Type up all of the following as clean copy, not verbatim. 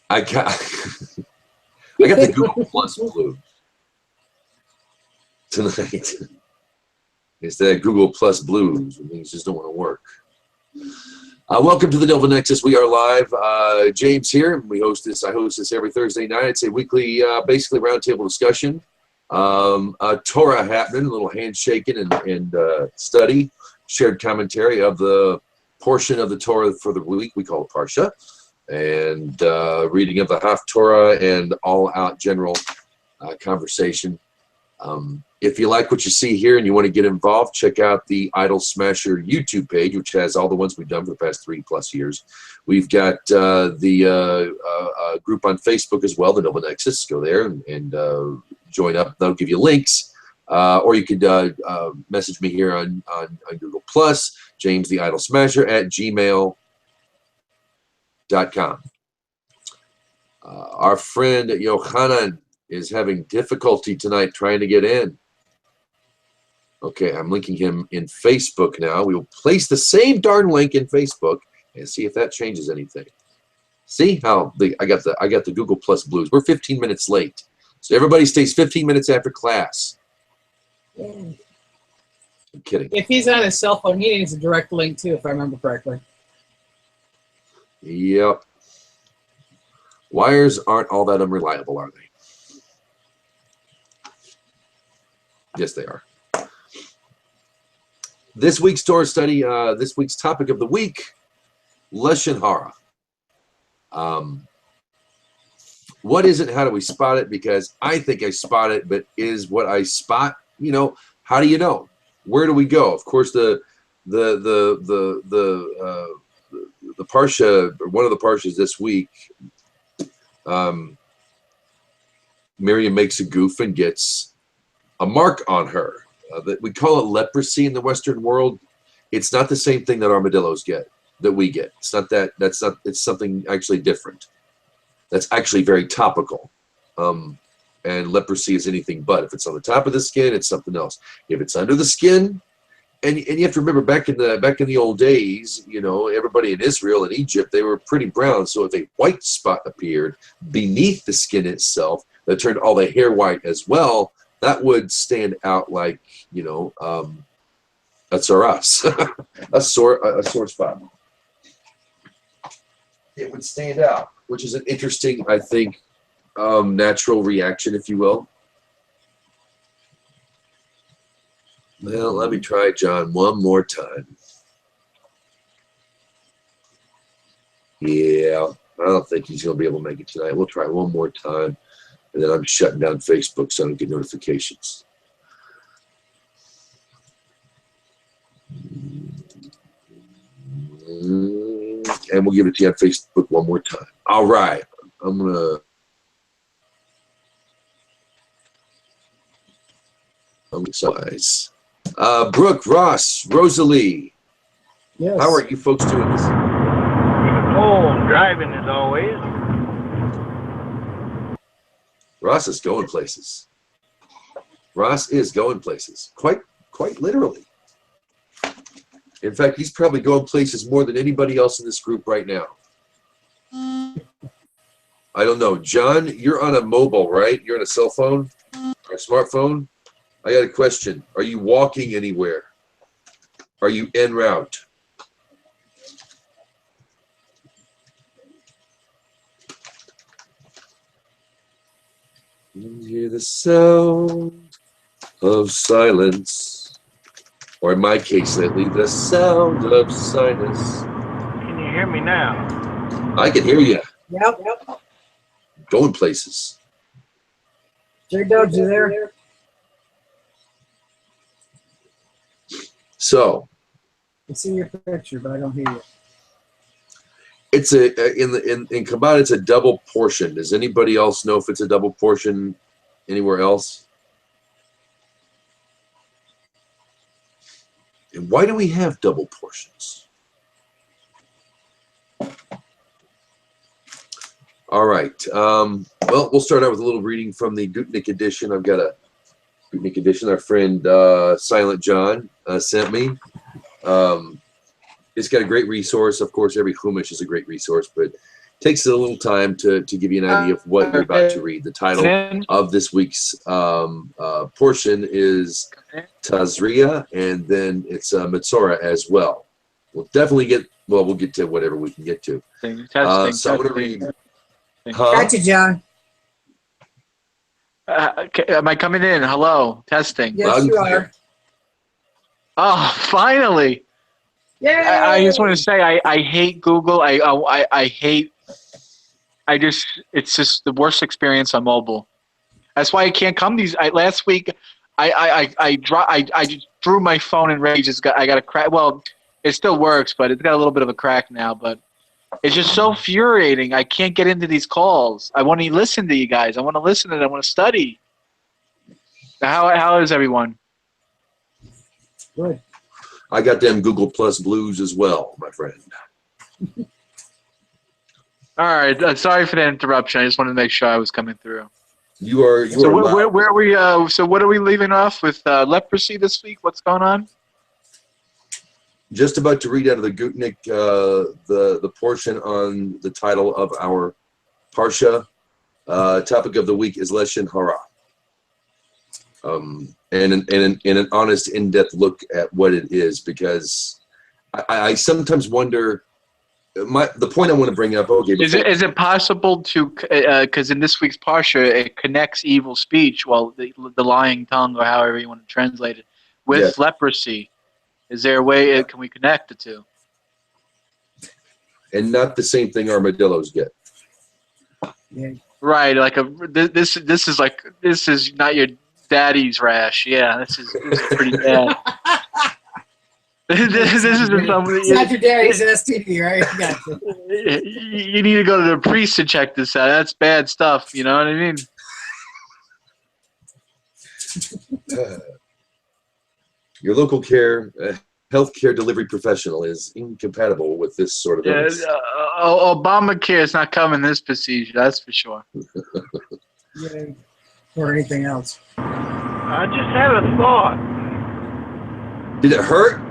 I got the Google Plus Blue tonight. It's that Google Plus Blues when things just don't want to work. Welcome to the Nilvah Nexus. We are live. James here. We host this. I host this every Thursday night. It's a weekly, basically roundtable discussion. Torah happening, a little handshaking and study, shared commentary of the portion of the Torah for the week we call Parsha, and reading of the Haftorah and all-out general conversation. If you like what you see here and you want to get involved, check out the Idol Smasher YouTube page, which has all the ones we've done for the past 3+ years. We've got the group on Facebook as well, the Nilvah Nexus. Go there and join up. That'll give you links. Or you could message me here on Google Plus, James the Idol Smasher at gmail.com. Our friend Yohanan is having difficulty tonight trying to get in. Okay, I'm linking him in Facebook now. We will place the same darn link in Facebook and see if that changes anything. See how I got the Google Plus Blues. We're 15 minutes late, so everybody stays 15 minutes after class. I'm kidding. If he's on his cell phone, he needs a direct link too, if I remember correctly. Yep. Wires aren't all that unreliable, are they? Yes, they are. This week's Torah study, this week's topic of the week, Lashon Hara. What is it? How do we spot it? Because I think I spot it, but is what I spot, how do you know? Where do we go? Of course, the Parsha, one of the Parshas this week, Miriam makes a goof and gets a mark on her. That we call it leprosy in the Western world. It's not the same thing that armadillos get, that we get. It's not that. It's something actually different. That's actually very topical. And leprosy is anything but. If it's on the top of the skin, it's something else. If it's under the skin, and you have to remember back in the old days, everybody in Israel and Egypt, they were pretty brown. So if a white spot appeared beneath the skin itself that turned all the hair white as well, that would stand out like, a tsaras, a sore spot. It would stand out, which is an interesting, I think, natural reaction, if you will. Well, let me try John one more time. Yeah, I don't think he's going to be able to make it tonight. We'll try one more time. And then I'm shutting down Facebook so I don't get notifications. And we'll give it to you on Facebook one more time. All right. I'm going to... size. Brooke, Ross, Rosalie. Yes. How are you folks doing this? Oh, driving as always. Ross is going places. Ross is going places. Quite literally. In fact, he's probably going places more than anybody else in this group right now. I don't know. John, you're on a mobile, right? You're on a cell phone or a smartphone? I got a question. Are you walking anywhere? Are you en route? You hear the sound of silence, or in my case, lately, the sound of sinus. Can you hear me now? I can hear you. Yep. Going places. J-Dubs, you there? So, I see your picture, but I don't hear you. it's in Kabbalah, it's a double portion. Does anybody else know if it's a double portion anywhere else? And why do we have double portions? All right. Well, we'll start out with a little reading from the Gutnick edition. I've got a Gutnick edition. Our friend Silent John sent me. it's got a great resource. Of course, every Chumash is a great resource, but it takes a little time to give you an idea of what you're about to read. The title of this week's portion is Tazria, and then it's Metzora as well. We'll definitely we'll get to whatever we can get to. So I'm going to read. Gotcha, John. Am I coming in? Hello, testing. Yes, you are. Oh, finally! Yeah. I just want to say I hate Google. I hate. It's just the worst experience on mobile. That's why I can't come last week. I just threw my phone in rage. I got a crack. Well, it still works, but it's got a little bit of a crack now. But it's just so infuriating. I can't get into these calls. I want to listen to you guys. I want to listen and I want to study. How is everyone? Good. I got them Google Plus blues as well, my friend. All right. Sorry for the interruption. I just wanted to make sure I was coming through. You are. So where are we? So what are we leaving off with? Leprosy this week. What's going on? Just about to read out of the Gutnick the portion on the title of our parsha. Topic of the week is Lashon Hara. And an honest, in-depth look at what it is, because I sometimes wonder. The point I want to bring up. Okay, is it possible to? Because in this week's parsha, it connects evil speech, well, the lying tongue, or however you want to translate it, with leprosy. Is there a way? Can we connect the two? And not the same thing armadillos get. Yeah. Right. Like this is not your daddy's rash. Yeah, this is pretty bad. this isn't something. It's not your daddy's STD, right? Gotcha. You need to go to the priest to check this out. That's bad stuff. You know what I mean? Your local healthcare delivery professional is incompatible with this sort of illness. Obamacare is not covering this procedure, that's for sure. Yeah. Or anything else. I just had a thought. Did it hurt?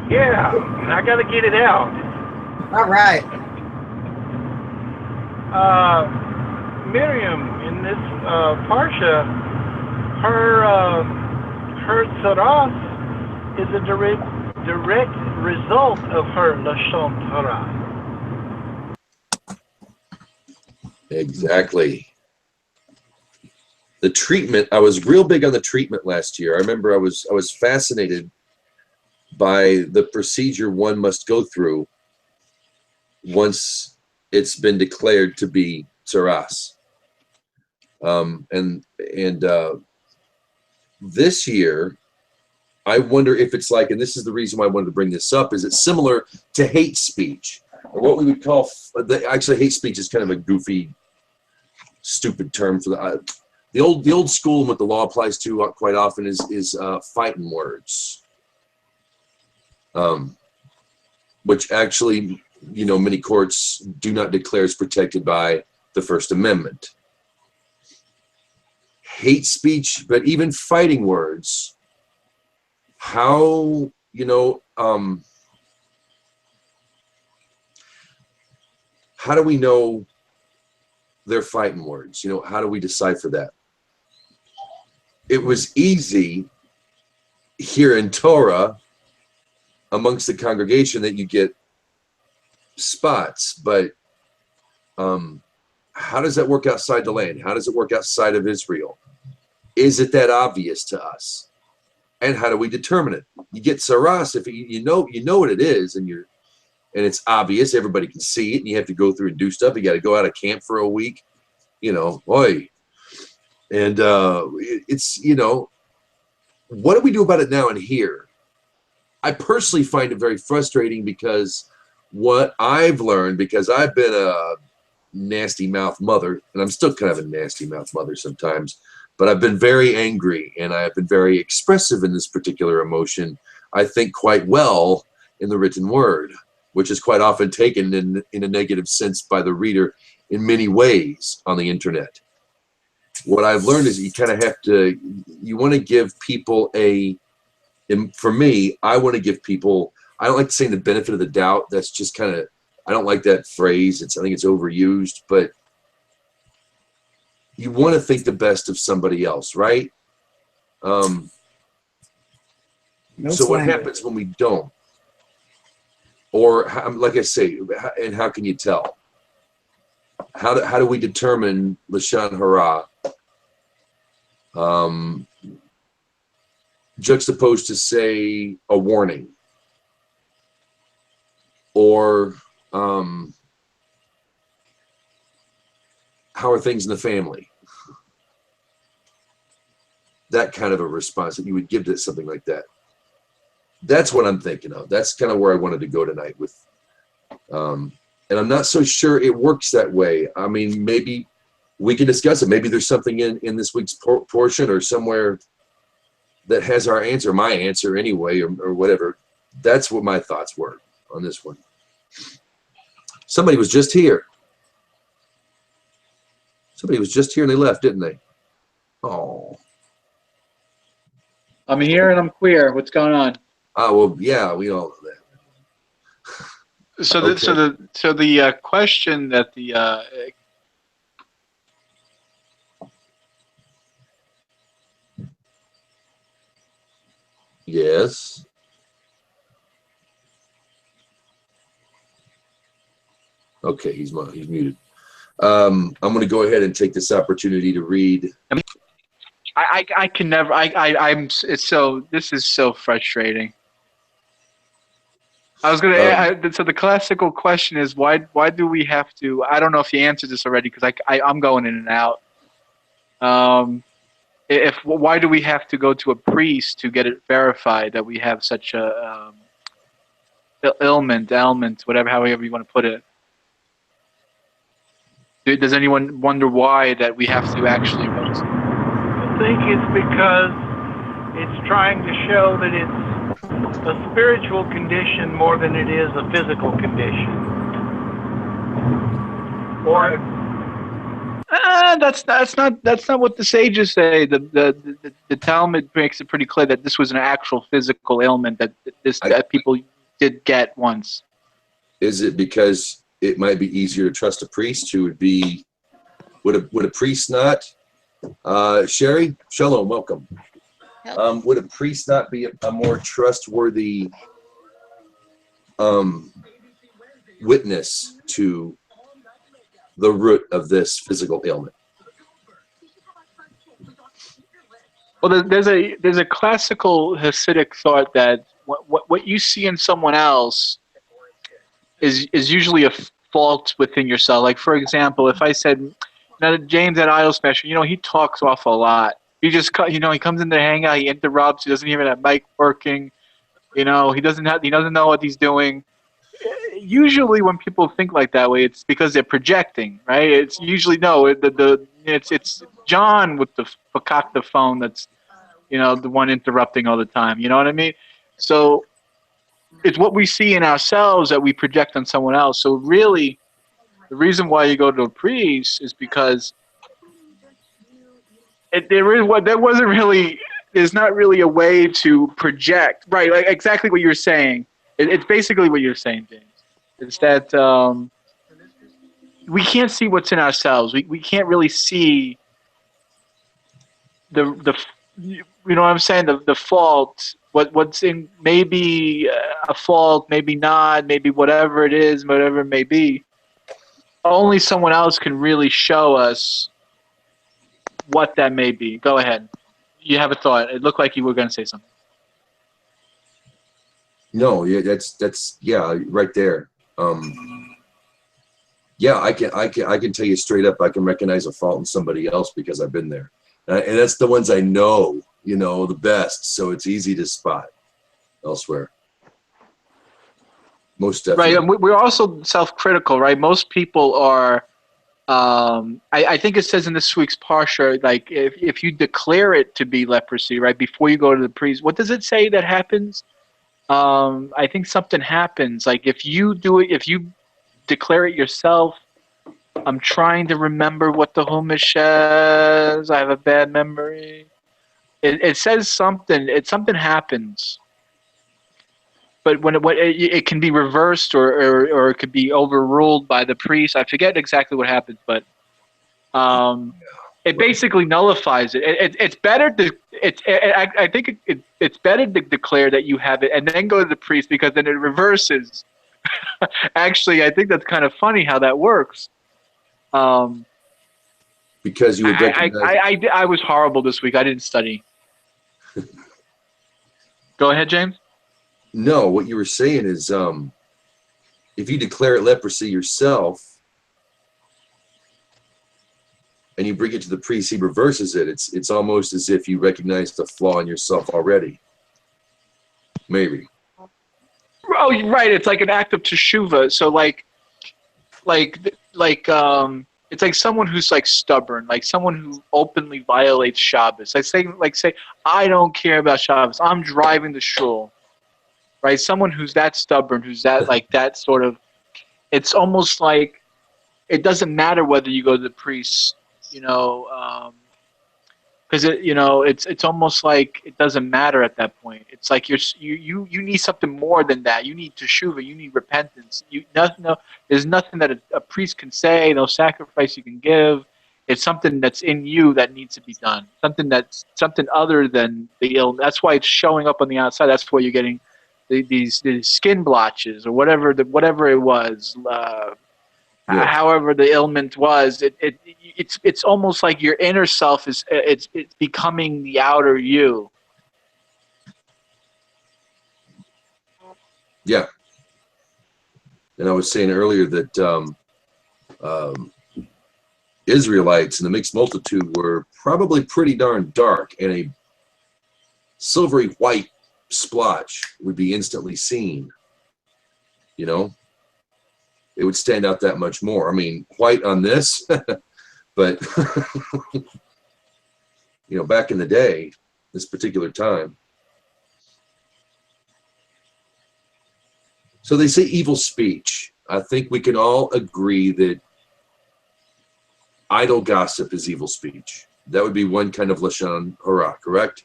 Yeah, and I got to get it out. All right. Miriam, in this parsha, her tzaras is a direct result of her Lashon Torah. Exactly. The treatment, I was real big on the treatment last year. I remember I was fascinated by the procedure one must go through once it's been declared to be tzaras. And this year, I wonder if it's like, and this is the reason why I wanted to bring this up, is it similar to hate speech, or what we would call, actually hate speech is kind of a goofy, stupid term for the old school, and what the law applies to quite often is fighting words, which actually, many courts do not declare is protected by the First Amendment. Hate speech, but even fighting words, how do we know they're fighting words? How do we decipher that? It was easy here in Torah amongst the congregation that you get spots, but how does that work outside the land? How does it work outside of Israel? Is it that obvious to us? And how do we determine it? You get tzaras if you know what it is, and it's obvious, everybody can see it, and you have to go through and do stuff. You got to go out of camp for a week, oy. And it's what do we do about it now and here? I personally find it very frustrating, because what I've learned, because I've been a nasty mouth mother, and I'm still kind of a nasty mouth mother sometimes, but I've been very angry, and I've been very expressive in this particular emotion, I think quite well in the written word, which is quite often taken in a negative sense by the reader in many ways on the internet. What I've learned is you kind of have to, you want to give people for me, I want to give people I don't like saying the benefit of the doubt. That's just kind of, I don't like that phrase. I think it's overused, but you want to think the best of somebody else, right? No So what slander. happens when we don't? Or like I say, and how can you tell? How do we determine Lashon Hara juxtaposed to, say, a warning? Or how are things in the family? That kind of a response that you would give to something like that. That's what I'm thinking of. That's kind of where I wanted to go tonight with. And I'm not so sure it works that way. I mean, maybe we can discuss it. Maybe there's something in this week's portion or somewhere that has our answer, my answer anyway, or whatever. That's what my thoughts were on this one. Somebody was just here. Somebody was just here and they left, didn't they? Oh. I'm here and I'm queer. What's going on? Oh, well, yeah, we all know that. So Okay. the question that the Yes. Okay, he's muted. I'm going to go ahead and take this opportunity to read. I can never it's so, this is so frustrating. I was gonna so the classical question is why do we have to, I don't know if you answered this already because I'm going in and out. Why do we have to go to a priest to get it verified that we have such a ailment, whatever, however you want to put it? Does anyone wonder why that we have to actually go to? I think it's because it's trying to show that it's a spiritual condition more than it is a physical condition. Or that's not what the sages say. The Talmud makes it pretty clear that this was an actual physical ailment that people did get once. Is it because it might be easier to trust a priest who would be, would a priest not, Sherry, shalom, welcome. Would a priest not be a more trustworthy witness to the root of this physical ailment? Well, there's a classical Hasidic thought that what you see in someone else is usually a fault within yourself. Like, for example, if I said, James at Idol Smasher, he talks off a lot. He just, he comes in the hangout, he interrupts, he doesn't even have mic working, he doesn't know what he's doing. Usually, when people think like that way, it's because they're projecting, right? It's usually it's John with the fakakta phone that's, the one interrupting all the time. You know what I mean? So it's what we see in ourselves that we project on someone else. So really, the reason why you go to a priest is because there's not really a way to project, right? Like exactly what you're saying. It's basically what you're saying, James. It's that we can't see what's in ourselves. We can't really see the you know what I'm saying, the fault. What's in, maybe a fault, maybe not, maybe whatever it is, whatever it may be. Only someone else can really show us what that may be. Go ahead. You have a thought. It looked like you were going to say something. No, yeah, that's right there. Yeah, I can tell you straight up, I can recognize a fault in somebody else because I've been there, and that's the ones I know, the best. So it's easy to spot elsewhere. Most definitely. Right, and we're also self-critical, right? Most people are. I think it says in this week's parsha, like if you declare it to be leprosy, right, before you go to the priest, what does it say that happens? I think something happens. Like if you do it, if you declare it yourself, I'm trying to remember what the Chumash says. I have a bad memory. It says something. Something happens. but when it can be reversed or it could be overruled by the priest. I forget exactly what happens, but it basically nullifies it. It's better to I think it's better to declare that you have it and then go to the priest, because then it reverses. Actually, I think that's kind of funny how that works. Because you would recognize. I was horrible this week. I didn't study. Go ahead, James. No, what you were saying is, if you declare it leprosy yourself and you bring it to the priest, he reverses it. It's almost as if you recognize the flaw in yourself already. Maybe. Oh, right. It's like an act of teshuva. So it's like someone who's like stubborn, like someone who openly violates Shabbos. Say, I don't care about Shabbos. I'm driving the shul. Right? Someone who's that stubborn, who's that like that sort of. It's almost like it doesn't matter whether you go to the priest, because it's almost like it doesn't matter at that point. It's like you need something more than that. You need teshuva. You need repentance. There's nothing that a priest can say. No sacrifice you can give. It's something that's in you that needs to be done. Something other than the illness. That's why it's showing up on the outside. That's why you're getting these skin blotches or whatever it was. However the ailment was, it's almost like your inner self is it's becoming the outer you. Yeah. And I was saying earlier that Israelites and the mixed multitude were probably pretty darn dark, and a silvery white splotch would be instantly seen. It would stand out that much more. I mean, white on this, but back in the day, this particular time. So they say evil speech. I think we can all agree that idle gossip is evil speech. That would be one kind of lashon hara, correct?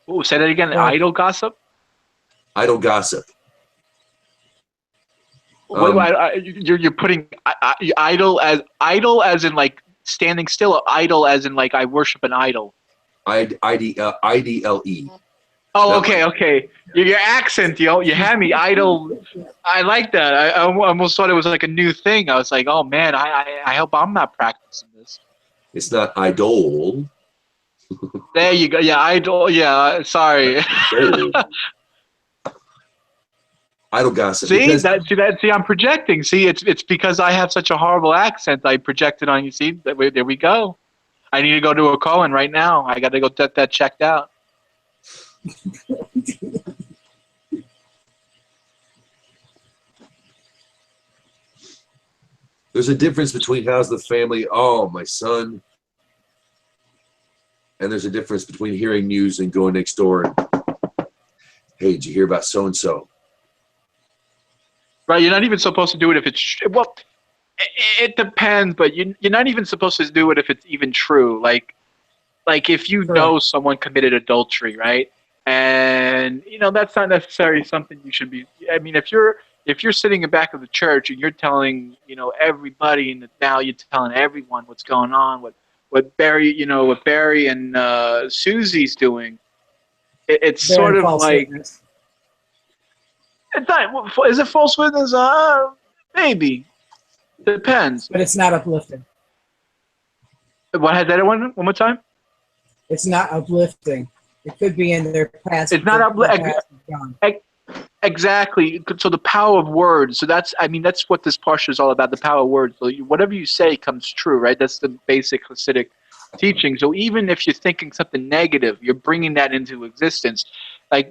Oh, say that again. Idle gossip. Idle gossip. You're putting idle as in like standing still, or idle as in like I worship an idol. IDLE. Oh, okay. Your accent, you had me idle. I like that. I almost thought it was like a new thing. I was like, oh man, I hope I'm not practicing this. It's not idol. There you go. Yeah, idol. Yeah, sorry. Idle gossip. See, I'm projecting. See, it's because I have such a horrible accent. I projected on you. See, there we go. I need to go to a Cohen right now. I got to go get that checked out. There's a difference between how's the family, oh, my son, and there's a difference between hearing news and going next door and, hey, did you hear about so-and-so? Right, you're not even supposed to do it if it's well. It depends, but you're not even supposed to do it if it's even true. Like if you know someone committed adultery, right? And that's not necessarily something you should be. I mean, if you're sitting in back of the church and you're telling everybody, and now you're telling everyone what's going on, what Barry and Susie's doing, it's sort of like. Witness. It's not. Is it false witness? Maybe. Depends. But it's not uplifting. What had that one more time? It's not uplifting. It could be in their past. It's not uplifting. Exactly. So the power of words. So that's what this parsha is all about. The power of words. So whatever you say comes true, right? That's the basic Hasidic teaching. So even if you're thinking something negative, you're bringing that into existence. Like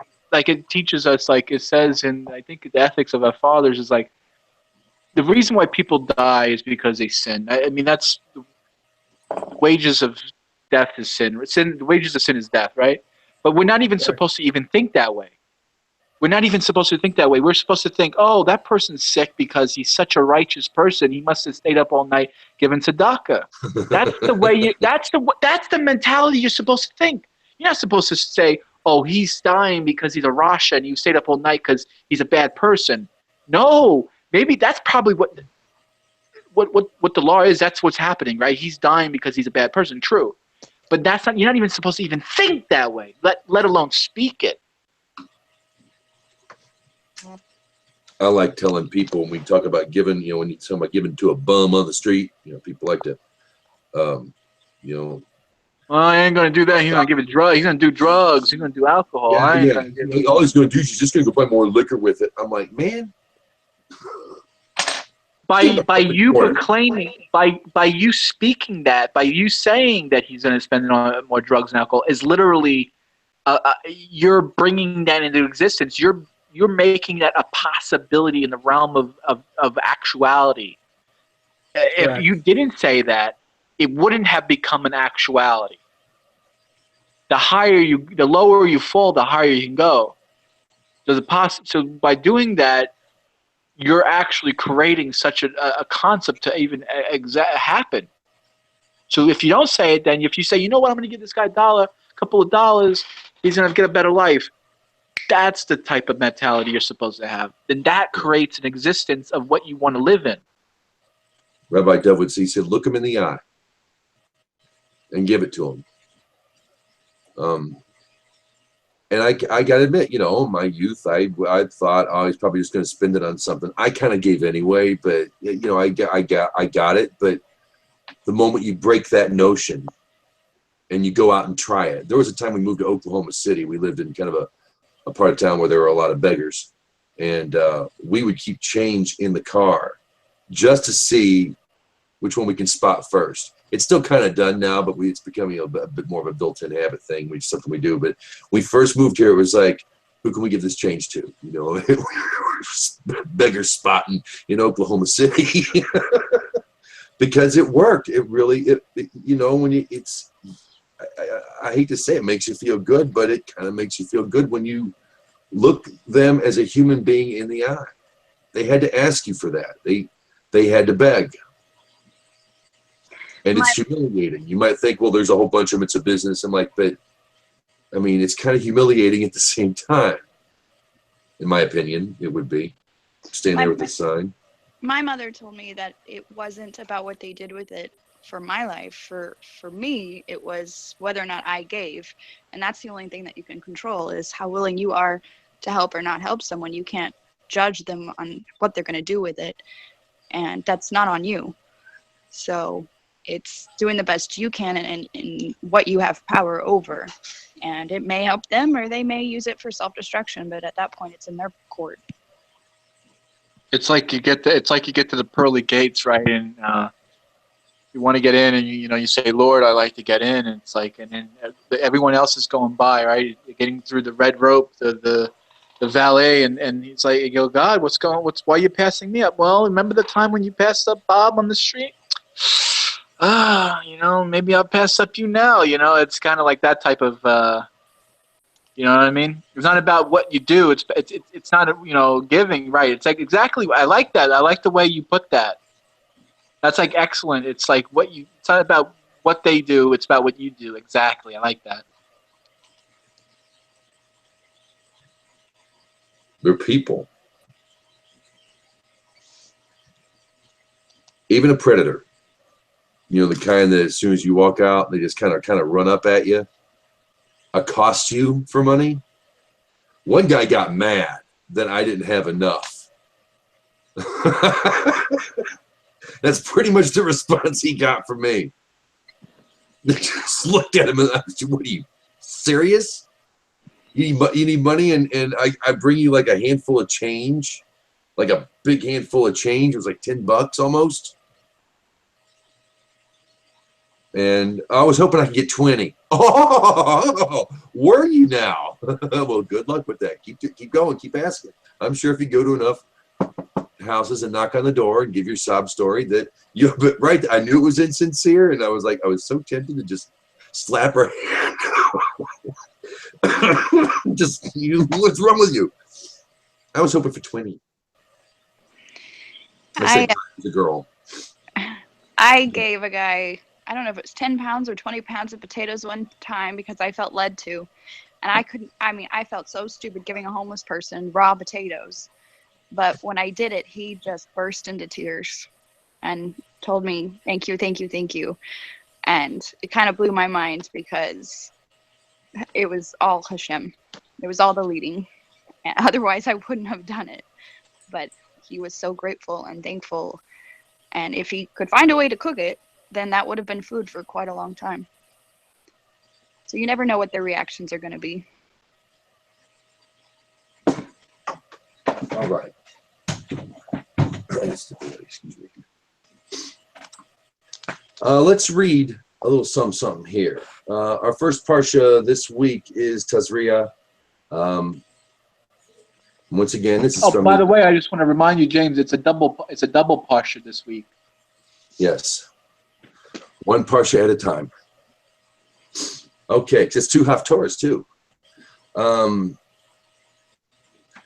it teaches us, like it says in, I think, the ethics of our fathers is like, the reason why people die is because they sin. I mean, that's the wages of death is sin. The wages of sin is death, right? But we're not even supposed to even think that way. We're not even supposed to think that way. We're supposed to think, oh, that person's sick because he's such a righteous person. He must have stayed up all night giving tzedakah. That's the way that's the mentality you're supposed to think. You're not supposed to say, oh, he's dying because he's a Rasha and you stayed up all night because he's a bad person. No, maybe that's probably what the law is. That's what's happening, right? He's dying because he's a bad person. True. But that's not, you're not even supposed to even think that way, let alone speak it. I like telling people when we talk about giving, when you talk about giving to a bum on the street, people like to, Well, I ain't gonna do that. He's gonna give it drugs. He's gonna do drugs. He's gonna do alcohol. All he's gonna do is he's just gonna go buy more liquor with it. I'm like, man. By you proclaiming, by you speaking that, by you saying that he's gonna spend on more drugs and alcohol, is literally, you're bringing that into existence. You're making that a possibility in the realm of actuality. If you didn't say that, it wouldn't have become an actuality. The lower you fall, the higher you can go. So by doing that, you're actually creating such a concept to even happen. So if you don't say it, then if you say, you know what, I'm going to give this guy a couple of dollars, he's going to get a better life. That's the type of mentality you're supposed to have. Then that creates an existence of what you want to live in. Rabbi Dov would say, he said, look him in the eye and give it to him. And I got to admit, my youth, I thought, oh, he's probably just going to spend it on something. I kind of gave anyway, but I got it. But the moment you break that notion and you go out and try it, there was a time we moved to Oklahoma City. We lived in kind of a part of town where there were a lot of beggars, and we would keep change in the car just to see which one we can spot first. It's still kind of done now, but it's becoming a bit more of a built-in habit thing, which is something we do. But when we first moved here, it was like, who can we give this change to? Beggar spotting in Oklahoma City. Because it worked. It really, when I hate to say it makes you feel good, but it kind of makes you feel good when you look them as a human being in the eye. They had to ask you for that. They had to beg. And it's humiliating. You might think, well, there's a whole bunch of them. It's a business. I'm like, but I mean, it's kind of humiliating at the same time. In my opinion, it would be standing there with a sign. My mother told me that it wasn't about what they did with it for my life. For me, it was whether or not I gave. And that's the only thing that you can control, is how willing you are to help or not help someone. You can't judge them on what they're going to do with it. And that's not on you. So it's doing the best you can in what you have power over. And it may help them, or they may use it for self-destruction, but at that point it's in their court. It's like you get to the pearly gates, right? And you want to get in, and you say, Lord, I like to get in, and it's like, and then everyone else is going by, right? You're getting through the red rope, the valet, and he's like, you go, God, why are you passing me up? Well, remember the time when you passed up Bob on the street? Maybe I'll pass up you now. It's kind of like that type of, you know what I mean? It's not about what you do. It's not, giving, right? It's like, exactly. I like that. I like the way you put that. That's like excellent. It's like it's not about what they do. It's about what you do. Exactly. I like that. They're people. Even a predator. The kind that as soon as you walk out, they just kind of run up at you, accost you for money. One guy got mad that I didn't have enough. That's pretty much the response he got from me. I just looked at him and I said, what are you, serious? You need money and I bring you like a handful of change, like a big handful of change. It was like $10 almost. And I was hoping I could get 20. Oh, were you now? Well, good luck with that. Keep going. Keep asking. I'm sure if you go to enough houses and knock on the door and give your sob story that but right, I knew it was insincere, and I was so tempted to just slap her hand. What's wrong with you? I was hoping for 20. I said, the girl. I gave a guy, I don't know if it was 10 pounds or 20 pounds of potatoes one time because I felt led to. And I felt so stupid giving a homeless person raw potatoes. But when I did it, he just burst into tears and told me, thank you, thank you, thank you. And it kind of blew my mind because it was all Hashem. It was all the leading. And otherwise, I wouldn't have done it. But he was so grateful and thankful. And if he could find a way to cook it, then that would have been food for quite a long time. So you never know what their reactions are going to be. All right. Excuse me. Let's read a little something here. Our first parsha this week is Tazria. Once again, this is Oh, from. by the way, I just want to remind you, James, it's a double parsha this week. Yes. One parsha at a time. Okay, it's 2 haftorahs too.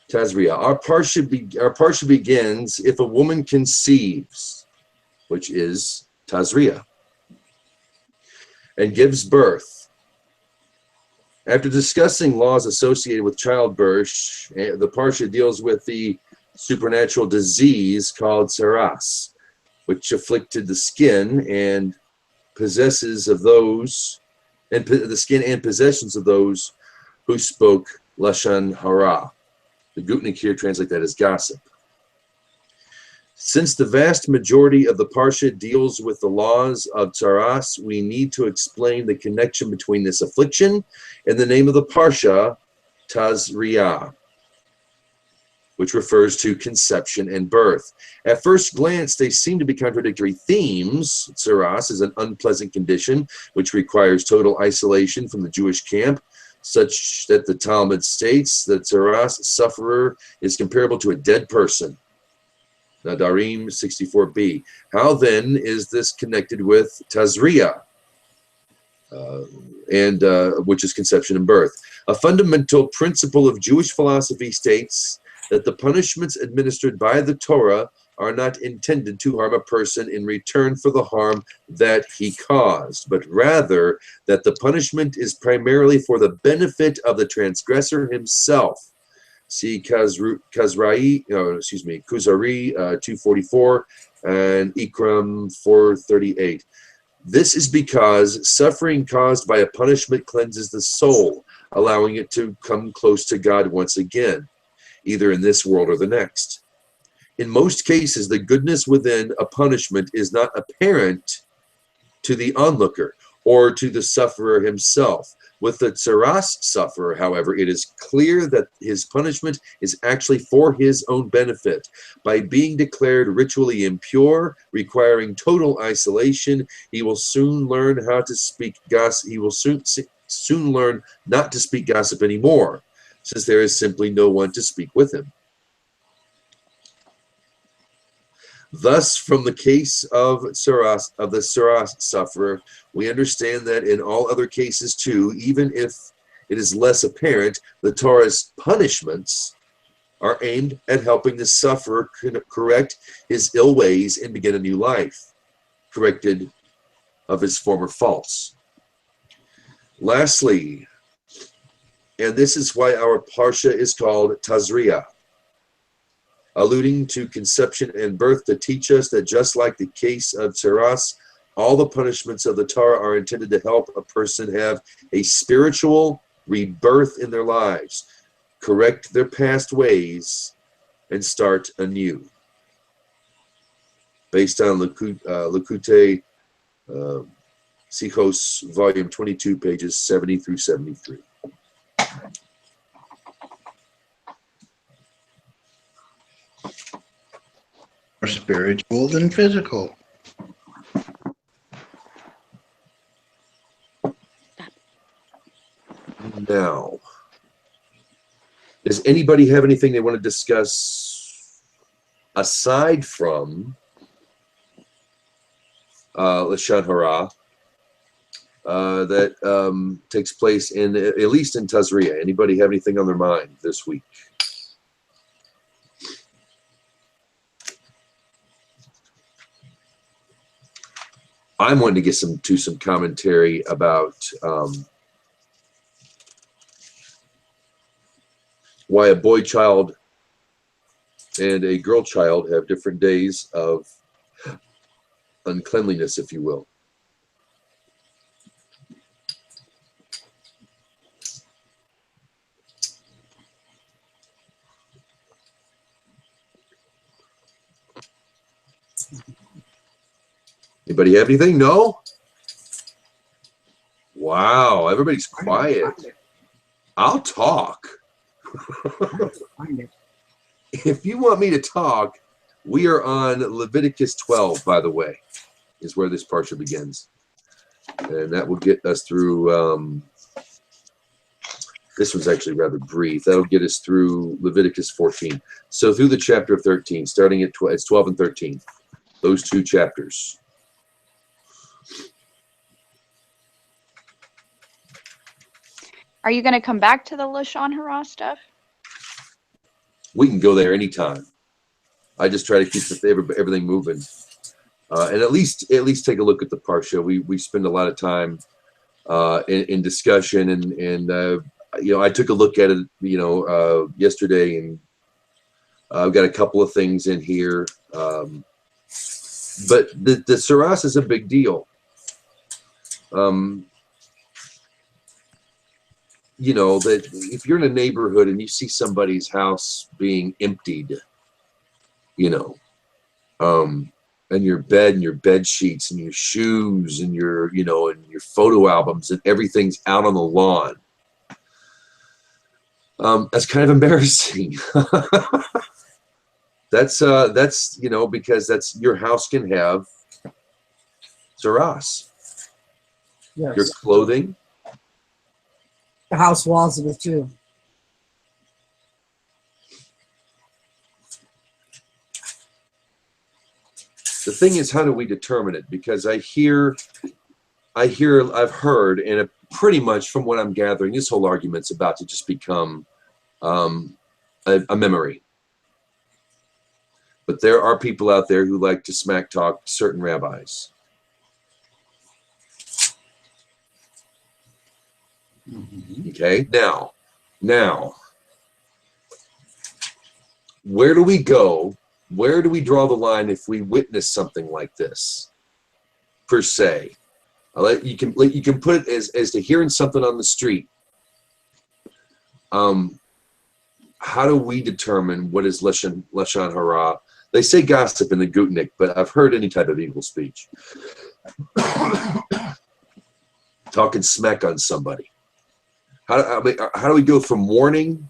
Tazria. Our parsha begins if a woman conceives, which is Tazria, and gives birth. After discussing laws associated with childbirth, the parsha deals with the supernatural disease called saras, which afflicted the skin and possessions of those who spoke lashon hara. The Gutnick here translate that as gossip. Since the vast majority of the parsha deals with the laws of tsaras, we need to explain the connection between this affliction and the name of the parsha, Tazria, which refers to conception and birth. At first glance, they seem to be contradictory themes. Tsaras is an unpleasant condition which requires total isolation from the Jewish camp, such that the Talmud states that tsaras sufferer is comparable to a dead person. Nadarim 64b. How then is this connected with Tazria, which is conception and birth? A fundamental principle of Jewish philosophy states that the punishments administered by the Torah are not intended to harm a person in return for the harm that he caused, but rather that the punishment is primarily for the benefit of the transgressor himself. See Kuzari 244 and Ikram 438. This is because suffering caused by a punishment cleanses the soul, allowing it to come close to God once again, either in this world or the next. In most cases, the goodness within a punishment is not apparent to the onlooker or to the sufferer himself. With the tsaras sufferer, however, it is clear that his punishment is actually for his own benefit. By being declared ritually impure, requiring total isolation, he will soon learn how to speak gossip. He will soon learn not to speak gossip anymore, since there is simply no one to speak with him. Thus, from the case of the tsaras sufferer, we understand that in all other cases too, even if it is less apparent, the Torah's punishments are aimed at helping the sufferer correct his ill ways and begin a new life, corrected of his former faults. Lastly, and this is why our parsha is called Tazria, alluding to conception and birth, to teach us that just like the case of tsaras, all the punishments of the Torah are intended to help a person have a spiritual rebirth in their lives, correct their past ways, and start anew. Based on Likutei Sichos, volume 22, pages 70 through 73. More spiritual than physical. Now, does anybody have anything they want to discuss aside from Lashon Hara that takes place in, at least in Tazria? Anybody have anything on their mind this week? I'm wanting to get some commentary about why a boy child and a girl child have different days of uncleanliness, if you will. Anybody have anything? No? Wow, everybody's quiet. I'll talk. Find it. If you want me to talk, we are on Leviticus 12, by the way, is where this parsha begins. And that will get us through, this one's actually rather brief. That'll get us through Leviticus 14. So through the chapter of 13, starting at 12, it's 12 and 13, those two chapters. Are you going to come back to the Lashon Hara stuff? We can go there anytime. I just try to keep everything moving, and at least take a look at the parsha. We spend a lot of time in discussion, and you know, I took a look at it, you know, yesterday, and I've got a couple of things in here, but the Saras is a big deal. You know, that if you're in a neighborhood and you see somebody's house being emptied, you know, and your bed and your bed sheets and your shoes and your, you know, and your photo albums and everything's out on the lawn, that's kind of embarrassing. That's you know, because that's, your house can have Saras. Yes. Your clothing. The house walls of it too. The thing is, how do we determine it? Because I've heard, and pretty much from what I'm gathering, this whole argument's about to just become a memory. But there are people out there who like to smack talk certain rabbis. Okay, now, where do we go? Where do we draw the line if we witness something like this, per se? You can put it as to hearing something on the street. How do we determine what is Lashon Hara? They say gossip in the Gutnick, but I've heard any type of evil speech. Talking smack on somebody. How do we go from warning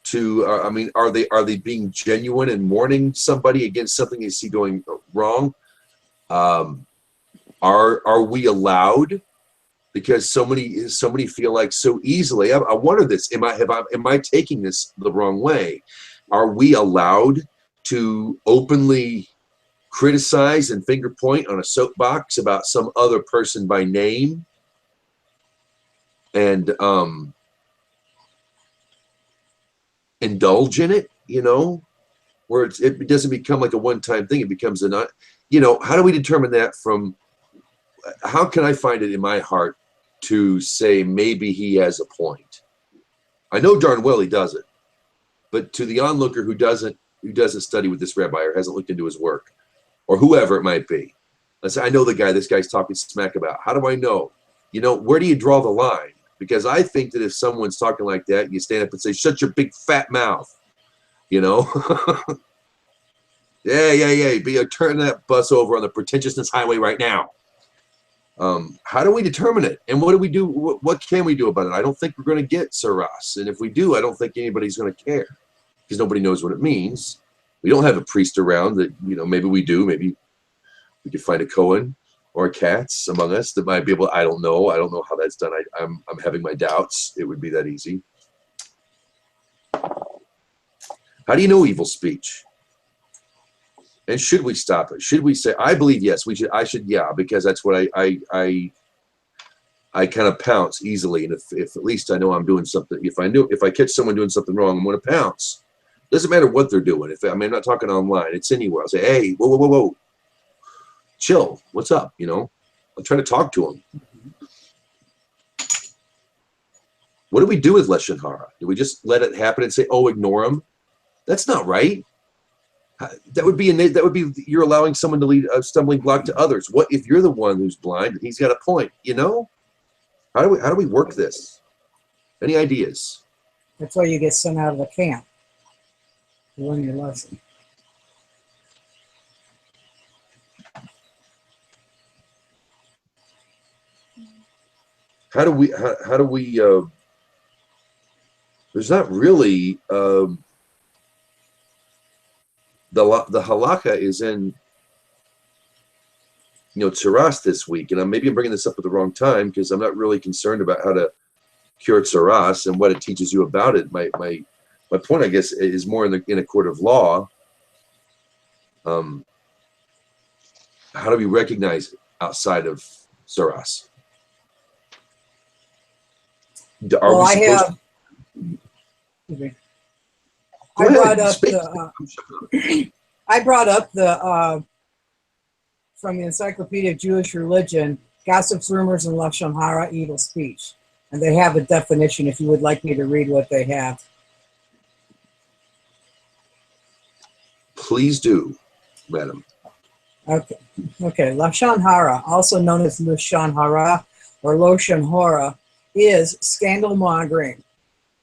to, I mean, are they being genuine and warning somebody against something they see going wrong? Are we allowed? Because so many feel like so easily. I wonder this: am I taking this the wrong way? Are we allowed to openly criticize and finger point on a soapbox about some other person by name? And indulge in it, you know, where it doesn't become like a one-time thing. It becomes you know, how do we determine that from, how can I find it in my heart to say maybe he has a point? I know darn well he doesn't, but to the onlooker who doesn't study with this rabbi or hasn't looked into his work, or whoever it might be, let's say I know the guy this guy's talking smack about. How do I know? You know, where do you draw the line? Because I think that if someone's talking like that, you stand up and say, "Shut your big fat mouth," you know. Yeah. Turn that bus over on the pretentiousness highway right now. How do we determine it? And what do we do? What can we do about it? I don't think we're going to get Saras. And if we do, I don't think anybody's going to care, because nobody knows what it means. We don't have a priest around that, you know, maybe we do. Maybe we could find a Cohen or a Katz among us that might be able. I don't know how that's done. I'm having my doubts. It would be that easy. How do you know evil speech? And should we stop it? Should we say? I believe yes. We should. I should. Yeah, because that's what I kind of pounce easily. And if at least I know I'm doing something. If I catch someone doing something wrong, I'm going to pounce. Doesn't matter what they're doing. I'm not talking online. It's anywhere. I'll say, "Hey, whoa. Chill, what's up?" You know, I'm trying to talk to him. What do we do with Lashon Hara? Do we just let it happen and say, oh, ignore him? That's not right. That would be you're allowing someone to lead a stumbling block to others. What if you're the one who's blind and he's got a point? You know, how do we work this? Any ideas? That's why you get sent out of the camp. You learn your lesson. How do we? There's not really. The halakha is in, tzaras this week, and maybe I'm bringing this up at the wrong time because I'm not really concerned about how to cure tzaras and what it teaches you about it. My point, I guess, is more in a court of law. How do we recognize it outside of tzaras? I brought up the from the Encyclopedia of Jewish Religion, gossips, rumors, and lashon hara, evil speech, and they have a definition. If you would like me to read what they have, please do, madam. Okay. Lashon hara, also known as lashon hara or loshan hora, is scandal mongering.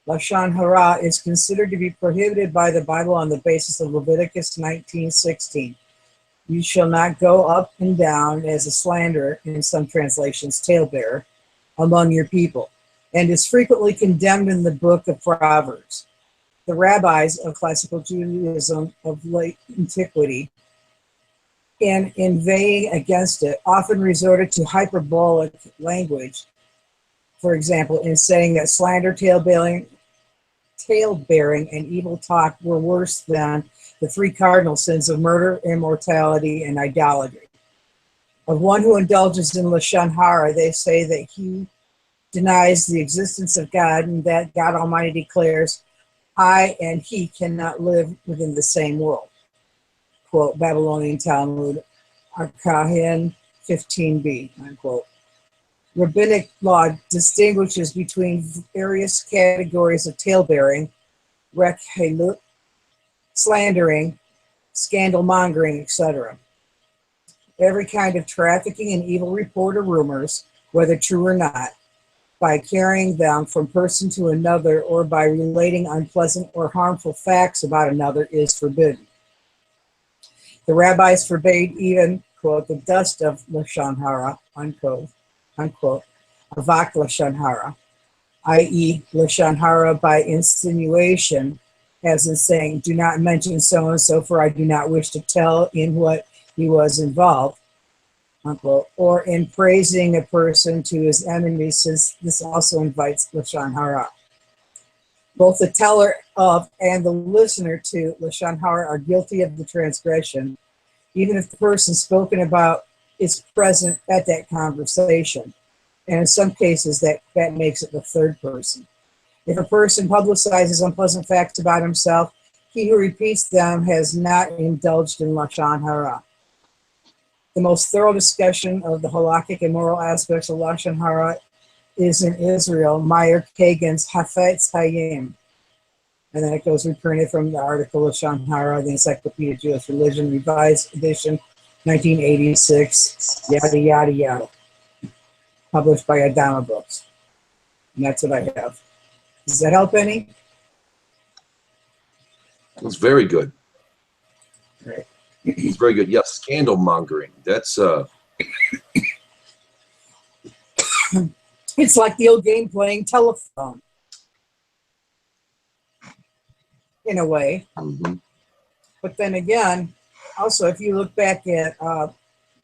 Lashon hara is considered to be prohibited by the Bible on the basis of Leviticus 19:16. You shall not go up and down as a slanderer, in some translations, talebearer, among your people, and is frequently condemned in the book of Proverbs. The rabbis of classical Judaism of late antiquity, in inveighing against it, often resorted to hyperbolic language. For example, in saying that slander, tale-bearing, and evil talk were worse than the three cardinal sins of murder, immorality, and idolatry. Of one who indulges in lashon hara, they say that he denies the existence of God and that God Almighty declares, I and he cannot live within the same world. Quote, Babylonian Talmud, Arkahin 15b, unquote. Rabbinic law distinguishes between various categories of talebearing, rekhelut, slandering, scandal mongering, etc. Every kind of trafficking in evil report or rumors, whether true or not, by carrying them from person to another or by relating unpleasant or harmful facts about another is forbidden. The rabbis forbade even, quote, the dust of lashon hara, unquote, avak lashon hara, i.e. lashon hara by insinuation, as in saying, do not mention so-and-so, for I do not wish to tell in what he was involved, unquote, or in praising a person to his enemies, since this also invites lashon hara. Both the teller of and the listener to lashon hara are guilty of the transgression, even if the person spoken about is present at that conversation. And in some cases, that makes it the third person. If a person publicizes unpleasant facts about himself, he who repeats them has not indulged in lashon hara. The most thorough discussion of the halakhic and moral aspects of lashon hara is in Israel, Meyer Kagan's Hafetz Hayim. And then it goes reprinted from the article Lashon Hara, the Encyclopedia of Jewish Religion, Revised Edition, 1986, yada, yada, yada. Published by Adama Books. And that's what I have. Does that help any? It's very good. Right. It's very good. Yes, scandal mongering. That's It's like the old game playing telephone. In a way. mm-hmm. But then again, also, if you look back at how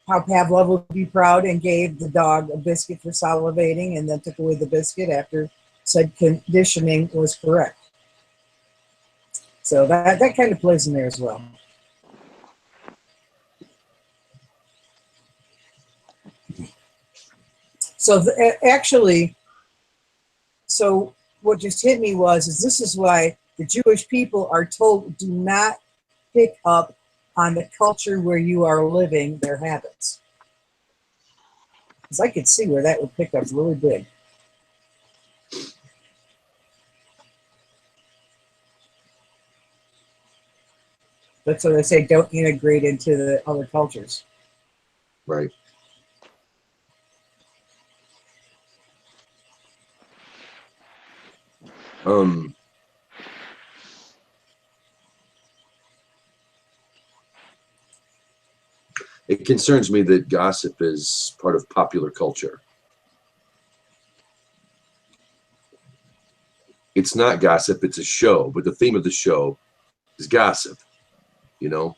Pavlov would be proud and gave the dog a biscuit for salivating and then took away the biscuit after said conditioning was correct. So that kind of plays in there as well. So so what just hit me is this is why the Jewish people are told, do not pick up on the culture where you are living, their habits. Because I could see where that would pick up really big. That's why they say don't integrate into the other cultures. Right. It concerns me that gossip is part of popular culture. It's not gossip, it's a show, but the theme of the show is gossip, you know?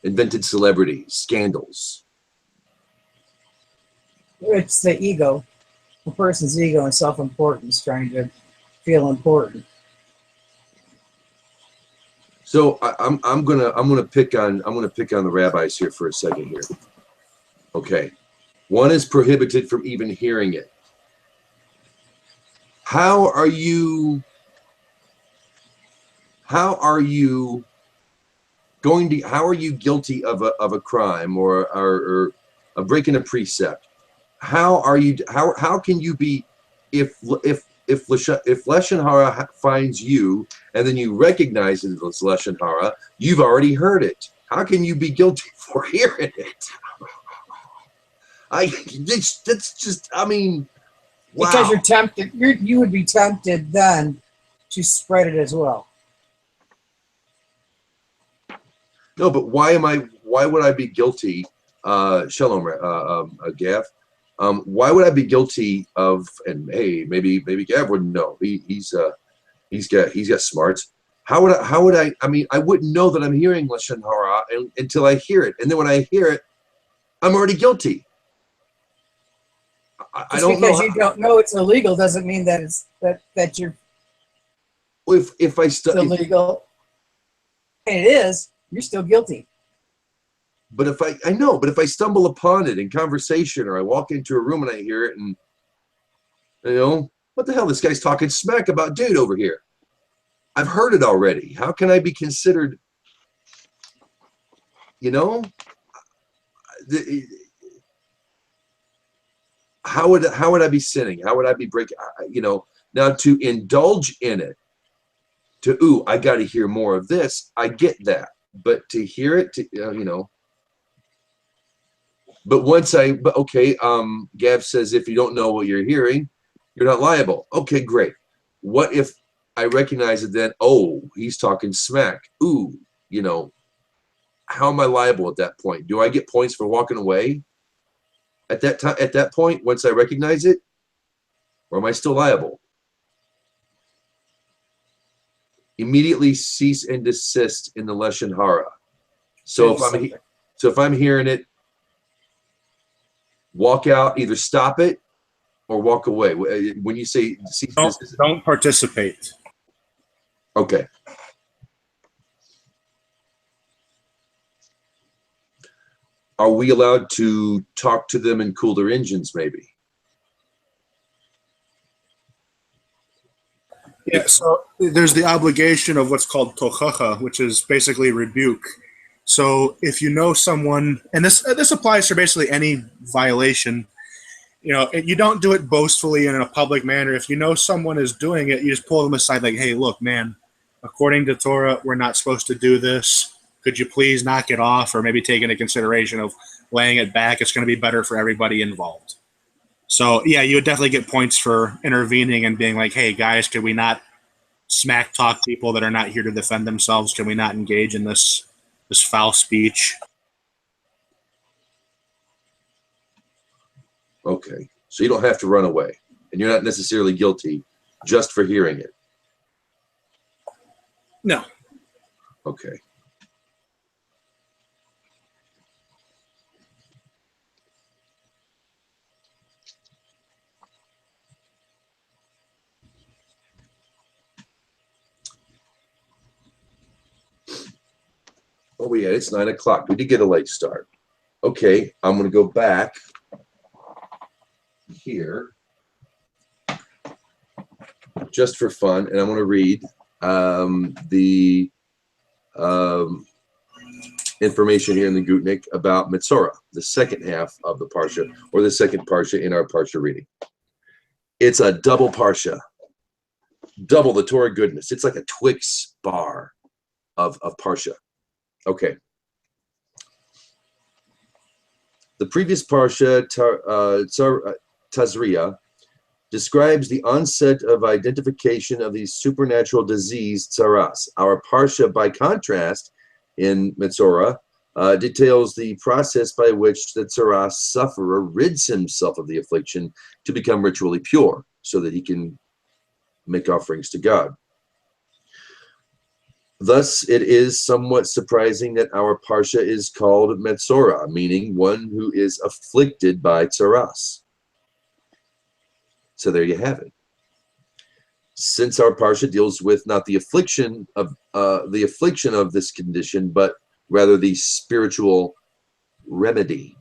Invented celebrities, scandals. It's the ego, a person's ego and self-importance trying to feel important. So I'm gonna pick on the rabbis here for a second here. Okay, one is prohibited from even hearing it. How are you guilty of a crime or breaking a precept? How can you be if Lashon Hara finds you and then you recognize it as Lashon Hara, you've already heard it. How can you be guilty for hearing it? That's just, I mean, wow. Because you're tempted, you would be tempted then to spread it as well. No, but why would I be guilty? Shalom, Gav. Why would I be guilty of? And hey, maybe Gav wouldn't know. He's got smarts. How would I? I mean, I wouldn't know that I'm hearing Lashon Hara until I hear it, and then when I hear it, I'm already guilty. I don't know. Because you don't know it's illegal doesn't mean that it's that you're. If I it's illegal, and it is, you're still guilty. But if I know, but if I stumble upon it in conversation or I walk into a room and I hear it and, you know, what the hell, this guy's talking smack about dude over here. I've heard it already. How can I be considered, you know, how would I be sinning? How would I be breaking, you know, now to indulge in it, I got to hear more of this. I get that. But to hear it, you know, but Gav says if you don't know what you're hearing, you're not liable. Okay, great. What if I recognize it then? Oh, he's talking smack. Ooh, you know, how am I liable at that point? Do I get points for walking away at that time? At that point, once I recognize it, or am I still liable? Immediately cease and desist in the Lashon Hara. So if I'm hearing it, walk out, either stop it or walk away. When you say cease and desist, don't participate. Okay. Are we allowed to talk to them and cool their engines, maybe? Yeah, so there's the obligation of what's called tochacha, which is basically rebuke. So if you know someone, and this applies to basically any violation, you know, you don't do it boastfully and in a public manner. If you know someone is doing it, you just pull them aside like, hey, look, man, according to Torah, we're not supposed to do this. Could you please knock it off, or maybe take into consideration of laying it back? It's going to be better for everybody involved. So, yeah, you would definitely get points for intervening and being like, hey, guys, can we not smack talk people that are not here to defend themselves? Can we not engage in this foul speech? Okay. So you don't have to run away, and you're not necessarily guilty just for hearing it. No. Okay. Oh, yeah, it's 9 o'clock. We did get a late start. Okay, I'm going to go back here just for fun, and I'm going to read the information here in the Gutnik about Metzora, the second half of the Parsha, or the second Parsha in our Parsha reading. It's a double Parsha, double the Torah goodness. It's like a Twix bar. Parsha. Okay. The previous Parsha, Tazria, describes the onset of identification of the supernatural disease tsaras. Our Parsha, by contrast, in Metzora, details the process by which the tsaras sufferer rids himself of the affliction to become ritually pure, so that he can make offerings to God. Thus, it is somewhat surprising that our Parsha is called Metzora, meaning one who is afflicted by tsaras. So there you have it. Since our Parsha deals with not the affliction of this condition, but rather the spiritual remedy.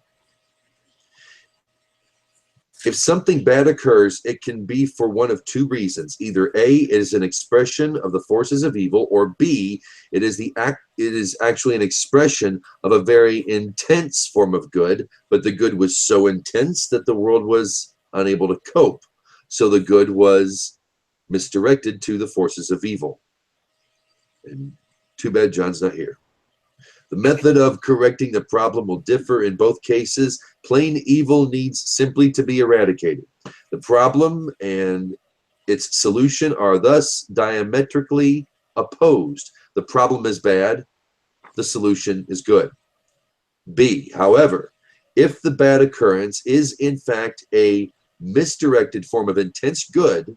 If something bad occurs, it can be for one of two reasons. Either A, it is an expression of the forces of evil, or B, it is actually an expression of a very intense form of good, but the good was so intense that the world was unable to cope. So the good was misdirected to the forces of evil. And too bad John's not here. The method of correcting the problem will differ in both cases. Plain evil needs simply to be eradicated. The problem and its solution are thus diametrically opposed. The problem is bad, the solution is good. B, however, if the bad occurrence is in fact a misdirected form of intense good,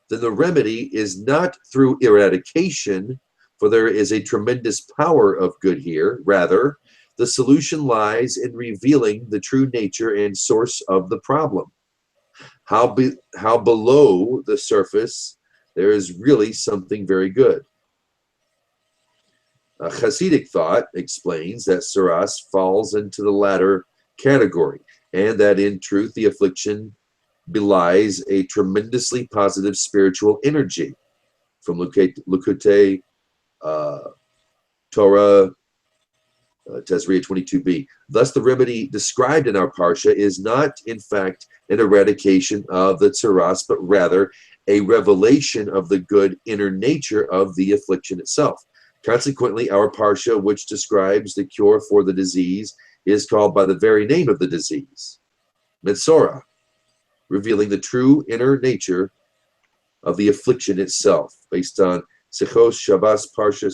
then the remedy is not through eradication, for there is a tremendous power of good here. Rather, the solution lies in revealing the true nature and source of the problem. How below the surface there is really something very good. Hasidic thought explains that tsaras falls into the latter category, and that in truth the affliction belies a tremendously positive spiritual energy. From Likutei Torah, Tazria-22b. Thus, the remedy described in our Parsha is not, in fact, an eradication of the tsaras, but rather a revelation of the good inner nature of the affliction itself. Consequently, our Parsha, which describes the cure for the disease, is called by the very name of the disease, Metzora, revealing the true inner nature of the affliction itself, based on Sechos Shabbos Parsha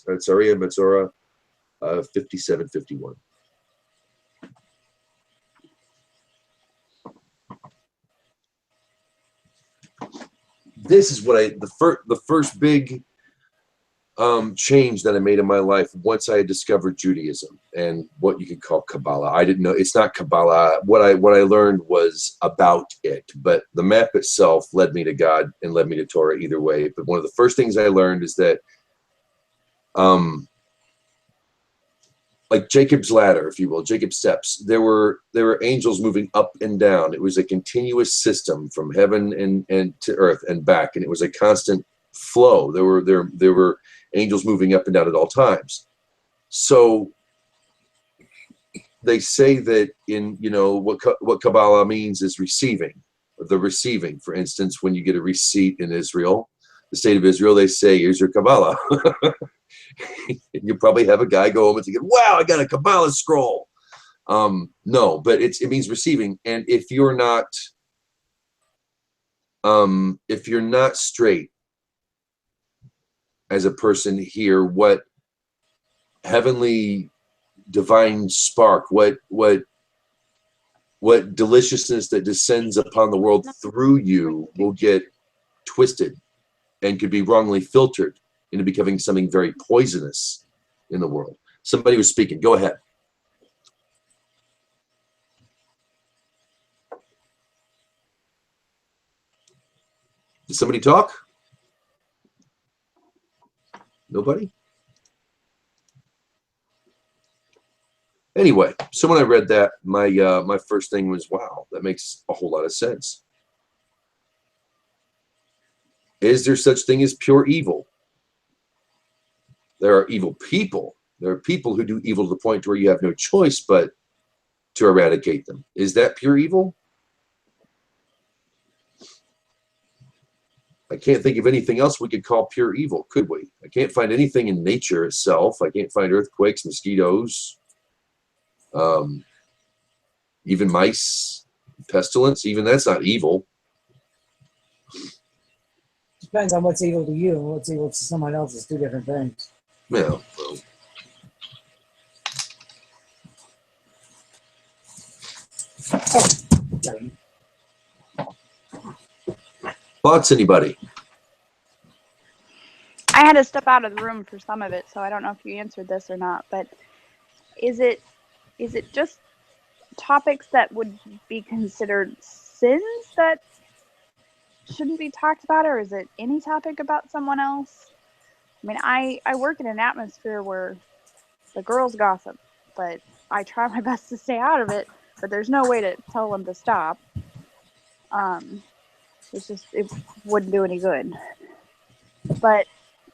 Tazria-Metzora 57:51. This is what the first big change that I made in my life once I had discovered Judaism and what you could call Kabbalah. I didn't know, it's not Kabbalah. What I learned was about it, but the map itself led me to God and led me to Torah either way. But one of the first things I learned is that like Jacob's ladder, if you will, Jacob's steps, there were angels moving up and down. It was a continuous system from heaven and to earth and back, and it was a constant flow. There were angels moving up and down at all times. So they say that in, what Kabbalah means is receiving, the receiving. For instance, when you get a receipt in Israel, the state of Israel, they say, here's your Kabbalah. You probably have a guy go home and think, wow, I got a Kabbalah scroll. No, but it means receiving. And if you're not straight as a person here, what heavenly divine spark, what deliciousness that descends upon the world through you will get twisted and could be wrongly filtered into becoming something very poisonous in the world. Somebody was speaking. Go ahead. Did somebody talk? Nobody? Anyway, so when I read that, my first thing was, wow, that makes a whole lot of sense. Is there such thing as pure evil? There are evil people. There are people who do evil to the point where you have no choice but to eradicate them. Is that pure evil? I can't think of anything else we could call pure evil, could we? I can't find anything in nature itself. I can't find earthquakes, mosquitoes, even mice, pestilence. Even that's not evil. Depends on what's evil to you and what's evil to someone else. Is two different things. Yeah. Well. Thoughts, anybody? I had to step out of the room for some of it, so I don't know if you answered this or not. But is it just topics that would be considered sins that shouldn't be talked about, or is it any topic about someone else? I mean, I work in an atmosphere where the girls gossip, but I try my best to stay out of it. But there's no way to tell them to stop. It wouldn't do any good. But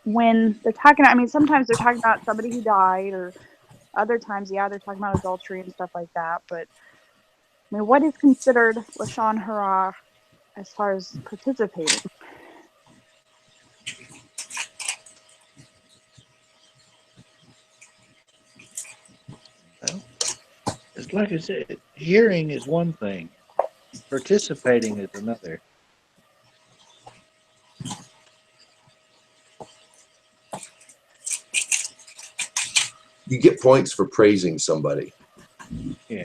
when they're talking, I mean, sometimes they're talking about somebody who died, or other times, yeah, they're talking about adultery and stuff like that. But I mean, what is considered lashon hara as far as participating? Well, it's like I said, hearing is one thing, participating is another. You get points for praising somebody. Yeah.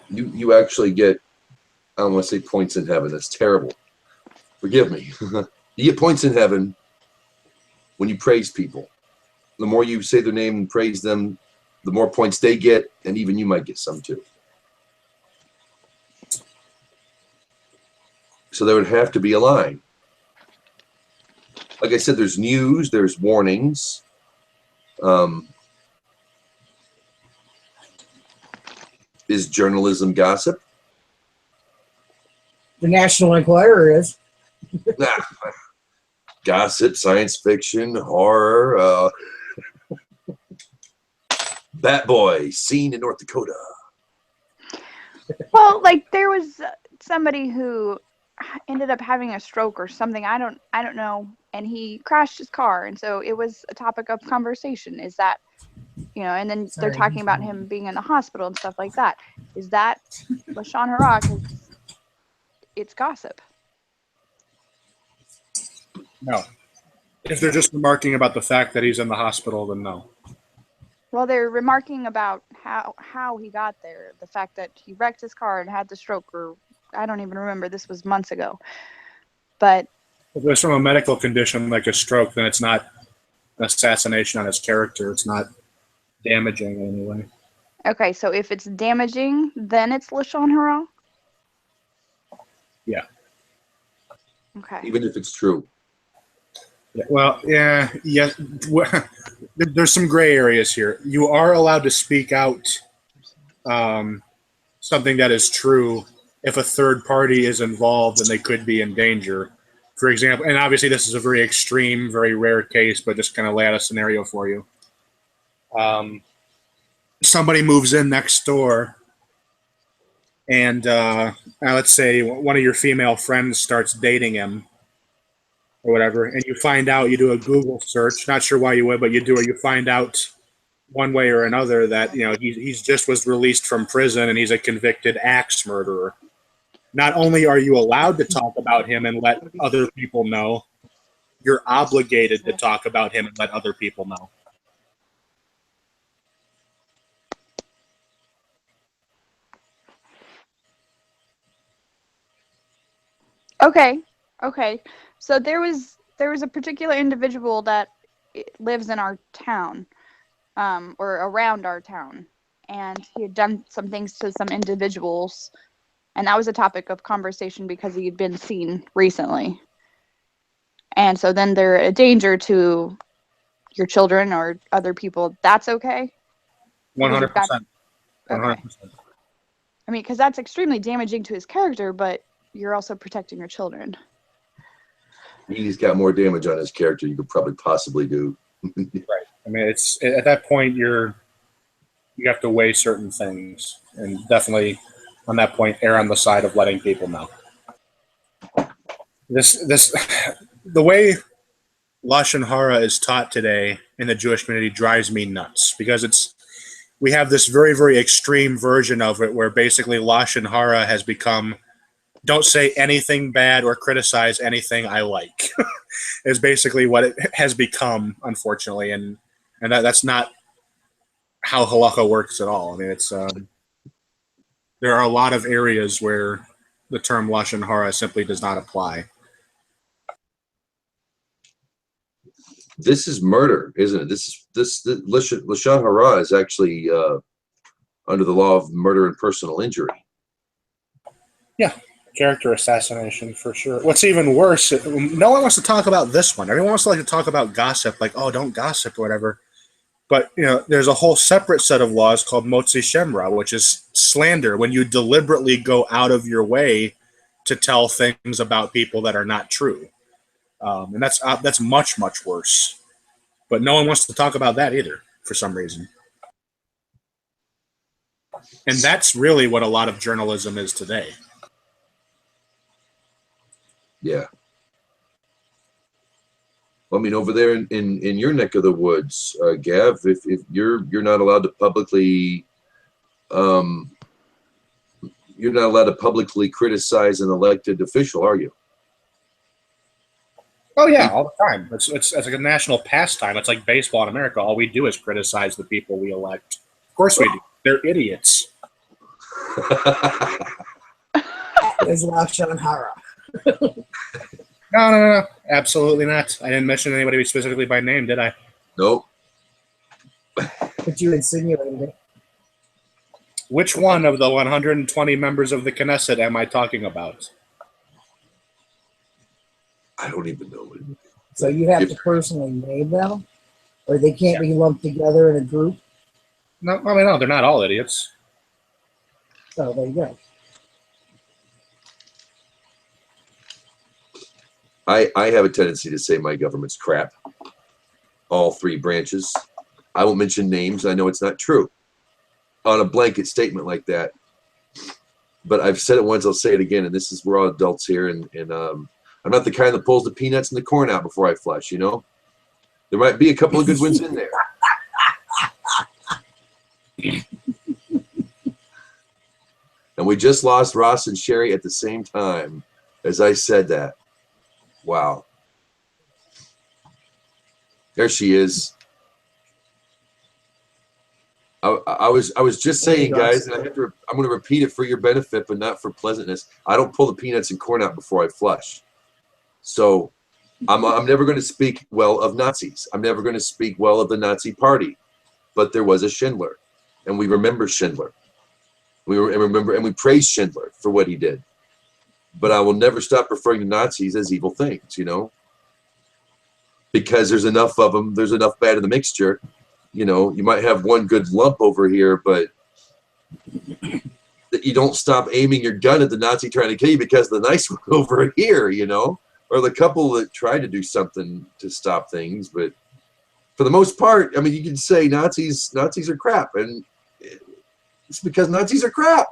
You actually get, I don't want to say points in heaven. That's terrible. Forgive me. You get points in heaven when you praise people. The more you say their name and praise them, the more points they get, and even you might get some too. So there would have to be a line. Like I said, there's news, there's warnings. Is journalism gossip? The National Enquirer is. Nah. Gossip, science fiction, horror. Bat Boy, seen in North Dakota. Well, like there was somebody who ended up having a stroke or something. I don't know, and he crashed his car, and so it was a topic of conversation. Is that, and then they're talking about him being in the hospital and stuff like that. Is that lashon hara? Because it's gossip. No. If they're just remarking about the fact that he's in the hospital, then no. Well, they're remarking about how he got there, the fact that he wrecked his car and had the stroke, or I don't even remember. This was months ago. But if it's from a medical condition like a stroke, then it's not an assassination on his character. It's not damaging in any way. Okay, so if it's damaging, then it's lashon hara? Yeah. Okay. Even if it's true. Yeah, well, yeah. There's some gray areas here. You are allowed to speak out something that is true if a third party is involved and they could be in danger. For example, and obviously this is a very extreme, very rare case, but just kind of lay out a scenario for you. Somebody moves in next door, and let's say one of your female friends starts dating him or whatever, and you find out, you do a Google search, not sure why you would, but you do it, you find out one way or another that he's just was released from prison and he's a convicted axe murderer. Not only are you allowed to talk about him and let other people know, you're obligated to talk about him and let other people know. Okay. So there was a particular individual that lives in our town, or around our town, and he had done some things to some individuals, and that was a topic of conversation because he had been seen recently. And so then they're a danger to your children or other people. That's okay? 100%. Okay. 100%. I mean, because that's extremely damaging to his character, but you're also protecting your children. He's got more damage on his character you could probably possibly do. Right. I mean, it's at that point you have to weigh certain things, and definitely on that point err on the side of letting people know. This the way Lashon Hara is taught today in the Jewish community drives me nuts, because we have this very, very extreme version of it where basically Lashon Hara has become, don't say anything bad or criticize anything I like, is basically what it has become, unfortunately. And that's not how halakha works at all. I mean, there are a lot of areas where the term Lashon Hara simply does not apply. This is murder, isn't it? This Lashon Hara is actually under the law of murder and personal injury. Yeah, character assassination for sure. What's even worse, no one wants to talk about this one. Everyone wants to talk about gossip, like, oh, don't gossip or whatever. But there's a whole separate set of laws called Motzi Shemra, which is slander, when you deliberately go out of your way to tell things about people that are not true. And that's much, much worse. But no one wants to talk about that either, for some reason. And that's really what a lot of journalism is today. Yeah. Well, I mean, over there in your neck of the woods, Gav, if you're not allowed to publicly, criticize an elected official, are you? Oh yeah, all the time. It's like a national pastime. It's like baseball in America. All we do is criticize the people we elect. Of course we do. They're idiots. Is Lashon Hara. No. Absolutely not. I didn't mention anybody specifically by name, did I? Nope. But you insinuated it. Which one of the 120 members of the Knesset am I talking about? I don't even know. So you have to personally name them, or they can't be lumped together in a group? No, I mean, no, they're not all idiots. So there you go. I have a tendency to say my government's crap. All three branches. I won't mention names. I know it's not true on a blanket statement like that. But I've said it once, I'll say it again, and this is, we're all adults here, and I'm not the kind that pulls the peanuts and the corn out before I flush, There might be a couple of good ones in there. And we just lost Ross and Sherry at the same time as I said that. Wow. There she is. I was just saying, guys, and I'm going to repeat it for your benefit, but not for pleasantness. I don't pull the peanuts and corn out before I flush. So I'm never going to speak well of Nazis. I'm never going to speak well of the Nazi party. But there was a Schindler, and we remember Schindler. And we praise Schindler for what he did. But I will never stop referring to Nazis as evil things, because there's enough of them. There's enough bad in the mixture. You might have one good lump over here, but you don't stop aiming your gun at the Nazi trying to kill you because the nice one over here, or the couple that tried to do something to stop things. But for the most part, I mean, you can say Nazis are crap, and it's because Nazis are crap.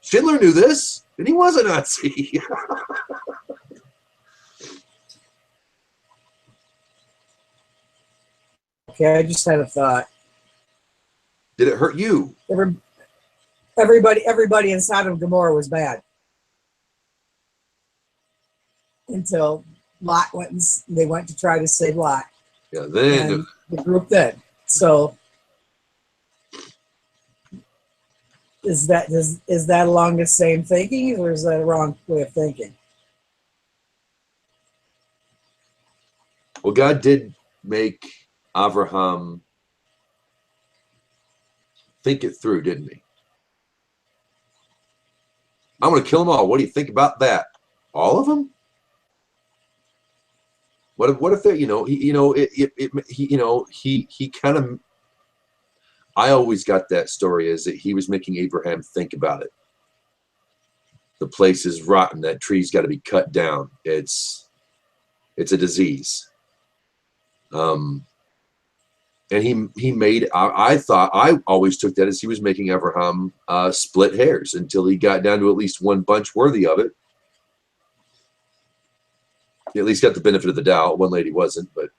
Schindler knew this, and he was a Nazi. Okay, I just had a thought. Did it hurt you? Everybody inside of Gomorrah was bad. Until Lot they went to try to save Lot. Yeah, then and the group did. So is that along the same thinking, or is that a wrong way of thinking? Well, God did make Abraham think it through, didn't he? I'm going to kill them all. What do you think about that? All of them? What if they, he kind of, I always got that story is that he was making Abraham think about it. The place is rotten. That tree's got to be cut down. It's a disease. And he made, I always took that as he was making Abraham split hairs until he got down to at least one bunch worthy of it. He at least got the benefit of the doubt. One lady wasn't, but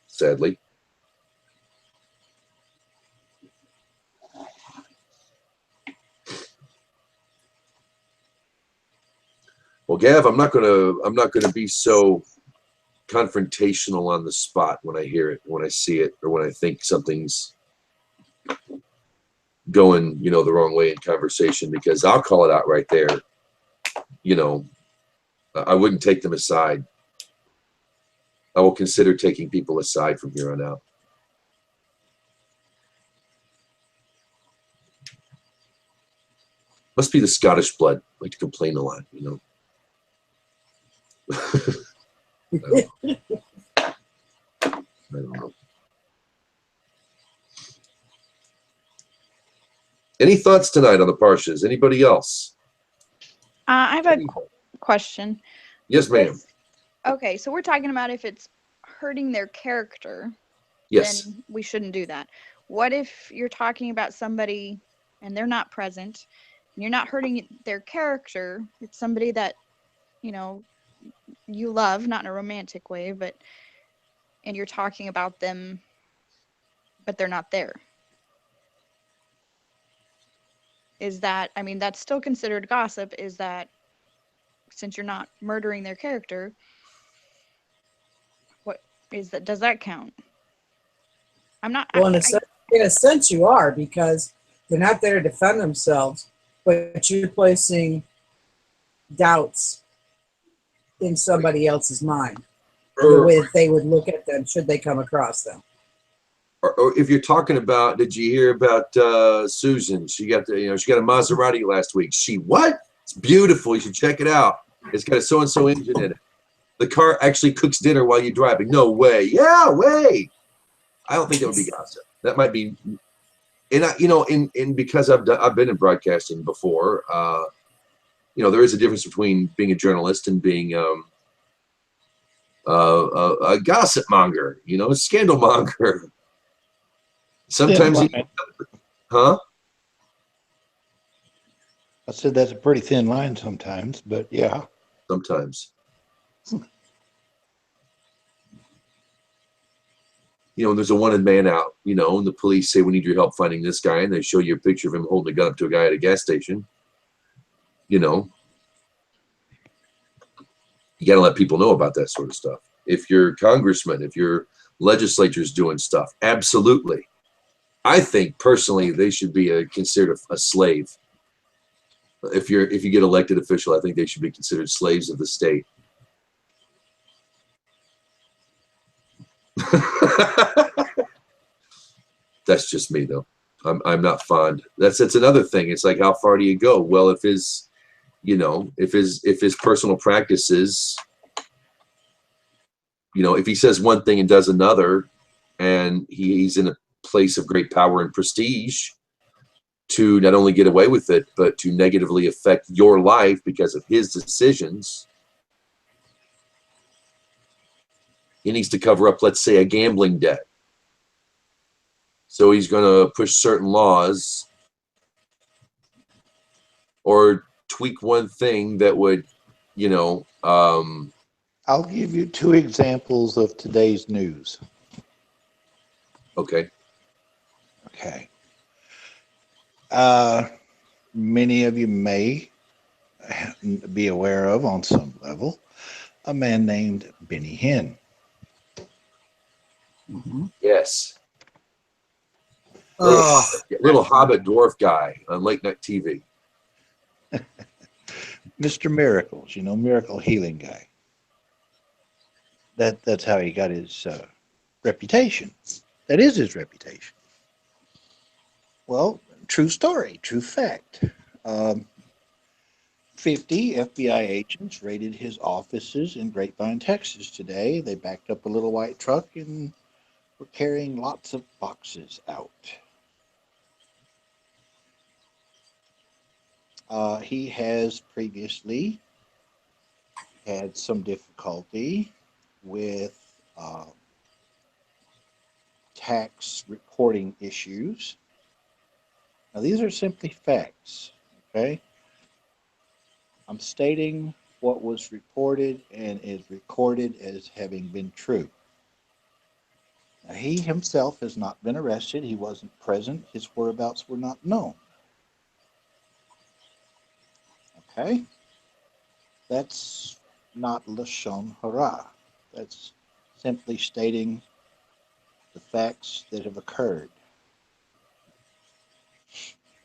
sadly. Well, Gav, I'm not gonna be so confrontational on the spot when I hear it, when I see it, or when I think something's going, the wrong way in conversation, because I'll call it out right there. I wouldn't take them aside. I will consider taking people aside from here on out. Must be the Scottish blood. I like to complain a lot, I don't know. Any thoughts tonight on the Parshas? Anybody else? I have a question. Yes, ma'am. Okay, so we're talking about if it's hurting their character, Yes. then we shouldn't do that. What if you're talking about somebody and they're not present, and you're not hurting their character? It's somebody that, you love, not in a romantic way, and you're talking about them, but they're not there. Is that, that's still considered gossip? Is that, since you're not murdering their character, what is that? Does that count? I'm not. Well, in a sense, you are, because they're not there to defend themselves, but you're placing doubts in somebody else's mind, the way that they would look at them should they come across them. Or if you're talking about, did you hear about Susan? She got she got a Maserati last week. She what? It's beautiful. You should check it out. It's got a so-and-so engine in it. The car actually cooks dinner while you're driving. No way. Yeah, way. I don't think that would be gossip. That might be, and because I've been in broadcasting before, there is a difference between being a journalist and being a gossip monger, a scandal monger. Sometimes, huh? I said that's a pretty thin line sometimes, but yeah. Sometimes. There's a wanted man out, and the police say, we need your help finding this guy, and they show you a picture of him holding a gun up to a guy at a gas station. You got to let people know about that sort of stuff. If your congressman, if your legislature's doing stuff, absolutely. I think personally they should be considered a slave. If you get elected official, I think they should be considered slaves of the state. That's just me, though. I'm not fond. That's another thing. It's like, how far do you go? Well, if his personal practices, if he says one thing and does another, and he's in a place of great power and prestige to not only get away with it, but to negatively affect your life because of his decisions, he needs to cover up, let's say, a gambling debt. So he's going to push certain laws or tweak one thing that would, I'll give you 2 examples of today's news. Okay. Okay. Many of you may be aware of, on some level, a man named Benny Hinn. Mm-hmm. Yes. Oh, Little hobbit dwarf guy on late night TV. Mr. Miracles, miracle healing guy. That's how he got his reputation. That is his reputation. Well, true story, true fact. 50 FBI agents raided his offices in Grapevine, Texas today. They backed up a little white truck and were carrying lots of boxes out. He has previously had some difficulty with tax reporting issues. Now, these are simply facts, okay? I'm stating what was reported and is recorded as having been true. Now, he himself has not been arrested. He wasn't present. His whereabouts were not known. Okay? That's not Lashon Hara. That's simply stating the facts that have occurred.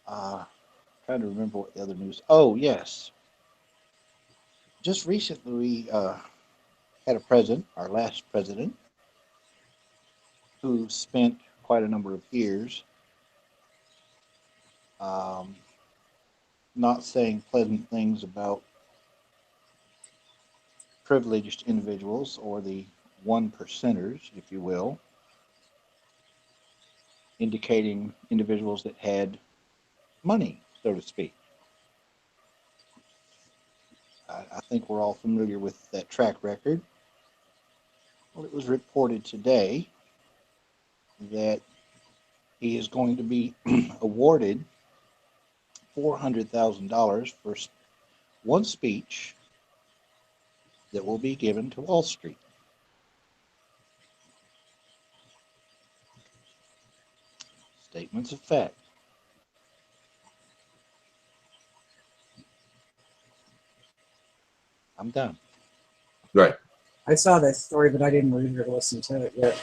Trying to remember what the other news. Oh, yes. Just recently, we had a president, our last president, who spent quite a number of years not saying pleasant things about privileged individuals, or the one percenters, if you will, indicating individuals that had money, so to speak. I think we're all familiar with that track record. Well, it was reported today that he is going to be awarded $400,000 for one speech that will be given to Wall Street. Statements of fact. I'm done. Right. I saw that story, but I didn't read or listen to it yet.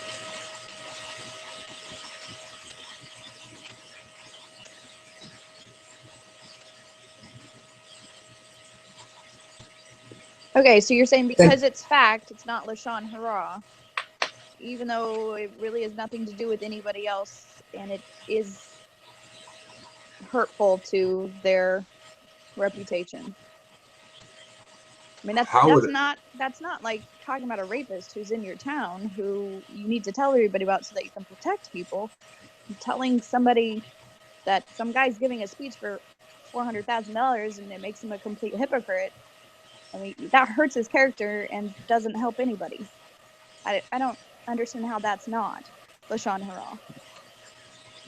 Okay, so you're saying because it's fact, it's not Lashon Hara, even though it really has nothing to do with anybody else, and it is hurtful to their reputation. I mean, that's not like talking about a rapist who's in your town who you need to tell everybody about so that you can protect people. Telling somebody that some guy's giving a speech for $400,000 and it makes him a complete hypocrite. I mean, that hurts his character and doesn't help anybody. I don't understand how that's not Lashon Hara.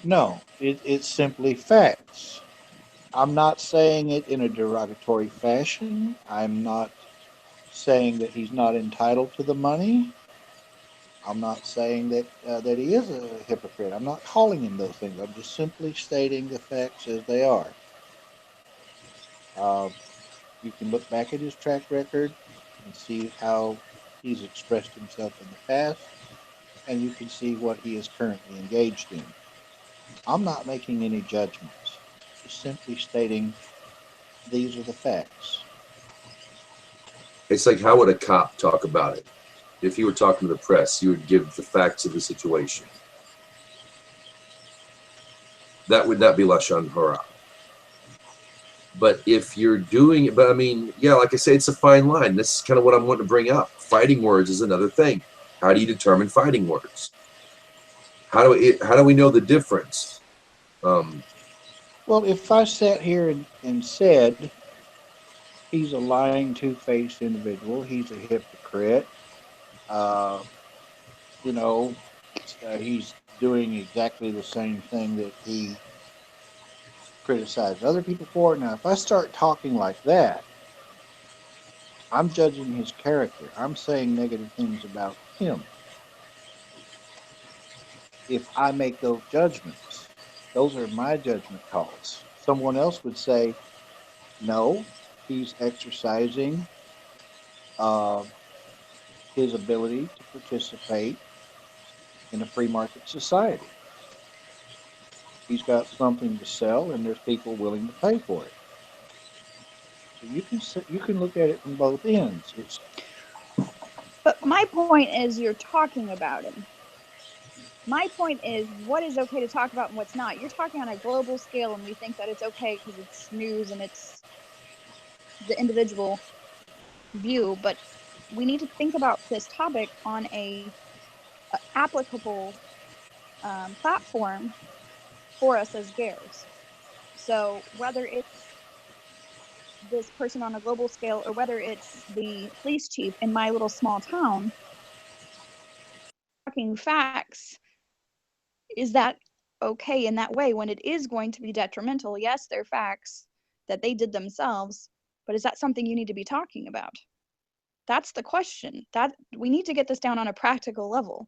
No, it's simply facts. I'm not saying it in a derogatory fashion. I'm not saying that he's not entitled to the money. I'm not saying that that he is a hypocrite. I'm not calling him those things. I'm just simply stating the facts as they are. You can look back at his track record and see how he's expressed himself in the past, and you can see what he is currently engaged in. I'm not making any judgments, just simply stating these are the facts. It's like, how would a cop talk about it? If you were talking to the press, you would give the facts of the situation. That would not be Lashon Hara. But if you're doing it, but I mean, yeah, like I say, it's a fine line. This is kind of what I'm wanting to bring up. Fighting words is another thing. How do you determine fighting words? How do we know the difference? Well, if I sat here and said he's a lying, two-faced individual, he's a hypocrite, he's doing exactly the same thing that he criticized other people for. Now, if I start talking like that, I'm judging his character. I'm saying negative things about him. If I make those judgments, those are my judgment calls. Someone else would say, no, he's exercising his ability to participate in a free market society. He's got something to sell, and there's people willing to pay for it. So you can look at it from both ends. But my point is, you're talking about him. My point is, what is okay to talk about and what's not. You're talking on a global scale, and we think that it's okay because it's news and it's the individual view. But we need to think about this topic on a applicable platform for us as Gares. So whether it's this person on a global scale or whether it's the police chief in my little small town, talking facts, is that okay in that way when it is going to be detrimental? Yes, they're facts that they did themselves, But is that something you need to be talking about? That's the question. That we need to get this down on a practical level.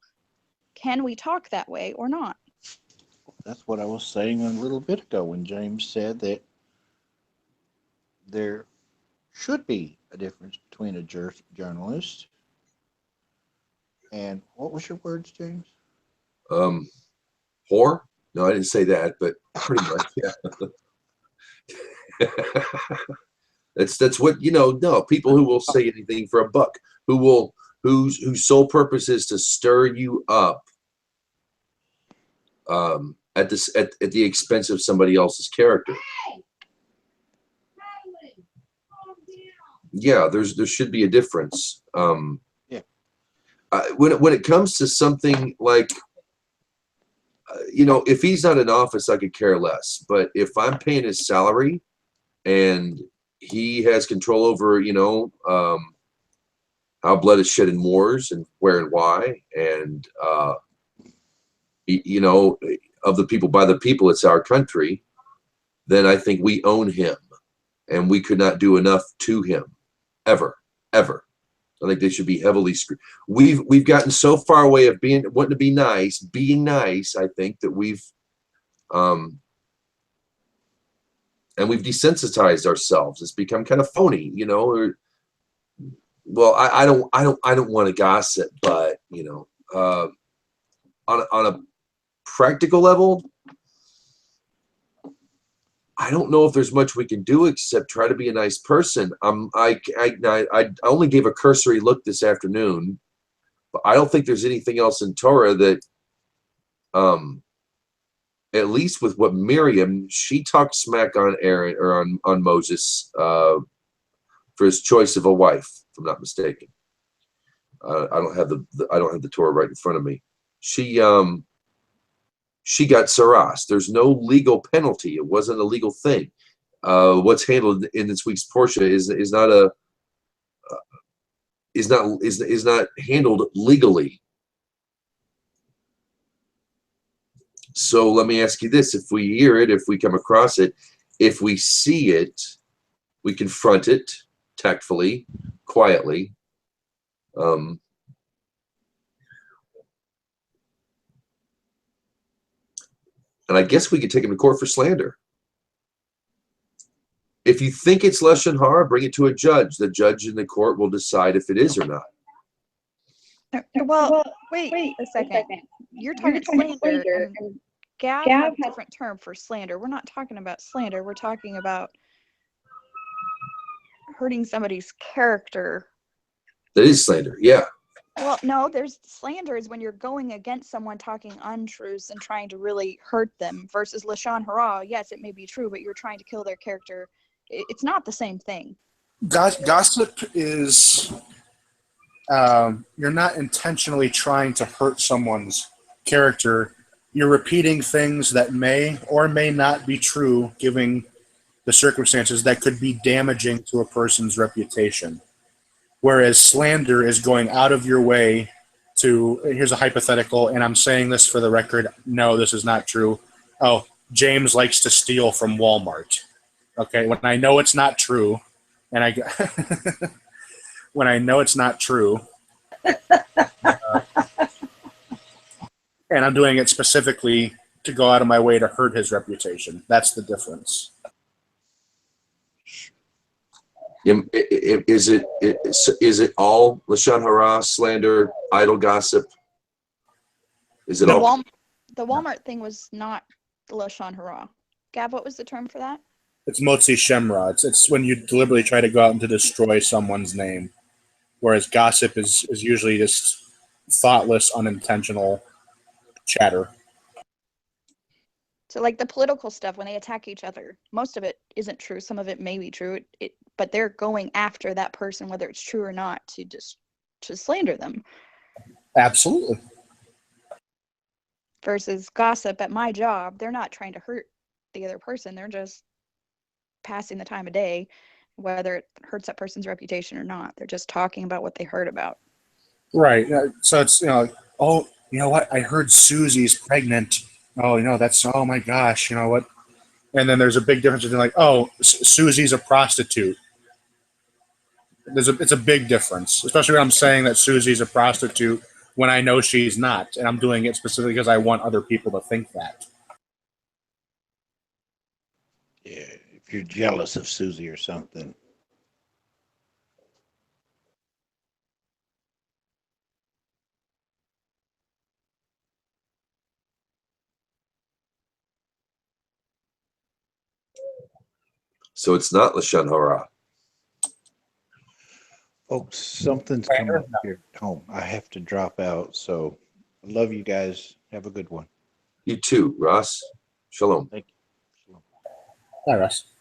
Can we talk that way or not? That's what I was saying a little bit ago when James said that there should be a difference between a journalist and what was your words, James? Whore? No, I didn't say that, but pretty much, yeah. That's what, no, people who will say anything for a buck, whose sole purpose is to stir you up at the expense of somebody else's character. Yeah, there should be a difference. Yeah. When it comes to something like, if he's not in office, I could care less. But if I'm paying his salary and he has control over, how blood is shed in wars and where and why, and of the people by the people, it's our country, then I think we own him, and we could not do enough to him, ever. I think they should be heavily screwed. We've gotten so far away of wanting to be nice, I think that we've and we've desensitized ourselves. It's become kind of phony, well, I don't want to gossip, but on a practical level, I don't know if there's much we can do except try to be a nice person. I only gave a cursory look this afternoon, but I don't think there's anything else in Torah that, at least with what Miriam, she talked smack on Aaron or on Moses for his choice of a wife, if I'm not mistaken. I don't have the Torah right in front of me. She got saras. There's no legal penalty. It wasn't a legal thing. What's handled in this week's Portia is not handled legally. So let me ask you this: if we hear it, if we come across it, if we see it, we confront it tactfully, quietly. And I guess we could take him to court for slander. If you think it's Lashon Hara, bring it to a judge. The judge in the court will decide if it is or not. Well, wait a second. You're talking slander, and Gab has a different term for slander. We're not talking about slander. We're talking about hurting somebody's character. That is slander, yeah. Well, no, there's slander is when you're going against someone talking untruths and trying to really hurt them versus Lashon Hara. Yes, it may be true, but you're trying to kill their character. It's not the same thing. Gossip is you're not intentionally trying to hurt someone's character. You're repeating things that may or may not be true, given the circumstances that could be damaging to a person's reputation. Whereas slander is going out of your way to, here's a hypothetical, and I'm saying this for the record, no, this is not true. Oh, James likes to steal from Walmart. Okay, when I know it's not true, and when I know it's not true, and I'm doing it specifically to go out of my way to hurt his reputation. That's the difference. Is it all Lashon Hara, slander, idle gossip? Is it all? The Walmart thing was not Lashon Hara. Gab, what was the term for that? It's Motzi Shemra. It's when you deliberately try to go out and to destroy someone's name. Whereas gossip is usually just thoughtless, unintentional chatter. So like the political stuff, when they attack each other, most of it isn't true. Some of it may be true, but they're going after that person, whether it's true or not, to slander them. Absolutely. Versus gossip at my job, they're not trying to hurt the other person. They're just passing the time of day, whether it hurts that person's reputation or not. They're just talking about what they heard about. Right. So it's, oh, you know what? I heard Susie's pregnant. Oh, oh my gosh, you know what? And then there's a big difference between like, oh, Susie's a prostitute. It's a big difference, especially when I'm saying that Susie's a prostitute when I know she's not, and I'm doing it specifically because I want other people to think that. Yeah, if you're jealous of Susie or something. So it's not Lashon Hara. Folks, something's come up here at home. I have to drop out. So I love you guys. Have a good one. You too, Ross. Shalom. Thank you. Hi, Russ.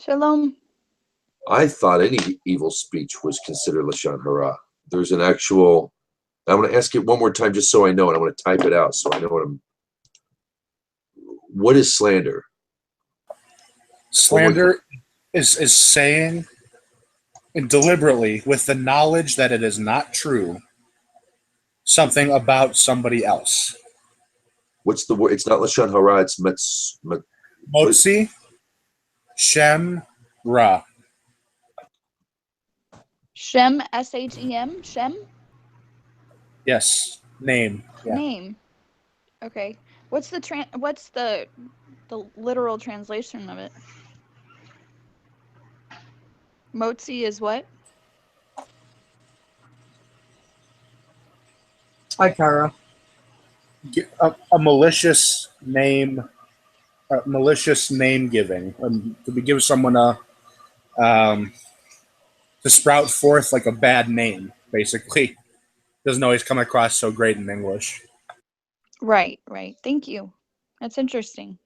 Shalom. I thought any evil speech was considered Lashon Hara. There's an actual. I want to ask it one more time just so I know, and I want to type it out so I know what I'm. What is slander? Slander is saying, and deliberately, with the knowledge that it is not true, something about somebody else. What's the word? It's not Lashon Hara. It's Motzi, Shem, Ra. Shem, S-H-E-M, Shem? Yes, name. Yeah. Name. Okay. What's the literal translation of it? Motzi is what? Hi, Kara. A malicious name, giving. To give someone to sprout forth like a bad name, basically. Doesn't always come across so great in English. Right. Thank you. That's interesting.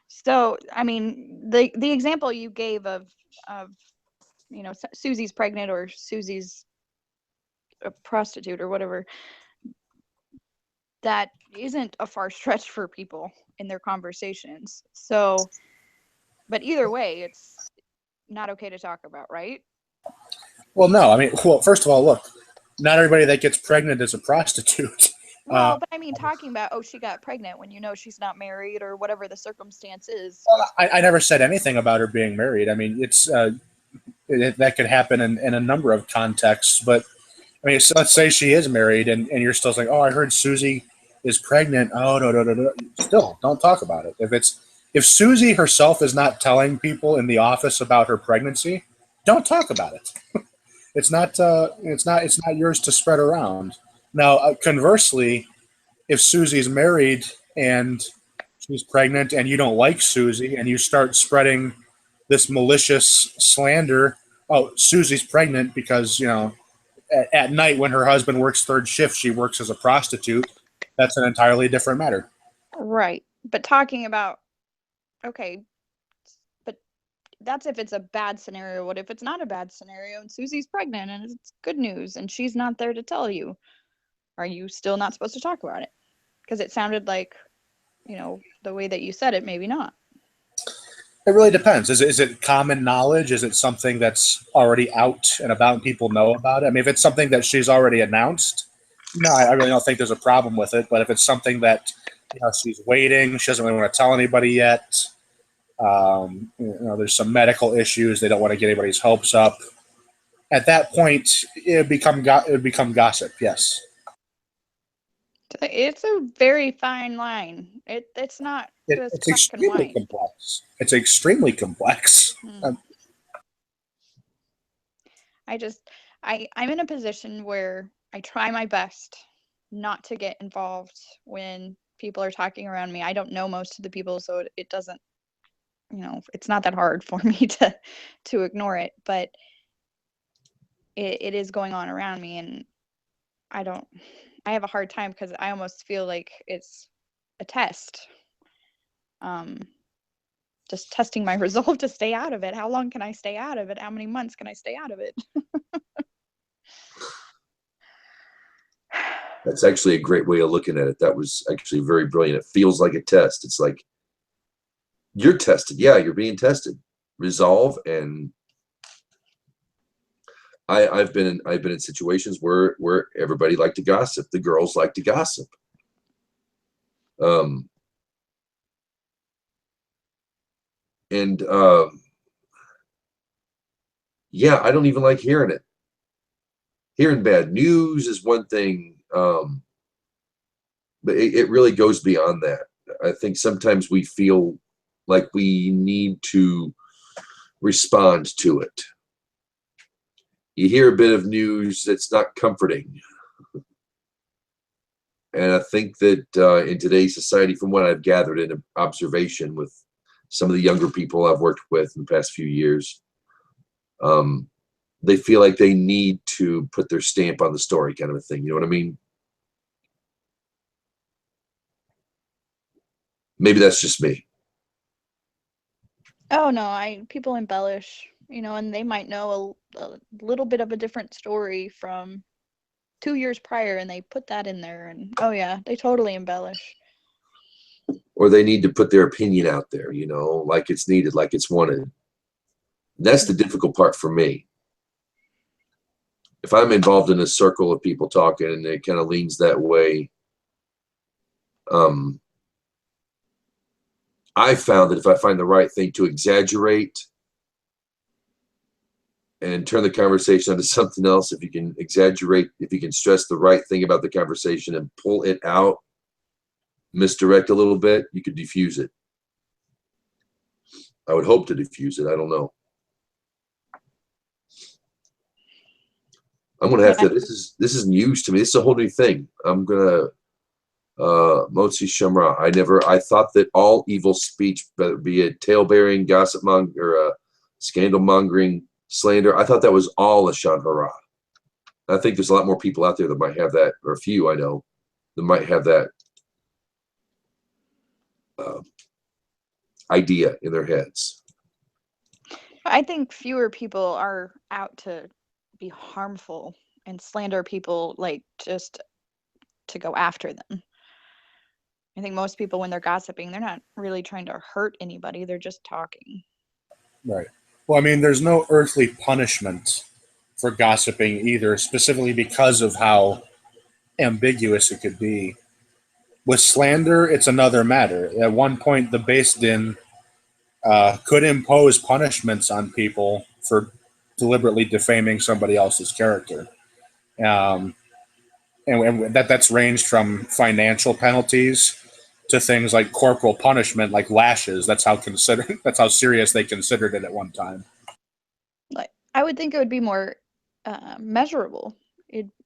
So, I mean, the example you gave of Susie's pregnant or Susie's a prostitute or whatever, that isn't a far stretch for people in their conversations. So, but either way, it's not okay to talk about, right? Well, no. I mean, first of all, look, not everybody that gets pregnant is a prostitute. Well, but I mean, talking about, she got pregnant when you know she's not married or whatever the circumstance is. Well, I never said anything about her being married. I mean, it's that could happen in a number of contexts. But I mean, so let's say she is married, and you're still saying, "Oh, I heard Susie is pregnant." Oh, no. Still, don't talk about it. If Susie herself is not telling people in the office about her pregnancy, don't talk about it. It's not yours to spread around. Now, conversely, if Susie's married and she's pregnant and you don't like Susie and you start spreading this malicious slander, oh, Susie's pregnant because, at night when her husband works third shift, she works as a prostitute, that's an entirely different matter. Right. But talking about, okay, but that's if it's a bad scenario. What if it's not a bad scenario and Susie's pregnant and it's good news and she's not there to tell you? Are you still not supposed to talk about it? Because it sounded like, the way that you said it, maybe not. It really depends. Is it common knowledge? Is it something that's already out and about and people know about it? I mean, if it's something that she's already announced, no, I really don't think there's a problem with it. But if it's something that she's waiting, she doesn't really want to tell anybody yet, there's some medical issues, they don't want to get anybody's hopes up. At that point, it would become gossip. Yes. It's a very fine line. It's not. It's extremely complex. It's extremely complex. I'm in a position where I try my best not to get involved when people are talking around me. I don't know most of the people, so it doesn't, it's not that hard for me to ignore it, but it is going on around me, and I have a hard time because I almost feel like it's a test. Just testing my resolve to stay out of it. How long can I stay out of it? How many months can I stay out of it? That's actually a great way of looking at it. That was actually very brilliant. It feels like a test. It's like you're tested. Yeah, you're being tested. Resolve. And I've been in situations where everybody liked to gossip. The girls like to gossip. And yeah, I don't even like hearing it. Hearing bad news is one thing, but it really goes beyond that. I think sometimes we feel like we need to respond to it. You hear a bit of news that's not comforting. And I think that in today's society, from what I've gathered in observation with some of the younger people I've worked with in the past few years, they feel like they need to put their stamp on the story, kind of a thing. You know what I mean? Maybe that's just me. Oh no, people embellish, and they might know a little bit of a different story from 2 years prior, and they put that in there, and oh yeah, they totally embellish. Or they need to put their opinion out there, like it's needed, like it's wanted. That's the difficult part for me. If I'm involved in a circle of people talking and it kind of leans that way, I found that if I find the right thing to exaggerate and turn the conversation into something else, if you can exaggerate, if you can stress the right thing about the conversation and pull it out, misdirect a little bit, you could diffuse it. I would hope to diffuse it. I don't know. I'm gonna have to. This is news to me. This is a whole new thing. I'm gonna Motzi Shamra. I thought that all evil speech, be it tale-bearing, gossip or scandal mongering, slander, I thought that was all Lashon Hara. I think there's a lot more people out there that might have that, or a few I know that might have that idea in their heads. I think fewer people are out to be harmful and slander people, like just to go after them. I think most people, when they're gossiping, they're not really trying to hurt anybody. They're just talking. Right. Well, I mean, there's no earthly punishment for gossiping either, specifically because of how ambiguous it could be. With slander, it's another matter. At one point, the Beis Din could impose punishments on people for deliberately defaming somebody else's character. And that's ranged from financial penalties to things like corporal punishment, like lashes. That's how serious they considered it at one time. Like, I would think it would be more measurable.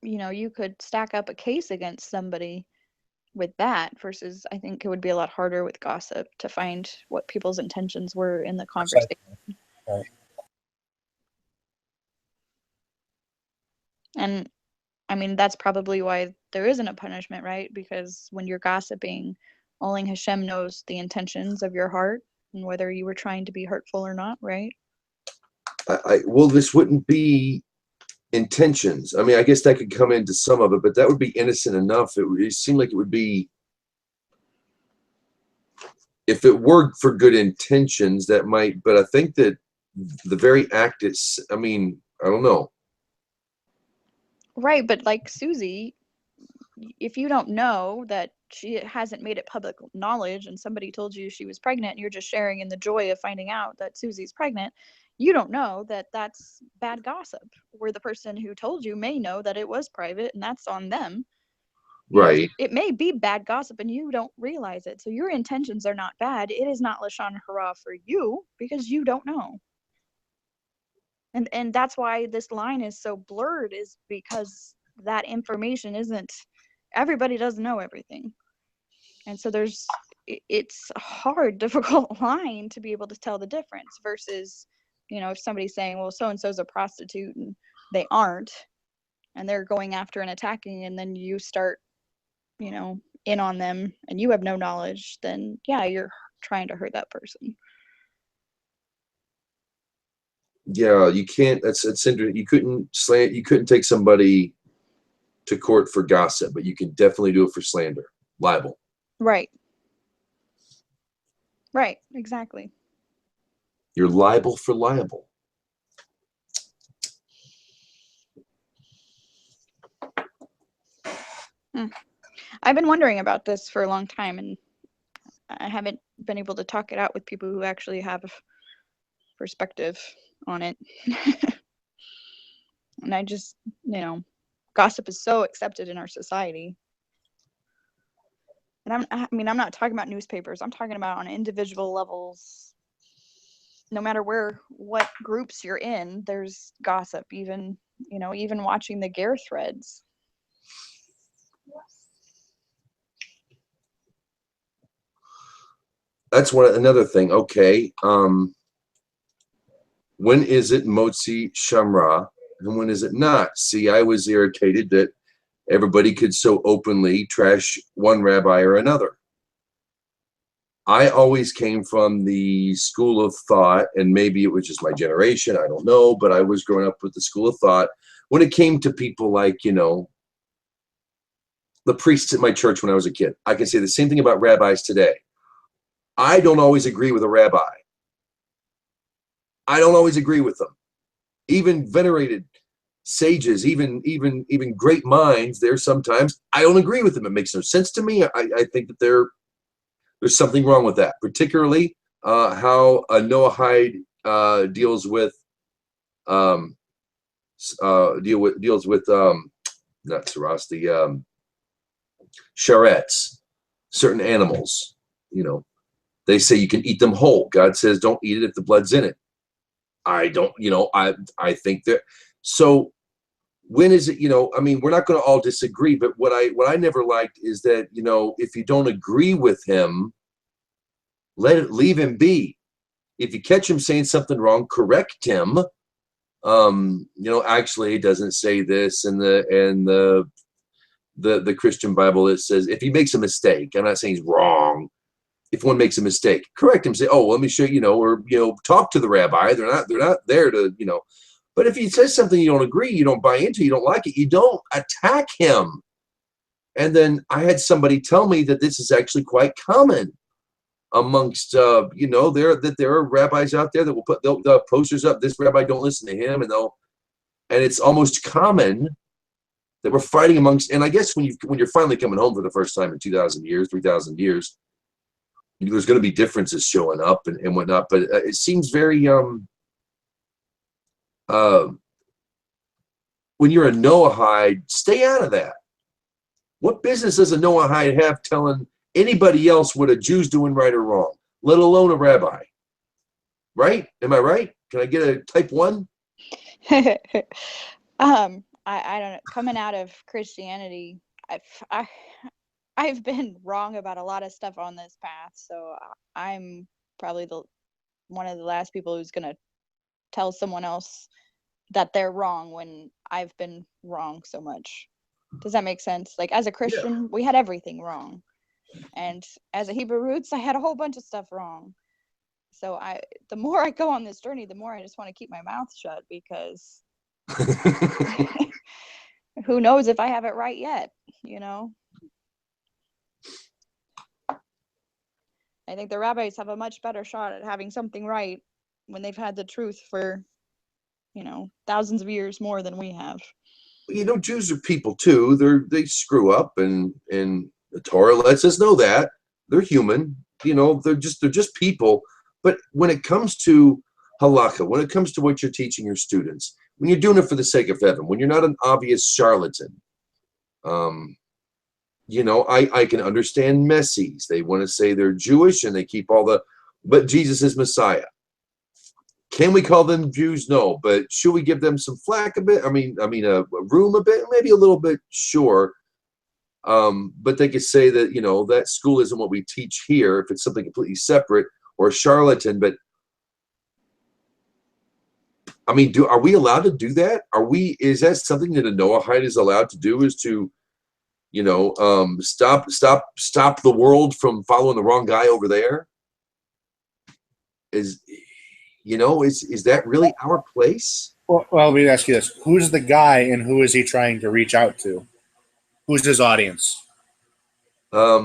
You could stack up a case against somebody with that versus I think it would be a lot harder with gossip to find what people's intentions were in the conversation. Right. And I mean, that's probably why there isn't a punishment, right? Because when you're gossiping, only Hashem knows the intentions of your heart and whether you were trying to be hurtful or not, right? Well, this wouldn't be intentions. I mean, I guess that could come into some of it, but that would be innocent enough. It seemed like it would be, if it were for good intentions, that might, but I think that the very act is, I mean, I don't know. Right, but like Susie, if you don't know that she hasn't made it public knowledge and somebody told you she was pregnant and you're just sharing in the joy of finding out that Susie's pregnant, you don't know that that's bad gossip, where the person who told you may know that it was private and that's on them. Right. It may be bad gossip and you don't realize it. So your intentions are not bad. It is not Lashon Hara for you because you don't know. And that's why this line is so blurred, is because that information isn't, everybody doesn't know everything. And so it's a hard, difficult line to be able to tell the difference versus, if somebody's saying, well, so-and-so's a prostitute and they aren't, and they're going after and attacking, and then you start, in on them and you have no knowledge, then yeah, you're trying to hurt that person. Yeah, you can't. That's interesting. You couldn't take somebody to court for gossip, but you can definitely do it for slander, libel. Right, exactly. You're liable for libel. I've been wondering about this for a long time, and I haven't been able to talk it out with people who actually have perspective on it. And I just, gossip is so accepted in our society. And I'm not talking about newspapers. I'm talking about on individual levels. No matter what groups you're in, there's gossip. Even watching the Gare threads. That's another thing. Okay. When is it Motzi Shamra and when is it not? See, I was irritated that everybody could so openly trash one rabbi or another. I always came from the school of thought, and maybe it was just my generation, I don't know, but I was growing up with the school of thought when it came to people like, the priests at my church when I was a kid. I can say the same thing about rabbis today. I don't always agree with a rabbi. I don't always agree with them. Even venerated sages, even great minds, there sometimes I don't agree with them. It makes no sense to me. I think that there's something wrong with that, particularly how a Noahide deals with not Saras, the charrettes, certain animals. They say you can eat them whole. God says don't eat it if the blood's in it. I don't, I think that. So when is it, we're not going to all disagree, but what I never liked is that, if you don't agree with him, leave him be. If you catch him saying something wrong, correct him. Actually it doesn't say this in the Christian Bible. It says if he makes a mistake, I'm not saying he's wrong. If one makes a mistake, correct him. Say, oh, let me show you, or talk to the rabbi. They're not there to, But if he says something you don't agree, you don't buy into, you don't like it, you don't attack him. And then I had somebody tell me that this is actually quite common amongst, there are rabbis out there that will put the posters up. This rabbi, don't listen to him, and it's almost common that we're fighting amongst. And I guess when you're finally coming home for the first time in 2,000 years, 3,000 years. There's going to be differences showing up and whatnot, but it seems very when you're a Noahide, stay out of that. What business does a Noahide have telling anybody else what a Jew's doing right or wrong, let alone a rabbi? Right? Am I right? Can I get a type 1? I don't know. Coming out of Christianity, I've been wrong about a lot of stuff on this path, so I'm probably one of the last people who's going to tell someone else that they're wrong when I've been wrong so much. Does that make sense? Like, as a Christian, we had everything wrong. And as a Hebrew roots, I had a whole bunch of stuff wrong. So the more I go on this journey, the more I just want to keep my mouth shut, because who knows if I have it right yet, I think the rabbis have a much better shot at having something right when they've had the truth for, thousands of years more than we have. Jews are people too. They screw up, and the Torah lets us know that they're human. They're just people. But when it comes to halakha, when it comes to what you're teaching your students, when you're doing it for the sake of heaven, when you're not an obvious charlatan, I can understand Messies. They want to say they're Jewish and they keep but Jesus is Messiah. Can we call them Jews? No, but should we give them some flack a bit? A room a bit, maybe a little bit, sure. But they could say that, that school isn't what we teach here if it's something completely separate or a charlatan. But are we allowed to do that? Is that something that a Noahide is allowed to do, is to stop the world from following the wrong guy over there? Is that really our place? Well, let me ask you this. Who's the guy and who is he trying to reach out to? Who's his audience? I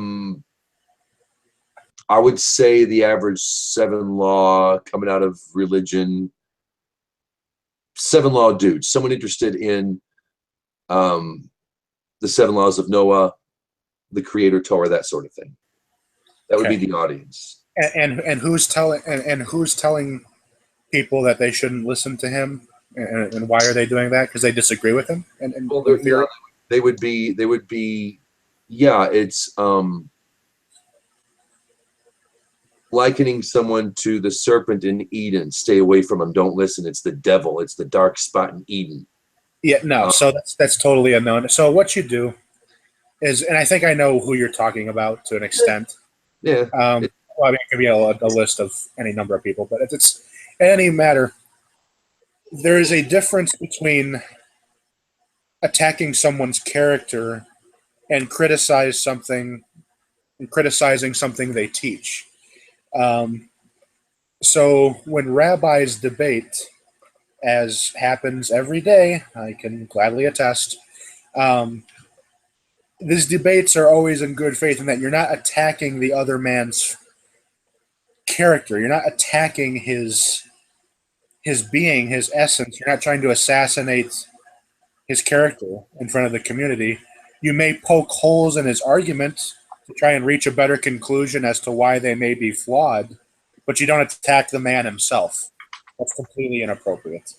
would say the average 7 law coming out of religion, 7 law dude, someone interested in the 7 laws of Noah, the creator Torah, that sort of thing. That would be the audience. And who's telling people that they shouldn't listen to him, and why are they doing that? Because they disagree with him. And Well, in theory, they would be, yeah. It's likening someone to the serpent in Eden. Stay away from him. Don't listen. It's the devil. It's the dark spot in Eden. yeah, no. So that's totally a no. So what you do is, and I think I know who you're talking about to an extent. Yeah. Well, I mean, it could be a list of any number of people, but if it's in any matter, there is a difference between attacking someone's character and criticizing something they teach. So when rabbis debate, as happens every day, I can gladly attest, these debates are always in good faith in that you're not attacking the other man's character. You're not attacking his being, his essence. You're not trying to assassinate his character in front of the community. You may poke holes in his argument to try and reach a better conclusion as to why they may be flawed, but you don't attack the man himself. That's completely inappropriate.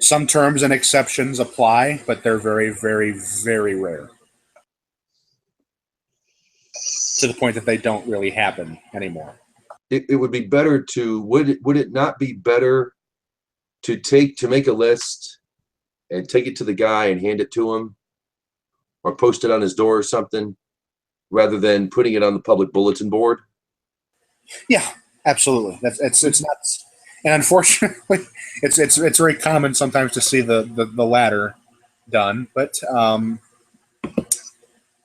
Some terms and exceptions apply, but they're very, very, very rare. To the point that they don't really happen anymore. It would be better to, would it not be better to make a list and take it to the guy and hand it to him, or post it on his door or something, rather than putting it on the public bulletin board? Yeah, absolutely. It's not, and unfortunately, it's very common sometimes to see the latter done, but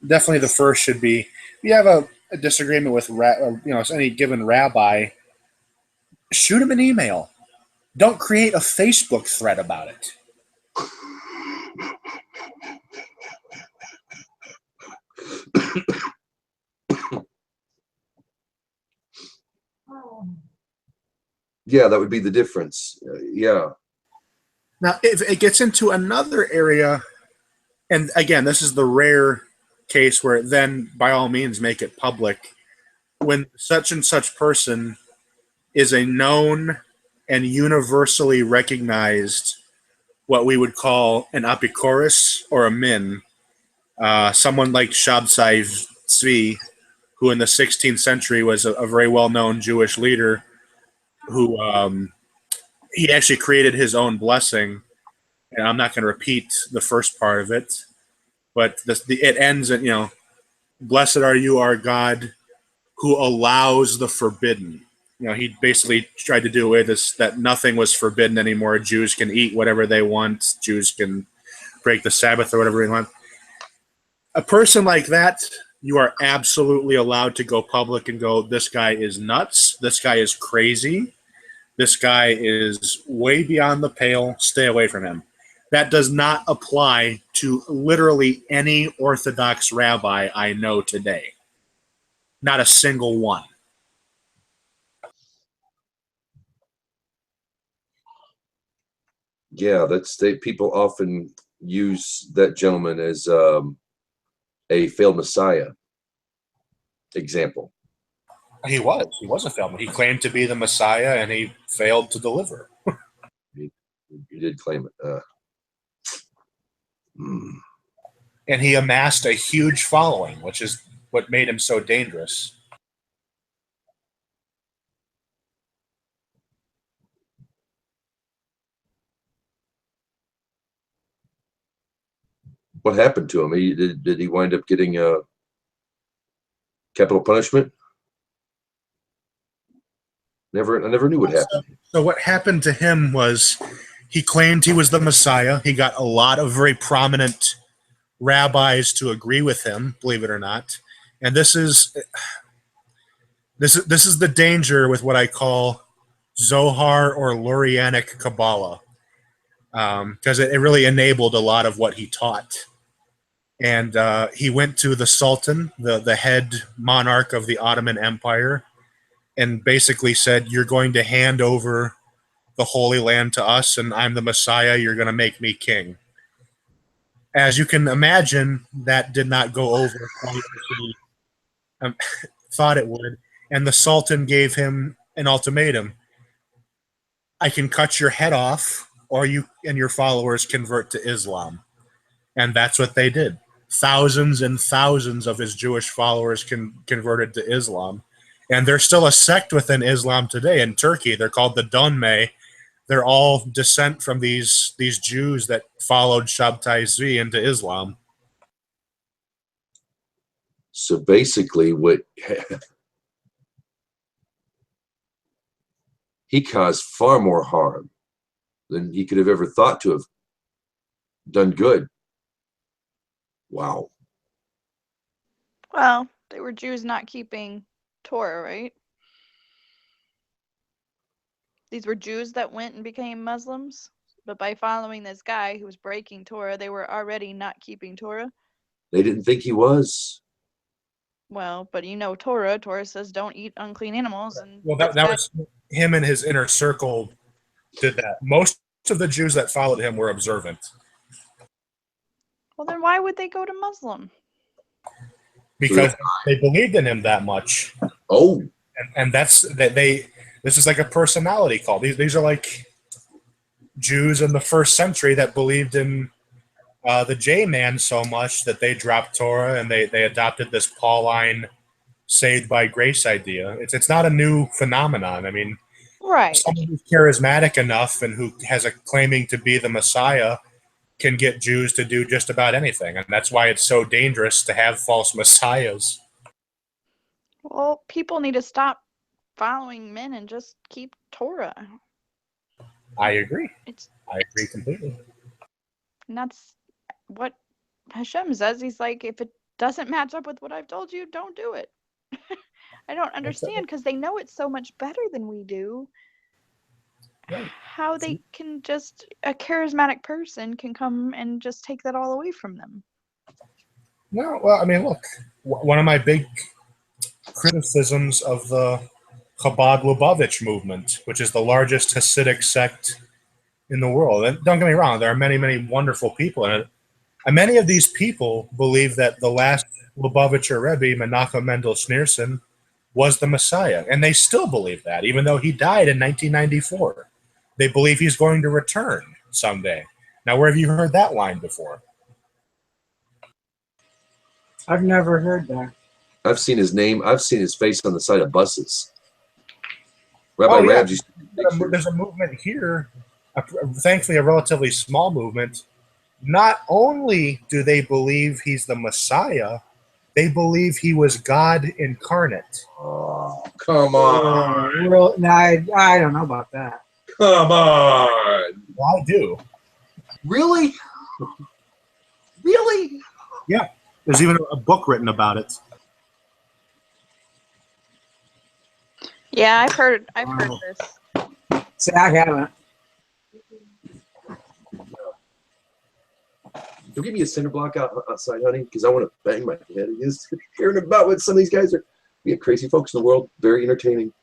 definitely the first should be. If you have a disagreement with any given rabbi, shoot him an email. Don't create a Facebook thread about it. Yeah, that would be the difference. Yeah. Now, if it gets into another area, and again, this is the rare case where then, by all means, make it public. When such and such person is a known and universally recognized, what we would call an apikorus or a min, someone like Shabtai Tzvi, who in the 16th century was a very well-known Jewish leader, who he actually created his own blessing. And I'm not going to repeat the first part of it, but it ends at, blessed are you, our God, who allows the forbidden. He basically tried to do away with this, that nothing was forbidden anymore. Jews can eat whatever they want. Jews can break the Sabbath or whatever they want. A person like that, you are absolutely allowed to go public and go, this guy is nuts. This guy is crazy. This guy is way beyond the pale. Stay away from him. That does not apply to literally any Orthodox rabbi I know today. Not a single one. Yeah, people often use that gentleman as a failed Messiah example. He was a failed. He claimed to be the Messiah, and he failed to deliver. He did claim it. And he amassed a huge following, which is what made him so dangerous. What happened to him? Did he wind up getting capital punishment? I never knew what happened. So what happened to him was he claimed he was the Messiah. He got a lot of very prominent rabbis to agree with him, believe it or not. And this is the danger with what I call Zohar or Lurianic Kabbalah, because it really enabled a lot of what he taught. And he went to the Sultan, the head monarch of the Ottoman Empire, and basically said, you're going to hand over the Holy Land to us, and I'm the Messiah. You're going to make me king. As you can imagine, that did not go over quite as he thought it would. And the Sultan gave him an ultimatum: I can cut your head off, or you and your followers convert to Islam. And that's what they did. Thousands and thousands of his Jewish followers converted to Islam. And there's still a sect within Islam today in Turkey. They're called the Donme. They're all descent from these Jews that followed Shabtai Zvi into Islam. So basically, what he caused far more harm than he could have ever thought to have done good. Wow. Well, they were Jews not keeping Torah, right? These were Jews that went and became Muslims, but by following this guy who was breaking Torah, they were already not keeping Torah. They didn't think he was. Well, but you know Torah says don't eat unclean animals. And Well, that was him and his inner circle did that. Most of the Jews that followed him were observant. Well, then why would they go to Muslim? Because they believed in him that much. Oh. And that's that this is like a personality cult. These are like Jews in the first century that believed in the J-man so much that they dropped Torah and they adopted this Pauline saved by grace idea. It's not a new phenomenon. I mean, right. Someone who's charismatic enough and who has a claiming to be the Messiah can get Jews to do just about anything. And that's why it's so dangerous to have false messiahs. Well, people need to stop following men and just keep Torah. I agree. I agree completely. And that's what Hashem says. He's like, if it doesn't match up with what I've told you, don't do it. I don't understand, because they know it's so much better than we do. Right. How they can just, a charismatic person can come and just take that all away from them. No, well, I mean, look, one of my big criticisms of the Chabad Lubavitch movement, which is the largest Hasidic sect in the world. And don't get me wrong, there are many, many wonderful people in it. And many of these people believe that the last Lubavitcher Rebbe, Menachem Mendel Schneerson, was the Messiah. And they still believe that, even though he died in 1994. They believe he's going to return someday. Now, where have you heard that line before? I've never heard that. I've seen his name. I've seen his face on the side of buses. Rabbi Rabs. There's a movement here, thankfully a relatively small movement. Not only do they believe he's the Messiah, they believe he was God incarnate. Oh, come on. No, I don't know about that. Come on. Well, I do. Really? Really? Yeah. There's even a book written about it. Yeah, I've heard this. See, I haven't. Don't give me a cinder block outside, honey, because I want to bang my head against hearing about what some of these guys are. We have crazy folks in the world. Very entertaining.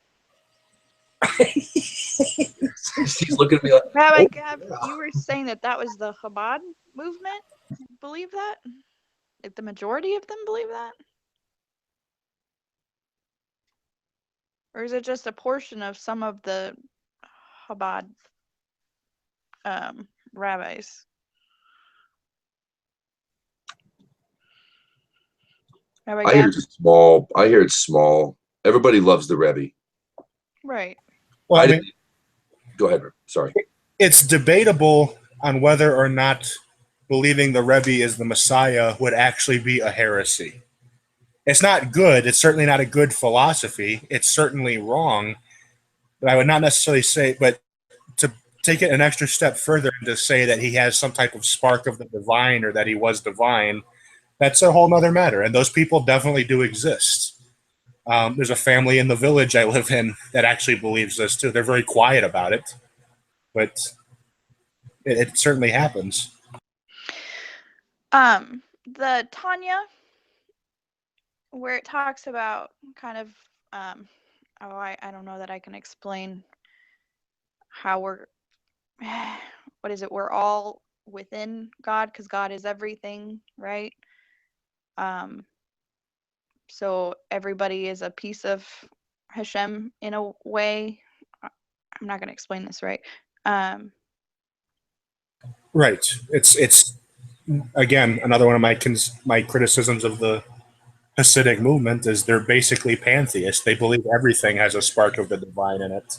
She's looking at me like, Rabbi Gab, you were saying that was the Chabad movement? Believe that? Like the majority of them believe that? Or is it just a portion of some of the Chabad rabbis? I hear it's small. I hear it's small. Everybody loves the Rebbe. Right. Well, I mean, go ahead. Sorry. It's debatable on whether or not believing the Rebbe is the Messiah would actually be a heresy. It's not good. It's certainly not a good philosophy. It's certainly wrong. But I would not necessarily say, but to take it an extra step further and to say that he has some type of spark of the divine or that he was divine, that's a whole nother matter. And those people definitely do exist. There's a family in the village I live in that actually believes this too. They're very quiet about it, but it certainly happens. The Tanya, where it talks about kind of, I don't know that I can explain how we're all within God, because God is everything, right? So everybody is a piece of Hashem in a way. I'm not going to explain this right. Right. It's again another one of my criticisms of the Hasidic movement is they're basically pantheists. They believe everything has a spark of the divine in it.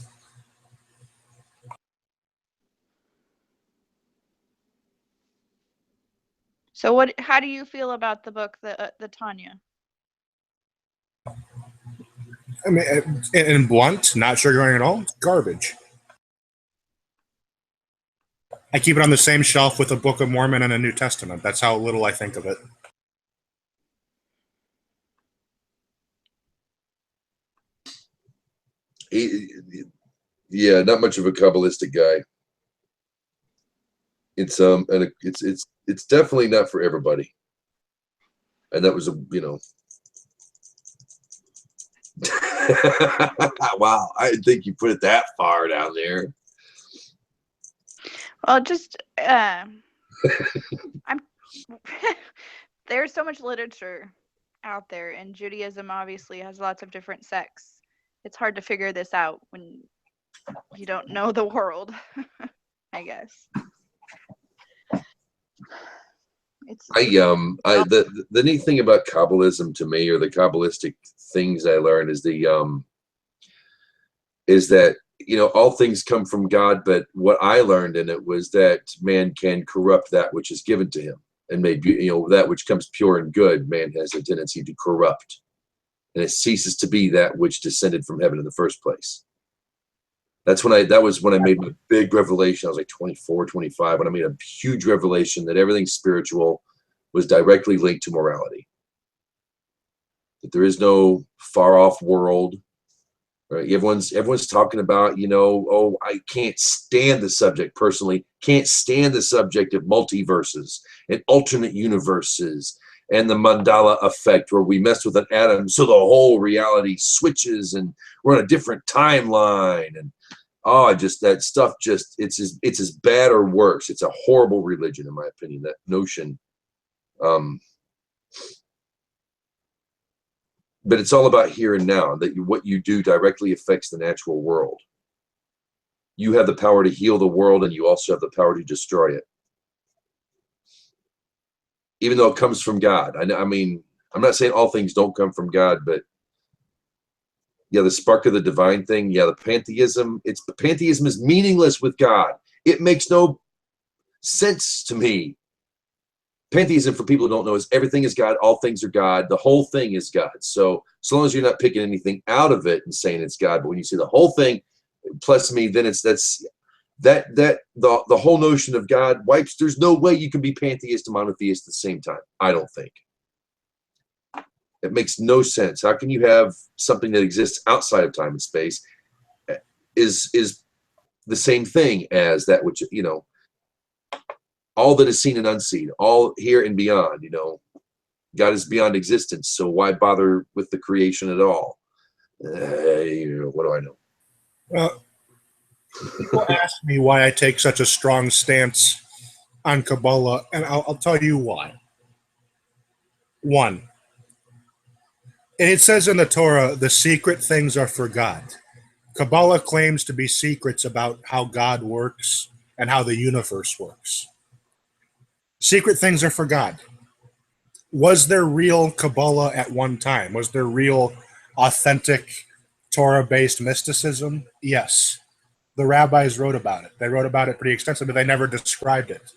So how do you feel about the book, the Tanya? I mean, in blunt, not sugarcoating at all, it's garbage. I keep it on the same shelf with a Book of Mormon and a New Testament. That's how little I think of it. Yeah, not much of a Kabbalistic guy. It's and it's definitely not for everybody. And that was wow, I didn't think you put it that far down there. Well, just I'm there's so much literature out there, and Judaism obviously has lots of different sects. It's hard to figure this out when you don't know the world, I guess. The neat thing about Kabbalism to me, or the Kabbalistic things I learned, is that all things come from God, but what I learned in it was that man can corrupt that which is given to him, and maybe that which comes pure and good, man has a tendency to corrupt, and it ceases to be that which descended from heaven in the first place. That was when I made my big revelation. I was like 24, 25, when I made a huge revelation that everything spiritual was directly linked to morality. That there is no far off world. Right? Everyone's talking about, I can't stand the subject personally, can't stand the subject of multiverses and alternate universes and the mandala effect, where we mess with an atom so the whole reality switches and we're on a different timeline. And that stuff it's as bad or worse. It's a horrible religion, in my opinion, that notion. But it's all about here and now, that what you do directly affects the natural world. You have the power to heal the world, and you also have the power to destroy it. Even though it comes from God. I mean, I'm not saying all things don't come from God, but yeah, the spark of the divine thing. Yeah, the pantheism is meaningless with God. It makes no sense to me. Pantheism, for people who don't know, is everything is God, all things are God, the whole thing is God. So long as you're not picking anything out of it and saying it's God, but when you say the whole thing plus me, then the whole notion of God wipes. There's no way you can be pantheist and monotheist at the same time. I don't think. It makes no sense. How can you have something that exists outside of time and space is the same thing as that which, all that is seen and unseen, all here and beyond, God is beyond existence. So why bother with the creation at all? What do I know? People ask me why I take such a strong stance on Kabbalah, and I'll tell you why. One, it says in the Torah, the secret things are for God. Kabbalah claims to be secrets about how God works and how the universe works. Secret things are for God. Was there real Kabbalah at one time? Was there real, authentic, Torah-based mysticism? Yes. The rabbis wrote about it. They wrote about it pretty extensively, but they never described it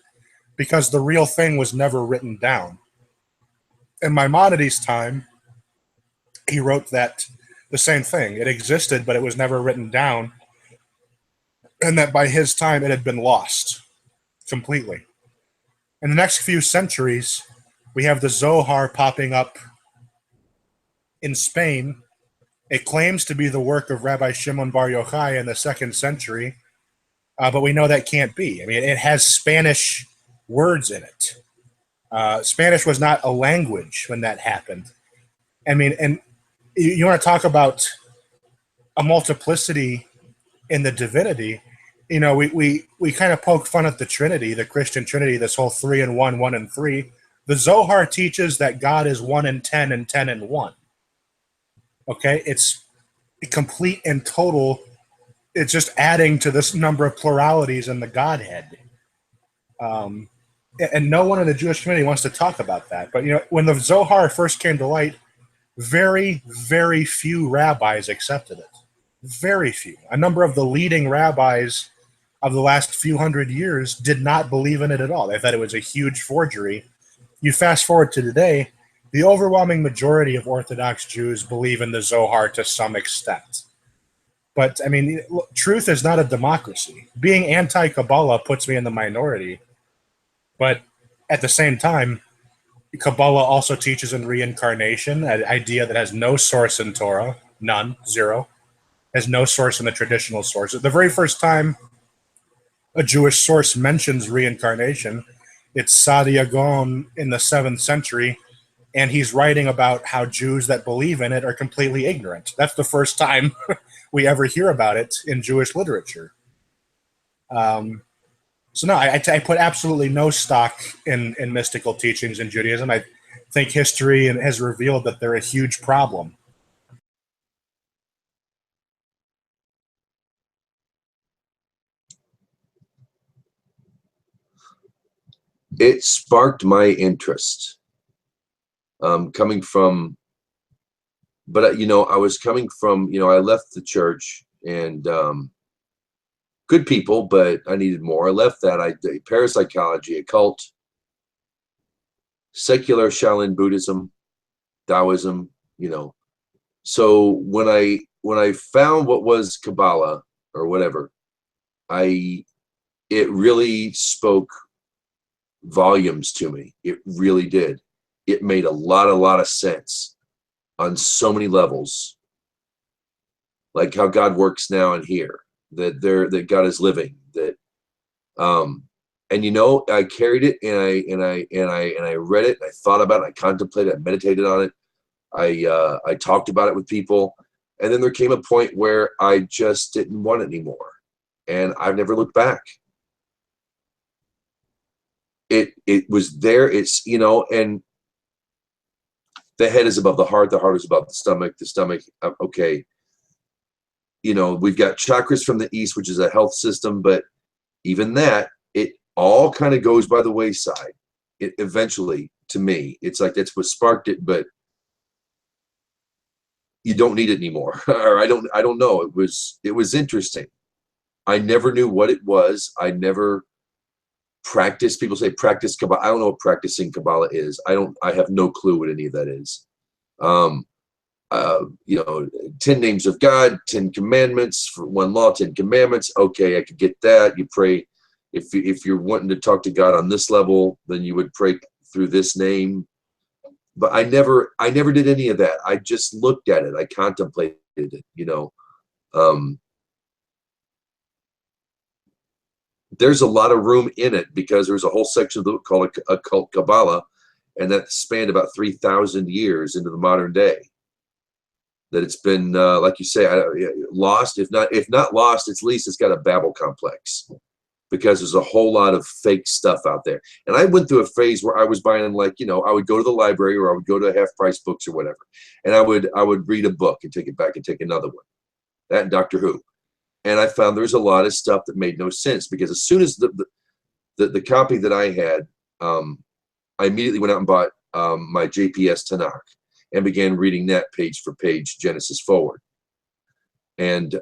because the real thing was never written down. In Maimonides' time, he wrote that the same thing. It existed, but it was never written down, and that by his time it had been lost completely. In the next few centuries, we have the Zohar popping up in Spain. It claims to be the work of Rabbi Shimon Bar Yochai in the 2nd century, but we know that can't be. I mean, it has Spanish words in it. Spanish was not a language when that happened. I mean, and you want to talk about a multiplicity in the divinity. we kind of poke fun at the Trinity, the Christian Trinity, this whole 3 and 1, 1 and 3. The Zohar teaches that God is 1 and 10 and 10 and 1. Okay, it's complete and total. It's just adding to this number of pluralities in the Godhead. And no one in the Jewish community wants to talk about that. But when the Zohar first came to light, very, very few rabbis accepted it. Very few. A number of the leading rabbis of the last few hundred years did not believe in it at all. They thought it was a huge forgery. You fast forward to today, the overwhelming majority of Orthodox Jews believe in the Zohar to some extent. But, I mean, truth is not a democracy. Being anti-Kabbalah puts me in the minority. But at the same time, Kabbalah also teaches in reincarnation, an idea that has no source in Torah, none, zero, has no source in the traditional sources. The very first time a Jewish source mentions reincarnation, it's Saadia Gaon in the 7th century, and he's writing about how Jews that believe in it are completely ignorant. That's the first time we ever hear about it in Jewish literature. So no, I put absolutely no stock in mystical teachings in Judaism. I think history has revealed that they're a huge problem. It sparked my interest. Coming from, but I was coming from, I left the church and good people, but I needed more. I left that. I did parapsychology, occult, secular Shaolin Buddhism, Taoism, So when I found what was Kabbalah or whatever, it really spoke volumes to me. It really did. It made a lot of sense on so many levels, like how God works now and here, that God is living, that and I carried it and I read it, and I thought about it, I contemplated, I meditated on it, I talked about it with people, and then there came a point where I just didn't want it anymore, and I've never looked back. It was there. It's and the head is above the heart is above the stomach, okay. We've got chakras from the east, which is a health system, but even that, it all kind of goes by the wayside. It eventually, to me, it's like that's what sparked it, but you don't need it anymore. Or I don't know. It was interesting. I never knew what it was. I never practiced. People say practice Kabbalah. I don't know what practicing Kabbalah is. I have no clue what any of that is. 10 names of God, 10 commandments, for one law, 10 commandments. Okay, I could get that. You pray, if you're wanting to talk to God on this level, then you would pray through this name. But I never did any of that. I just looked at it. I contemplated it, There's a lot of room in it because there's a whole section of the book called Occult Kabbalah, and that spanned about 3,000 years into the modern day. That it's been, like you say, lost. If not lost, at least it's got a Babel complex, because there's a whole lot of fake stuff out there. And I went through a phase where I was buying, I would go to the library, or I would go to half-price books or whatever, and I would read a book and take it back and take another one. That and Doctor Who. And I found there's a lot of stuff that made no sense, because as soon as the copy that I had, I immediately went out and bought my JPS Tanakh and began reading that page for page, Genesis forward. And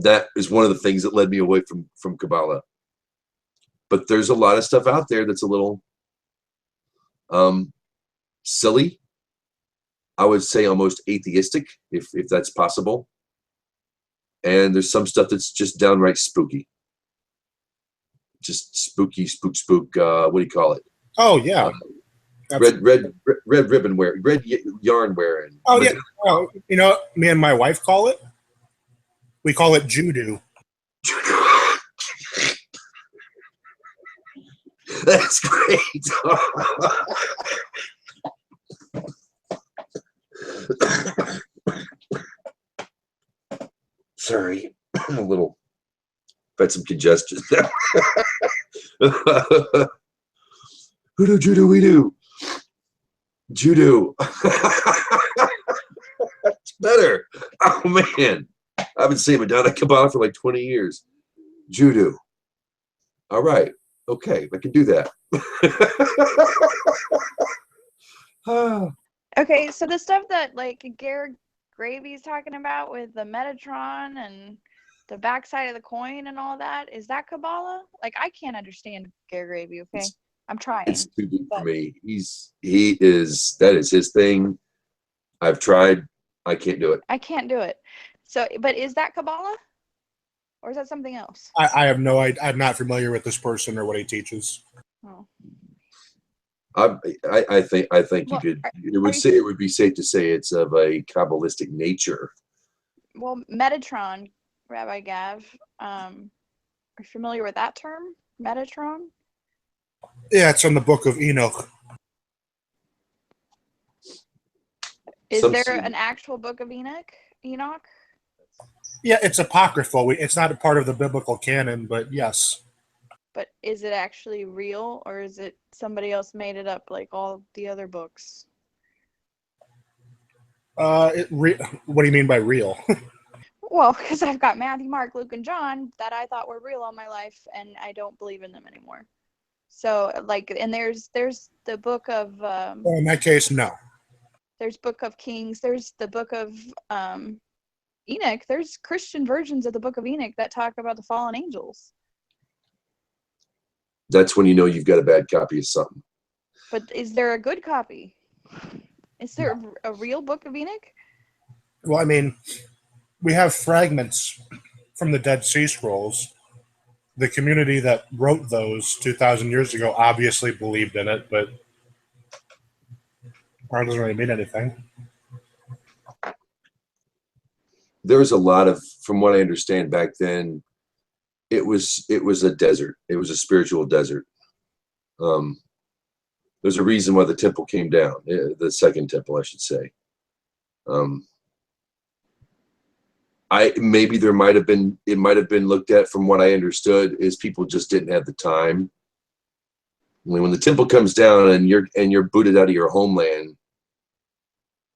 that is one of the things that led me away from Kabbalah. But there's a lot of stuff out there that's a little silly. I would say almost atheistic, if that's possible. And there's some stuff that's just downright spooky. Just spooky, spook. What do you call it? Oh yeah. Red ribbon wearing, red yarn wearing. Oh yeah. Well, me and my wife call it. We call it Judo. That's great. Sorry, a little Had some congestion. Hoodoo, judo, we do. Judo. It's better. Oh, man. I've been saying Madonna Kabbalah for like 20 years. Judo. All right. Okay, I can do that. Okay, so the stuff that like Garrett Gravy's talking about with the Metatron and the backside of the coin and all that, is that Kabbalah? Like, I can't understand Garrett Gravy, okay? I'm trying. It's too deep for me. That is his thing. I've tried. I can't do it. I can't do it. So, but is that Kabbalah? Or is that something else? I have no idea. I'm not familiar with this person or what he teaches. Oh. I think Well, you could. It would be safe to say it's of a Kabbalistic nature. Well, Metatron, Rabbi Gav, are you familiar with that term? Metatron? Yeah, it's in the book of Enoch. Is there an actual book of Enoch? Yeah, it's apocryphal. It's not a part of the biblical canon, but yes. But is it actually real, or is it somebody else made it up like all the other books? What do you mean by real? Well, because I've got Matthew, Mark, Luke, and John that I thought were real all my life, and I don't believe in them anymore. So, like, and there's the book of. Well, in that case, no. There's Book of Kings. There's the Book of Enoch. There's Christian versions of the Book of Enoch that talk about the fallen angels. That's when you know you've got a bad copy of something. But is there a good copy? Is there a real Book of Enoch? Well, I mean, we have fragments from the Dead Sea Scrolls. The community that wrote those 2,000 years ago obviously believed in it, but it doesn't really mean anything. There was a lot of, from what I understand back then, it was a desert. It was a spiritual desert. There's a reason why the temple came down, the second temple, I should say. Maybe it might have been looked at, from what I understood, is people just didn't have the time. When the temple comes down and you're booted out of your homeland,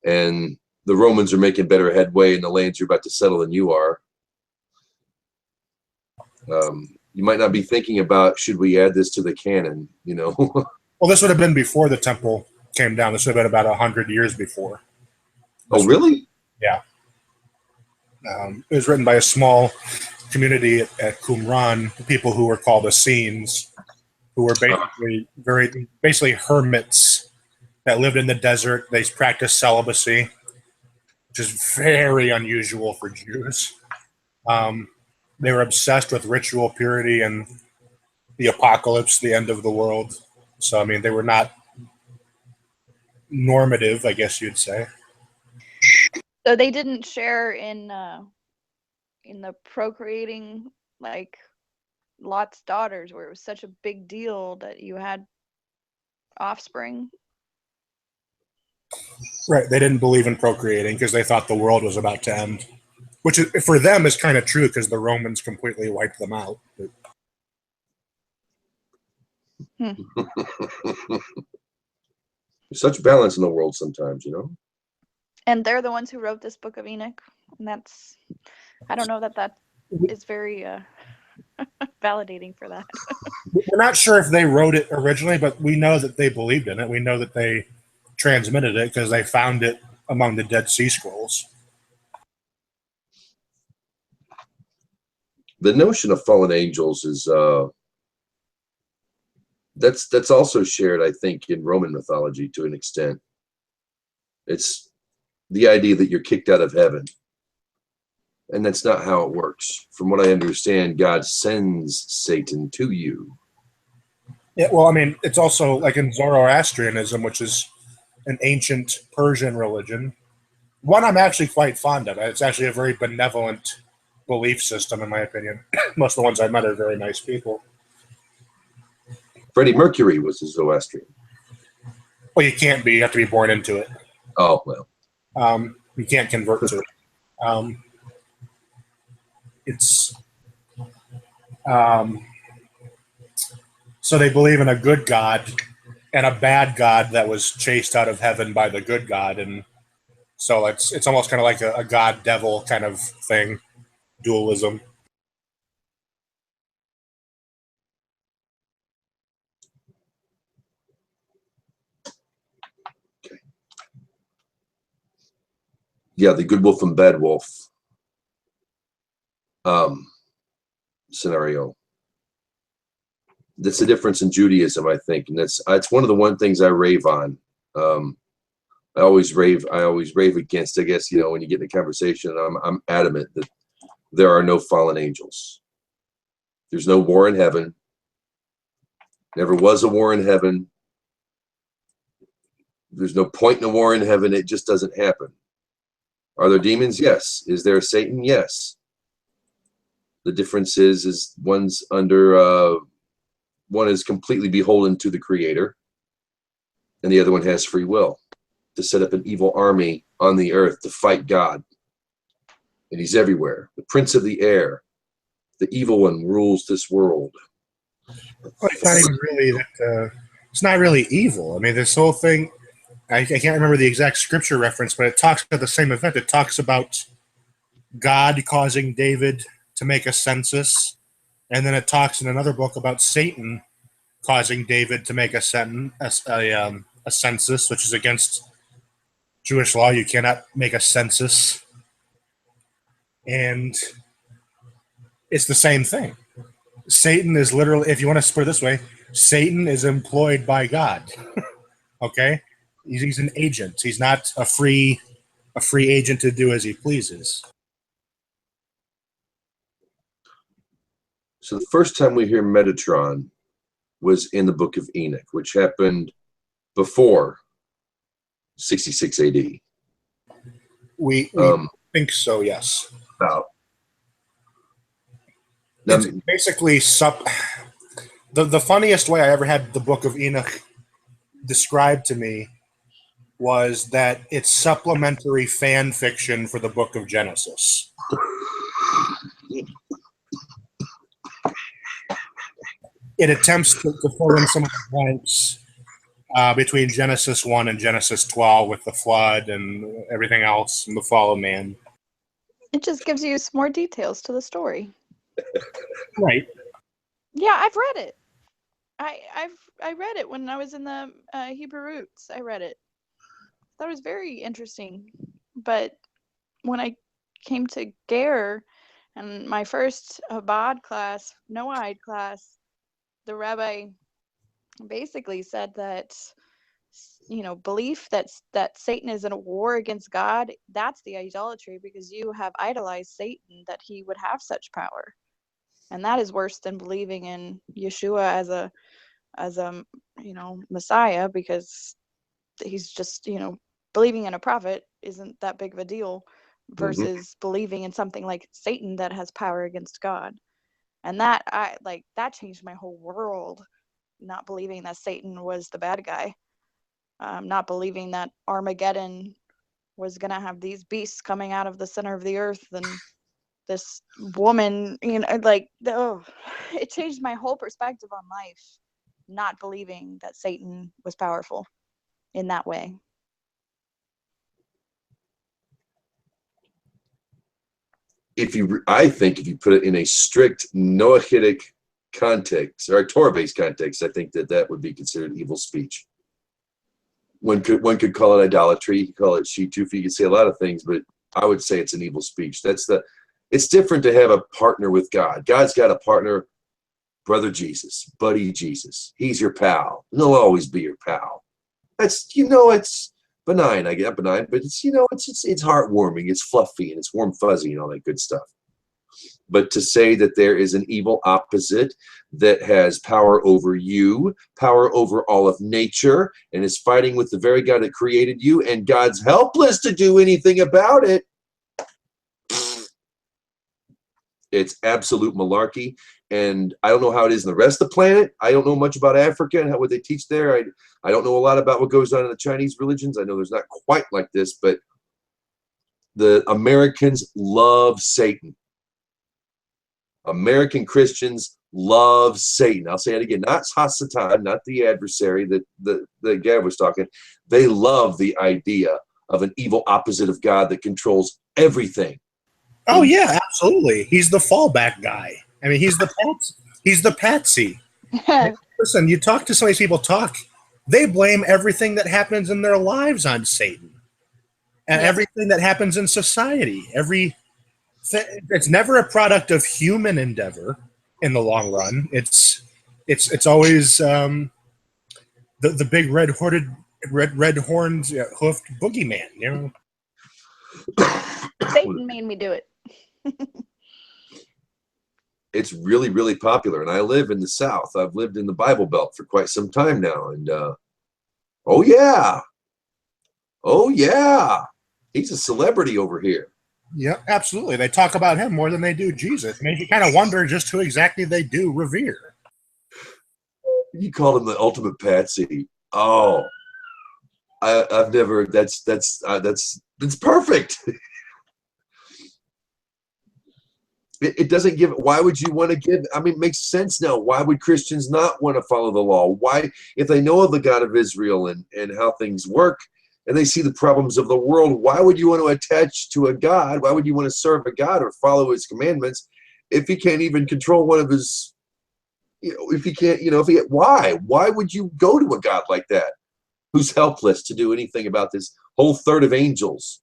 and the Romans are making better headway in the lands you're about to settle than you are, you might not be thinking about, should we add this to the canon, you know? Well, this would have been before the temple came down. This would have been about 100 years before. Oh, really? Yeah. It was written by a small community at Qumran, people who were called Essenes, who were basically hermits that lived in the desert. They practiced celibacy, which is very unusual for Jews. They were obsessed with ritual purity and the apocalypse, the end of the world. So, I mean, they were not normative, I guess you'd say. So they didn't share in the procreating, like Lot's daughters, where it was such a big deal that you had offspring. Right. They didn't believe in procreating because they thought the world was about to end, which for them is kind of true because the Romans completely wiped them out. But... There's such balance in the world sometimes, you know? And they're the ones who wrote this Book of Enoch. And that's, I don't know that is very validating for that. We're not sure if they wrote it originally, but we know that they believed in it. We know that they transmitted it because they found it among the Dead Sea Scrolls. The notion of fallen angels is that's also shared, I think, in Roman mythology to an extent. It's the idea that you're kicked out of heaven, and that's not how it works. From what I understand, God sends Satan to you. Yeah, well, I mean, it's also like in Zoroastrianism, which is an ancient Persian religion. One I'm actually quite fond of. It's actually a very benevolent belief system, in my opinion. Most of the ones I've met are very nice people. Freddie Mercury was a Zoroastrian. Well, you can't be. You have to be born into it. Oh, well. You can't convert to it. It's So they believe in a good God and a bad God that was chased out of heaven by the good God, and so it's almost kind of like a God devil kind of thing, dualism. Yeah, the good wolf and bad wolf scenario. That's the difference in Judaism, I think, and it's one of the things I rave on. I always rave against. I guess when you get in a conversation, I'm adamant that there are no fallen angels. There's no war in heaven. Never was a war in heaven. There's no point in a war in heaven. It just doesn't happen. Are there demons? Yes. Is there a Satan? Yes. The difference is one's under one is completely beholden to the Creator, and the other one has free will to set up an evil army on the earth to fight God. And he's everywhere. The prince of the air, the evil one, rules this world. Well, it's not even really that. It's not really evil. I mean, this whole thing. I can't remember the exact scripture reference, but it talks about the same event. It talks about God causing David to make a census, and then it talks in another book about Satan causing David to make a census, which is against Jewish law. You cannot make a census, and it's the same thing. Satan is literally, if you want to put it this way, Satan is employed by God. Okay, he's an agent. He's not a free agent to do as he pleases. So the first time we hear Metatron was in the book of Enoch, which happened before 66 AD. We think so, yes. About. It's basically the funniest way I ever had the book of Enoch described to me was that it's supplementary fan fiction for the book of Genesis. It attempts to fill in some of the blanks between Genesis 1 and Genesis 12 with the flood and everything else and the fall of man. It just gives you some more details to the story. Right. Yeah, I've read it. I read it when I was in the Hebrew Roots. I read it. That was very interesting. But when I came to Ger and my first Chabad class, Noahide class, the rabbi basically said that belief that Satan is in a war against God, that's the idolatry, because you have idolized Satan that he would have such power. And that is worse than believing in Yeshua as a Messiah, because he's just, believing in a prophet isn't that big of a deal versus believing in something like Satan that has power against God. And that that changed my whole world, not believing that Satan was the bad guy, not believing that Armageddon was going to have these beasts coming out of the center of the earth and this woman, it changed my whole perspective on life, not believing that Satan was powerful in that way. I think if you put it in a strict Noahidic context or a Torah-based context, I think that would be considered evil speech. One could call it idolatry. You could call it shitufi. You could say a lot of things, but I would say it's an evil speech. It's different to have a partner with God. God's got a partner, brother Jesus, buddy Jesus. He's your pal. And he'll always be your pal. That's it's benign. I get benign, but it's it's heartwarming. It's fluffy and it's warm fuzzy and all that good stuff. But to say that there is an evil opposite that has power over you, power over all of nature, and is fighting with the very God that created you, and God's helpless to do anything about it, it's absolute malarkey. And I don't know how it is in the rest of the planet. I don't know much about Africa and what they teach there. I don't know a lot about what goes on in the Chinese religions. I know there's not quite like this, but the Americans love Satan. American Christians love Satan. I'll say it again, not Hasatan, not the adversary that Gab was talking. They love the idea of an evil opposite of God that controls everything. Oh yeah, absolutely. He's the fallback guy. I mean, he's the patsy. Listen, you talk to some of these people, they blame everything that happens in their lives on Satan. And everything that happens in society. It's never a product of human endeavor in the long run. It's always the big red horned hoofed boogeyman, you know. Satan made me do it. It's really, really popular, and I live in the South. I've lived in the Bible Belt for quite some time now, and oh yeah, he's a celebrity over here. Yeah, absolutely. They talk about him more than they do Jesus. Makes you kind of wonder just who exactly they do revere. You called him the ultimate patsy. Oh, I've never. That's perfect. It doesn't give. Why would you want to give? I mean, it makes sense now. Why would Christians not want to follow the law? Why, if they know of the God of Israel and how things work, and they see the problems of the world, why would you want to attach to a God? Why would you want to serve a God or follow his commandments if he can't even control one of his, if he can't, why would you go to a God like that who's helpless to do anything about this whole third of angels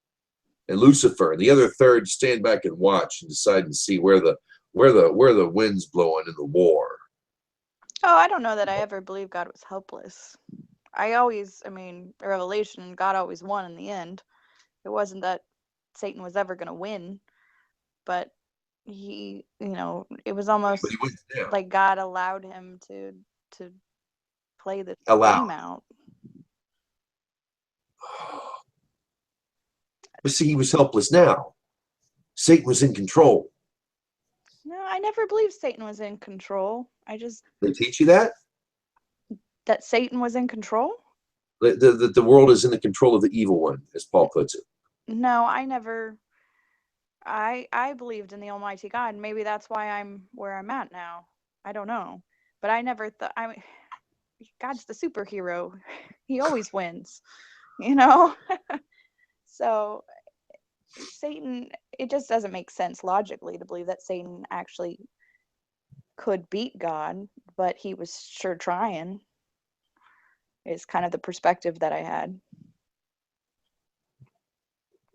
and Lucifer and the other third stand back and watch and decide and see where the wind's blowing in the war? Oh, I don't know that I ever believed God was helpless. Revelation, God always won in the end. It wasn't that Satan was ever going to win, but he, it was almost like God allowed him to play this game out. But see, he was helpless now. Satan was in control. No, I never believed Satan was in control. They teach you that Satan was in control? The world is in the control of the evil one, as Paul puts it. No, I never. I believed in the Almighty God. Maybe that's why I'm where I'm at now. I don't know. But I never thought. God's the superhero. He always wins, So Satan, it just doesn't make sense logically to believe that Satan actually could beat God, but he was sure trying. Is kind of the perspective that I had.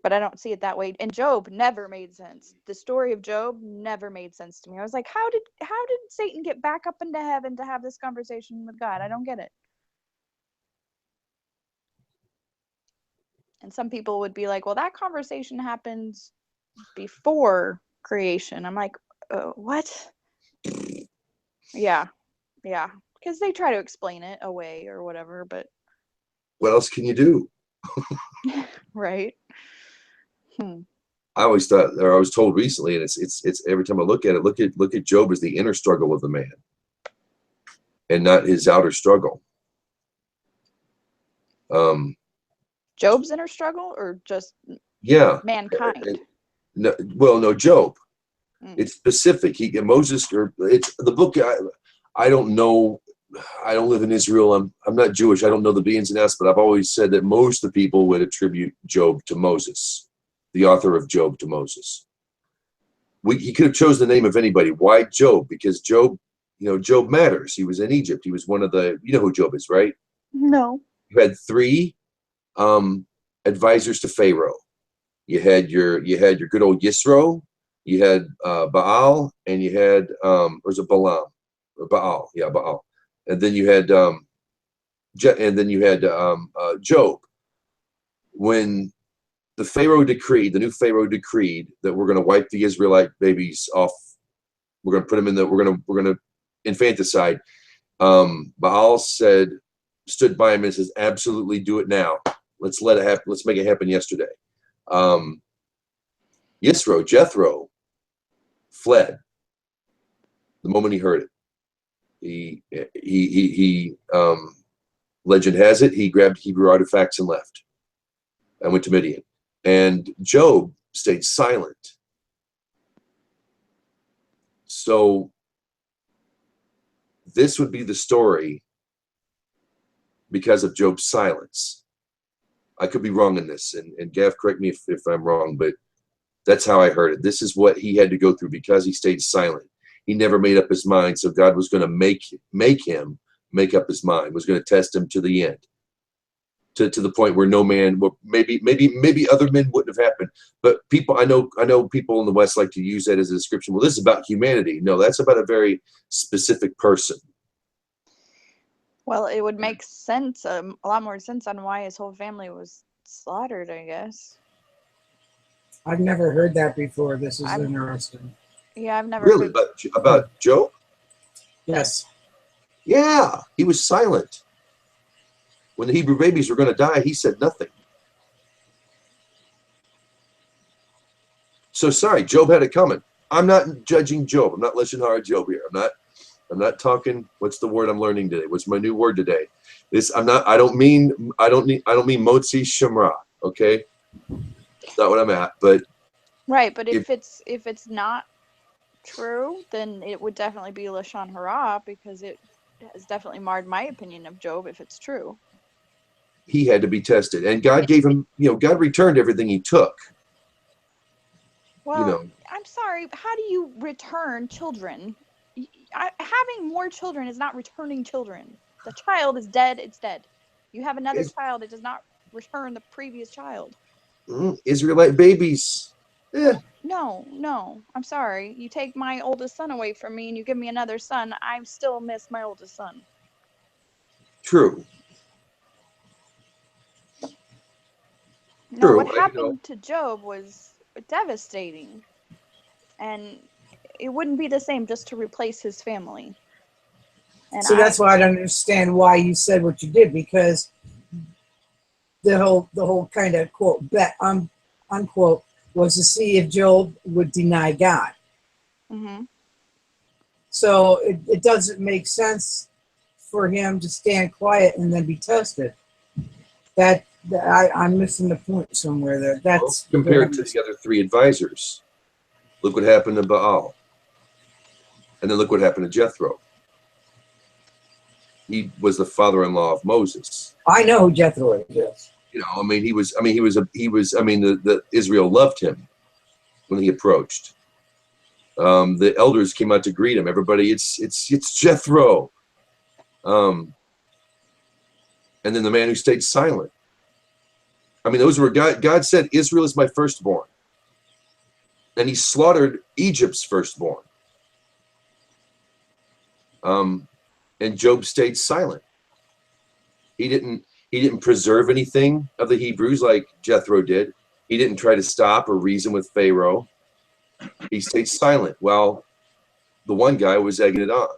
But I don't see it that way. And Job never made sense. The story of Job never made sense to me. I was like, how did Satan get back up into heaven to have this conversation with God? I don't get it. And some people would be like, well, that conversation happens before creation. I'm like, what? Yeah. Because they try to explain it away or whatever, but what else can you do? Right. I always thought, or I was told recently, and it's every time I look at it, look at Job as the inner struggle of the man, and not his outer struggle. Job's inner struggle, or just mankind? No, Job. It's specific. Moses, or it's the book. I don't know. I don't live in Israel. I'm not Jewish. I don't know the ins and outs, but I've always said that most of the people would attribute Job to Moses, the author of Job to Moses. He could have chosen the name of anybody. Why Job? Because Job, Job matters. He was in Egypt. He was one of the, who Job is, right? No. You had three advisors to Pharaoh. You had your good old Yisro. You had Baal, and you had or was it Balaam? Or Baal? Yeah, Baal. And then you had Job. When the new Pharaoh decreed that we're going to wipe the Israelite babies off, we're going to put them in we're going to infanticide. Baal stood by him and says, absolutely do it now. Let's let it happen. Let's make it happen yesterday. Jethro fled the moment he heard it. He legend has it, he grabbed Hebrew artifacts and left and went to Midian. And Job stayed silent. So this would be the story because of Job's silence. I could be wrong in this, and Gav, correct me if I'm wrong, but that's how I heard it. This is what he had to go through because he stayed silent. He never made up his mind, so God was going to make him make up his mind, was going to test him to the end, to the point where no man, well, maybe other men wouldn't have happened. But people, I know people in the West like to use that as a description. Well, this is about humanity. No, that's about a very specific person. Well, it would make sense, a lot more sense on why his whole family was slaughtered, I guess. I've never heard that before. This is I'm- interesting. Yeah, I've never Really, heard. about Job? Yes. Yeah, he was silent. When the Hebrew babies were going to die, he said nothing. So sorry, Job had it coming. I'm not judging Job. I'm not lashon hara Job here. I'm not talking. What's the word I'm learning today? What's my new word today? I don't mean motzi shemra. Okay, that's not what I'm at. But Right, but if it's not true, then it would definitely be lashon hara, because it has definitely marred my opinion of Job if it's true. he had to be tested, and God gave him. God returned everything he took. Well, I'm sorry. How do you return children? Having more children is not returning children. The child is dead. It's dead. You have another child. It does not return the previous child. Israelite babies. No. I'm sorry. You take my oldest son away from me and you give me another son. I still miss my oldest son. True. No, what happened to Job was devastating. And it wouldn't be the same just to replace his family. And So that's why I don't understand why you said what you did, because the whole kind of quote bet unquote was to see if Job would deny God. Mm-hmm. So it doesn't make sense for him to stand quiet and then be tested. I'm missing the point somewhere there. That's compared to the other three advisors. Look what happened to Baal. And then look what happened to Jethro. He was the father-in-law of Moses. I know who Jethro is. Yes. The Israel loved him when he approached. The elders came out to greet him. Everybody, it's Jethro. And then the man who stayed silent. Those were God said, Israel is my firstborn. And he slaughtered Egypt's firstborn. And Job stayed silent. He didn't preserve anything of the Hebrews like Jethro did. He didn't try to stop or reason with Pharaoh. He stayed silent while the one guy was egging it on.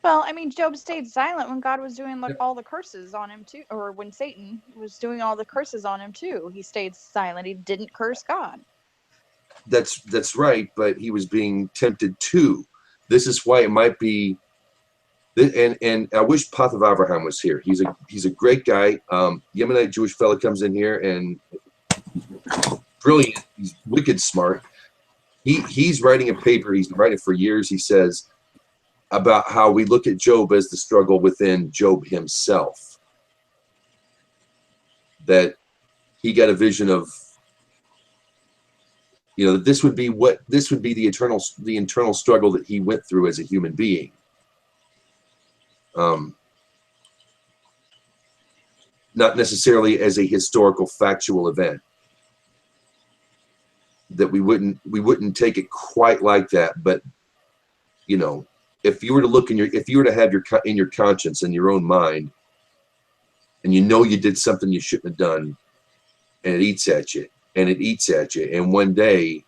Well, Job stayed silent when God was doing all the curses on him too, or when Satan was doing all the curses on him too. He stayed silent. He didn't curse God. That's right, but he was being tempted too. This is why it might be. And I wish Pathav Avraham was here. He's a great guy. Yemenite Jewish fella comes in here and brilliant. He's wicked smart. He's writing a paper. He's been writing for years. He says about how we look at Job as the struggle within Job himself. That he got a vision of, that this would be the internal struggle that he went through as a human being. Not necessarily as a historical factual event. That we wouldn't take it quite like that, but if you were to look if you were to have in your conscience and your own mind, and you did something you shouldn't have done, and it eats at you, and one day,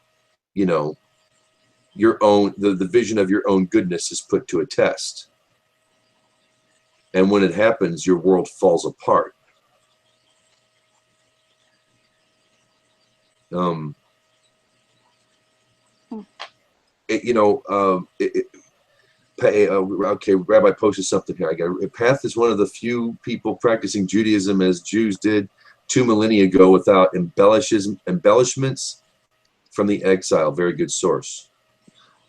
your own the vision of your own goodness is put to a test. And when it happens, your world falls apart. Okay, Rabbi posted something here. Path is one of the few people practicing Judaism as Jews did 2 millennia ago without embellishments from the exile. Very good source.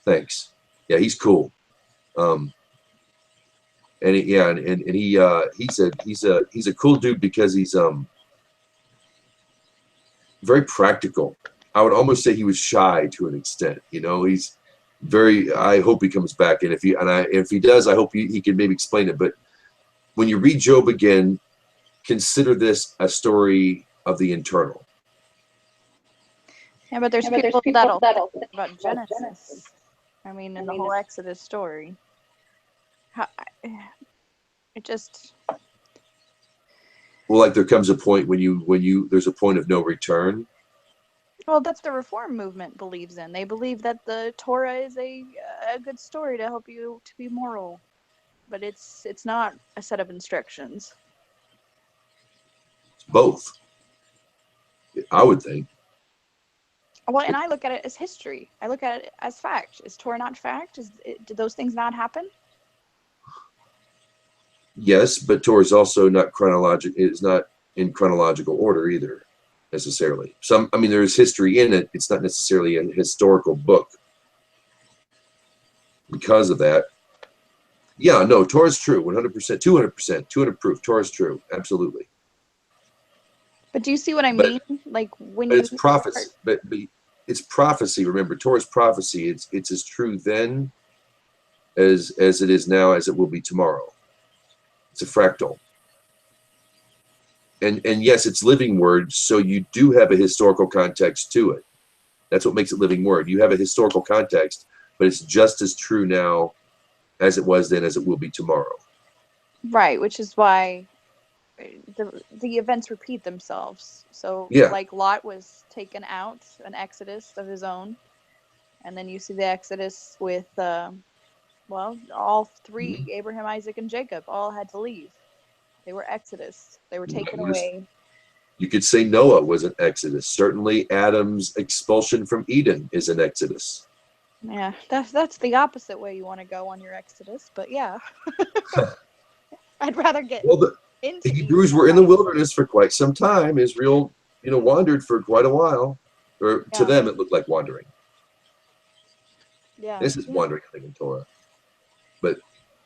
Thanks. Yeah, he's cool. And he said he's a cool dude because he's very practical. I would almost say he was shy to an extent. You know, he's very. I hope he comes back, and if he does, I hope he can maybe explain it. But when you read Job again, consider this a story of the internal. Yeah, but there's people that'll think about Genesis. I mean, in the whole Exodus story. It just. Well, like there comes a point when there's a point of no return. Well, that's the Reform movement believes in. They believe that the Torah is a good story to help you to be moral, but it's not a set of instructions. It's both, I would think. Well, and I look at it as history. I look at it as fact. Is Torah not fact? Did those things not happen? Yes, but Torah is also not chronological. It's not in chronological order either, necessarily. There is history in it. It's not necessarily a historical book. Because of that, yeah, no, Torah is true, 100%, 200%, 200 proof. Torah is true, absolutely. But do you see what I mean? Like when but it's prophecy. But it's prophecy. Remember, Torah's prophecy. It's as true then as it is now, as it will be tomorrow. It's a fractal. And yes, it's living word, so you do have a historical context to it. That's what makes it living word. You have a historical context, but it's just as true now as it was then as it will be tomorrow. Right, which is why the events repeat themselves. So like Lot was taken out, an exodus of his own, and then you see the exodus with all three, Abraham, Isaac, and Jacob, all had to leave. They were exodus. They were taken away. You could say Noah was an exodus. Certainly Adam's expulsion from Eden is an exodus. Yeah, that's the opposite way you want to go on your exodus, but yeah. I'd rather get the Hebrews were in the wilderness for quite some time. Israel, wandered for quite a while. Or to them it looked like wandering. Yeah. This is wandering, I think, in Torah. But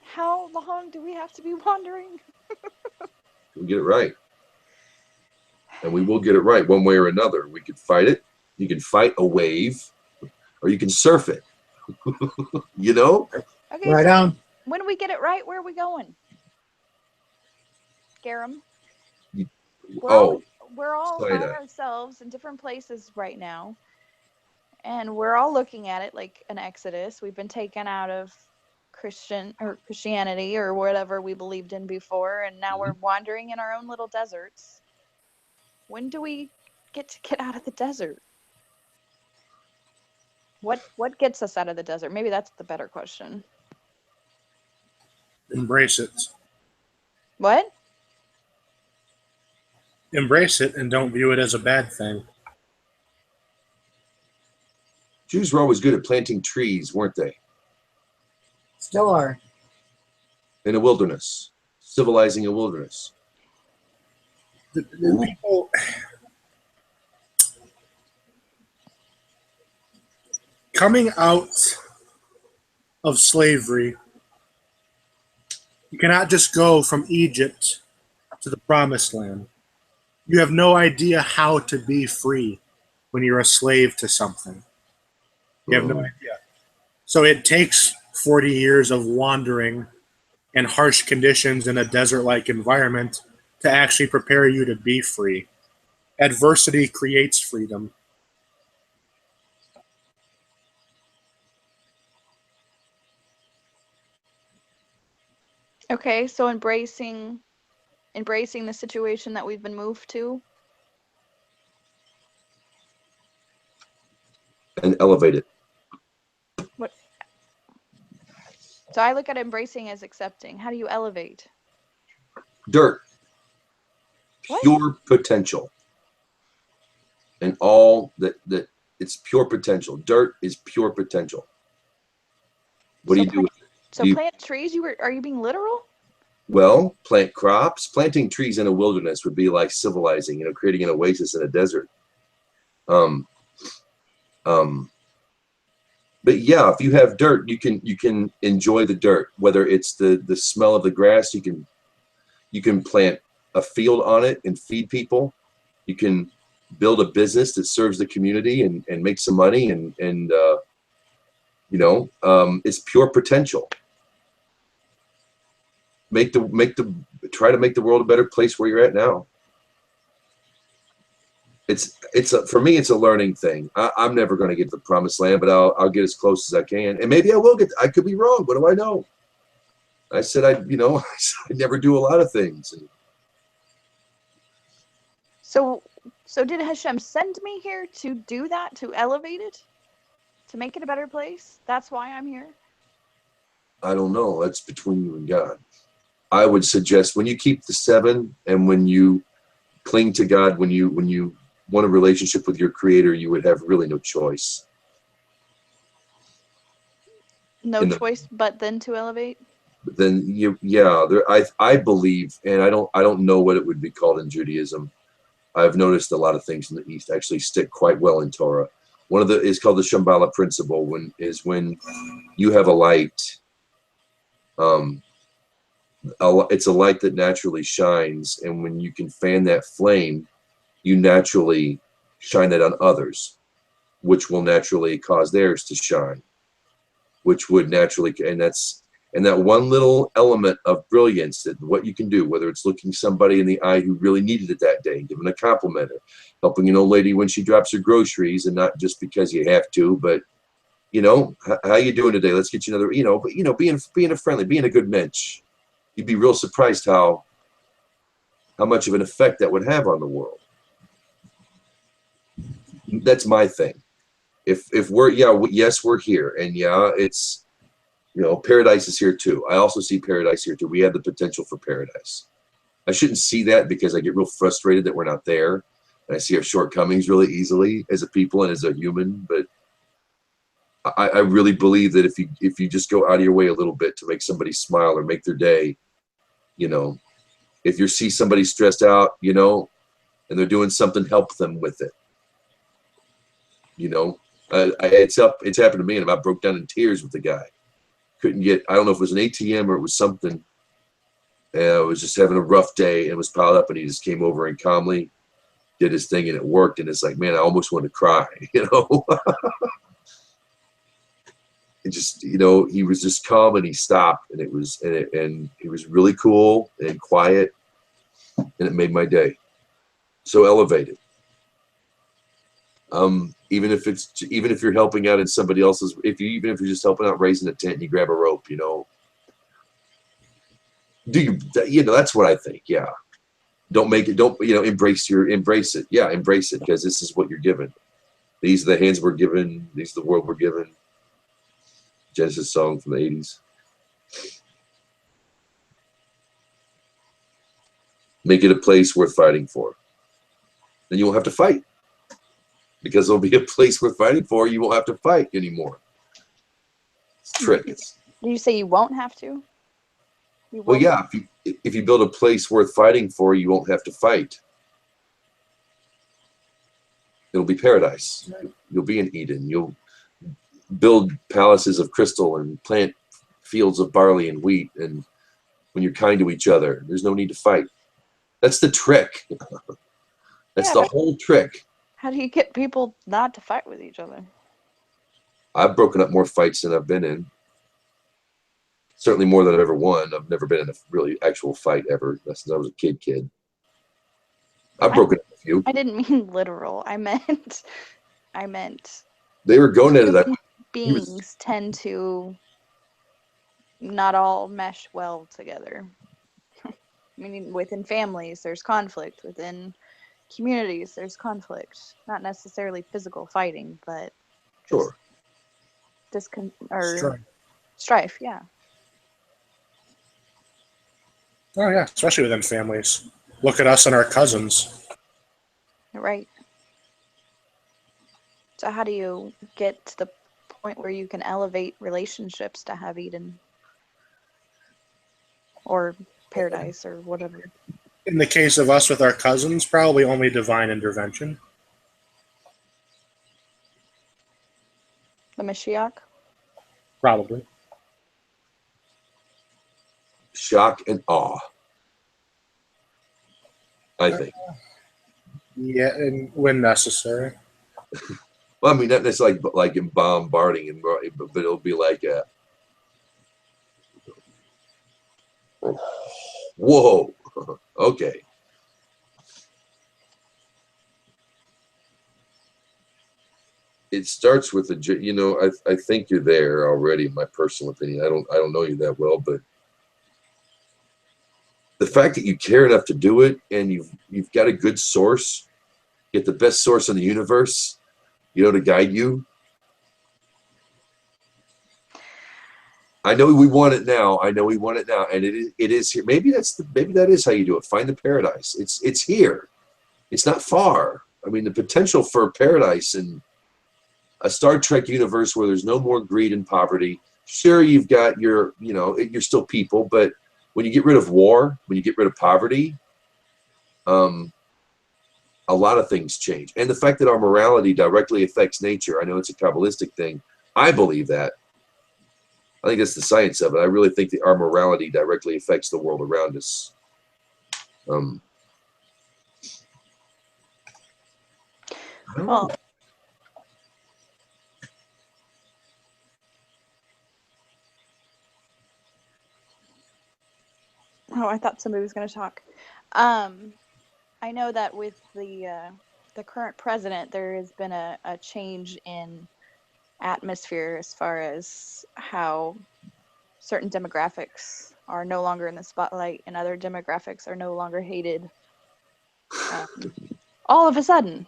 how long do we have to be wandering? We'll get it right. And we will get it right one way or another. We could fight it. You can fight a wave, or you can surf it. Okay, right on. When we get it right, where are we going? Garum. We're all by ourselves in different places right now. And we're all looking at it like an exodus. We've been taken out of Christianity or whatever we believed in before, and now we're wandering in our own little deserts. When do we get out of the desert? What gets us out of the desert? Maybe that's the better question. Embrace it. What? Embrace it and don't view it as a bad thing. Jews were always good at planting trees, weren't they? Still are. In a wilderness, civilizing a wilderness. The people, coming out of slavery, you cannot just go from Egypt to the promised land. You have no idea how to be free when you're a slave to something. You have no idea. So it takes 40 years of wandering and harsh conditions in a desert-like environment to actually prepare you to be free. Adversity creates freedom. Okay, so embracing the situation that we've been moved to. And elevate it. What? So I look at embracing as accepting. How do you elevate? Dirt. What? Pure potential. And all that it's pure potential. Dirt is pure potential. What do you do with it? So plant trees? Are you being literal? Well, plant crops. Planting trees in a wilderness would be like civilizing, creating an oasis in a desert. But yeah, if you have dirt, you can enjoy the dirt. Whether it's the smell of the grass, you can plant a field on it and feed people. You can build a business that serves the community and make some money and it's pure potential. Try to make the world a better place where you're at now. For me, it's a learning thing. I'm never going to get to the promised land, but I'll get as close as I can, and maybe I will get. I could be wrong. What do I know? I said I never do a lot of things. So did Hashem send me here to do that, to elevate it, to make it a better place? That's why I'm here. I don't know. That's between you and God. I would suggest when you keep the 7 and when you cling to God, when you want a relationship with your Creator, you would have really no choice. No choice but then to elevate. But then I believe, and I don't know what it would be called in Judaism. I've noticed a lot of things in the East actually stick quite well in Torah. One of is called the Shambhala principle. When you have a light, it's a light that naturally shines, and when you can fan that flame, you naturally shine that on others, which will naturally cause theirs to shine, which would naturally, and that one little element of brilliance, that what you can do, whether it's looking somebody in the eye who really needed it that day, giving a compliment, or helping an old lady when she drops her groceries, and not just because you have to, but how you doing today? Let's get you another, being a friendly, being a good mensch. You'd be real surprised how much of an effect that would have on the world. That's my thing. If we're we're here, and it's paradise is here too. I also see paradise here too. We have the potential for paradise. I shouldn't see that because I get real frustrated that we're not there, and I see our shortcomings really easily as a people and as a human. But I really believe that if you just go out of your way a little bit to make somebody smile or make their day, if you see somebody stressed out, and they're doing something, help them with it. It's happened to me, and I about broke down in tears with the guy. Couldn't get, I don't know if it was an ATM or it was something. I was just having a rough day and was piled up, and he just came over and calmly did his thing, and it worked. And it's like, man, I almost wanted to cry, It just, he was just calm, and he stopped, and and he was really cool and quiet, and it made my day. So elevated. Even if you're helping out in somebody else's, even if you're just helping out raising a tent and you grab a rope, that's what I think. Yeah. Embrace it. Yeah. Embrace it, because this is what you're given. These are the hands we're given. These are the world we're given. Genesis song from the 80s. Make it a place worth fighting for. Then you won't have to fight. Because there'll be a place worth fighting for, you won't have to fight anymore. It's a trick. Did you say you won't have to? Well, yeah. If you build a place worth fighting for, you won't have to fight. It'll be paradise. You'll be in Eden. You'll build palaces of crystal and plant fields of barley and wheat. And when you're kind to each other, there's no need to fight. That's the trick. That's the whole trick. How do you get people not to fight with each other? I've broken up more fights than I've been in. Certainly more than I've ever won. I've never been in a really actual fight ever. Not since I was a kid. I've broken up a few. I didn't mean literal. I meant. They were going at it. Beings tend to not all mesh well together. I mean, within families, there's conflict. Within communities, there's conflict. Not necessarily physical fighting, but sure, strife. Yeah. Oh yeah, especially within families. Look at us and our cousins. Right. So how do you get to the point where you can elevate relationships to have Eden or paradise or whatever? In the case of us with our cousins, probably only divine intervention. The Mashiach? Probably. Shock and awe. I think. Yeah, and when necessary. Well, I mean, not necessarily like in bombarding, but it'll be like a whoa. Okay. It starts with I think you're there already. In my personal opinion, I don't know you that well, but the fact that you care enough to do it, and you've got a good source, get the best source in the universe, to guide you. I know we want it now. And it is here. Maybe that is how you do it. Find the paradise. It's here. It's not far. I mean, the potential for paradise in a Star Trek universe where there's no more greed and poverty. Sure, you've got you're still people, but when you get rid of war, when you get rid of poverty, a lot of things change. And the fact that our morality directly affects nature, I know it's a Kabbalistic thing. I believe that. I think that's the science of it. I really think that our morality directly affects the world around us. Well, oh, I thought somebody was going to talk. I know that with the current president, there has been a change in atmosphere as far as how certain demographics are no longer in the spotlight and other demographics are no longer hated. All of a sudden,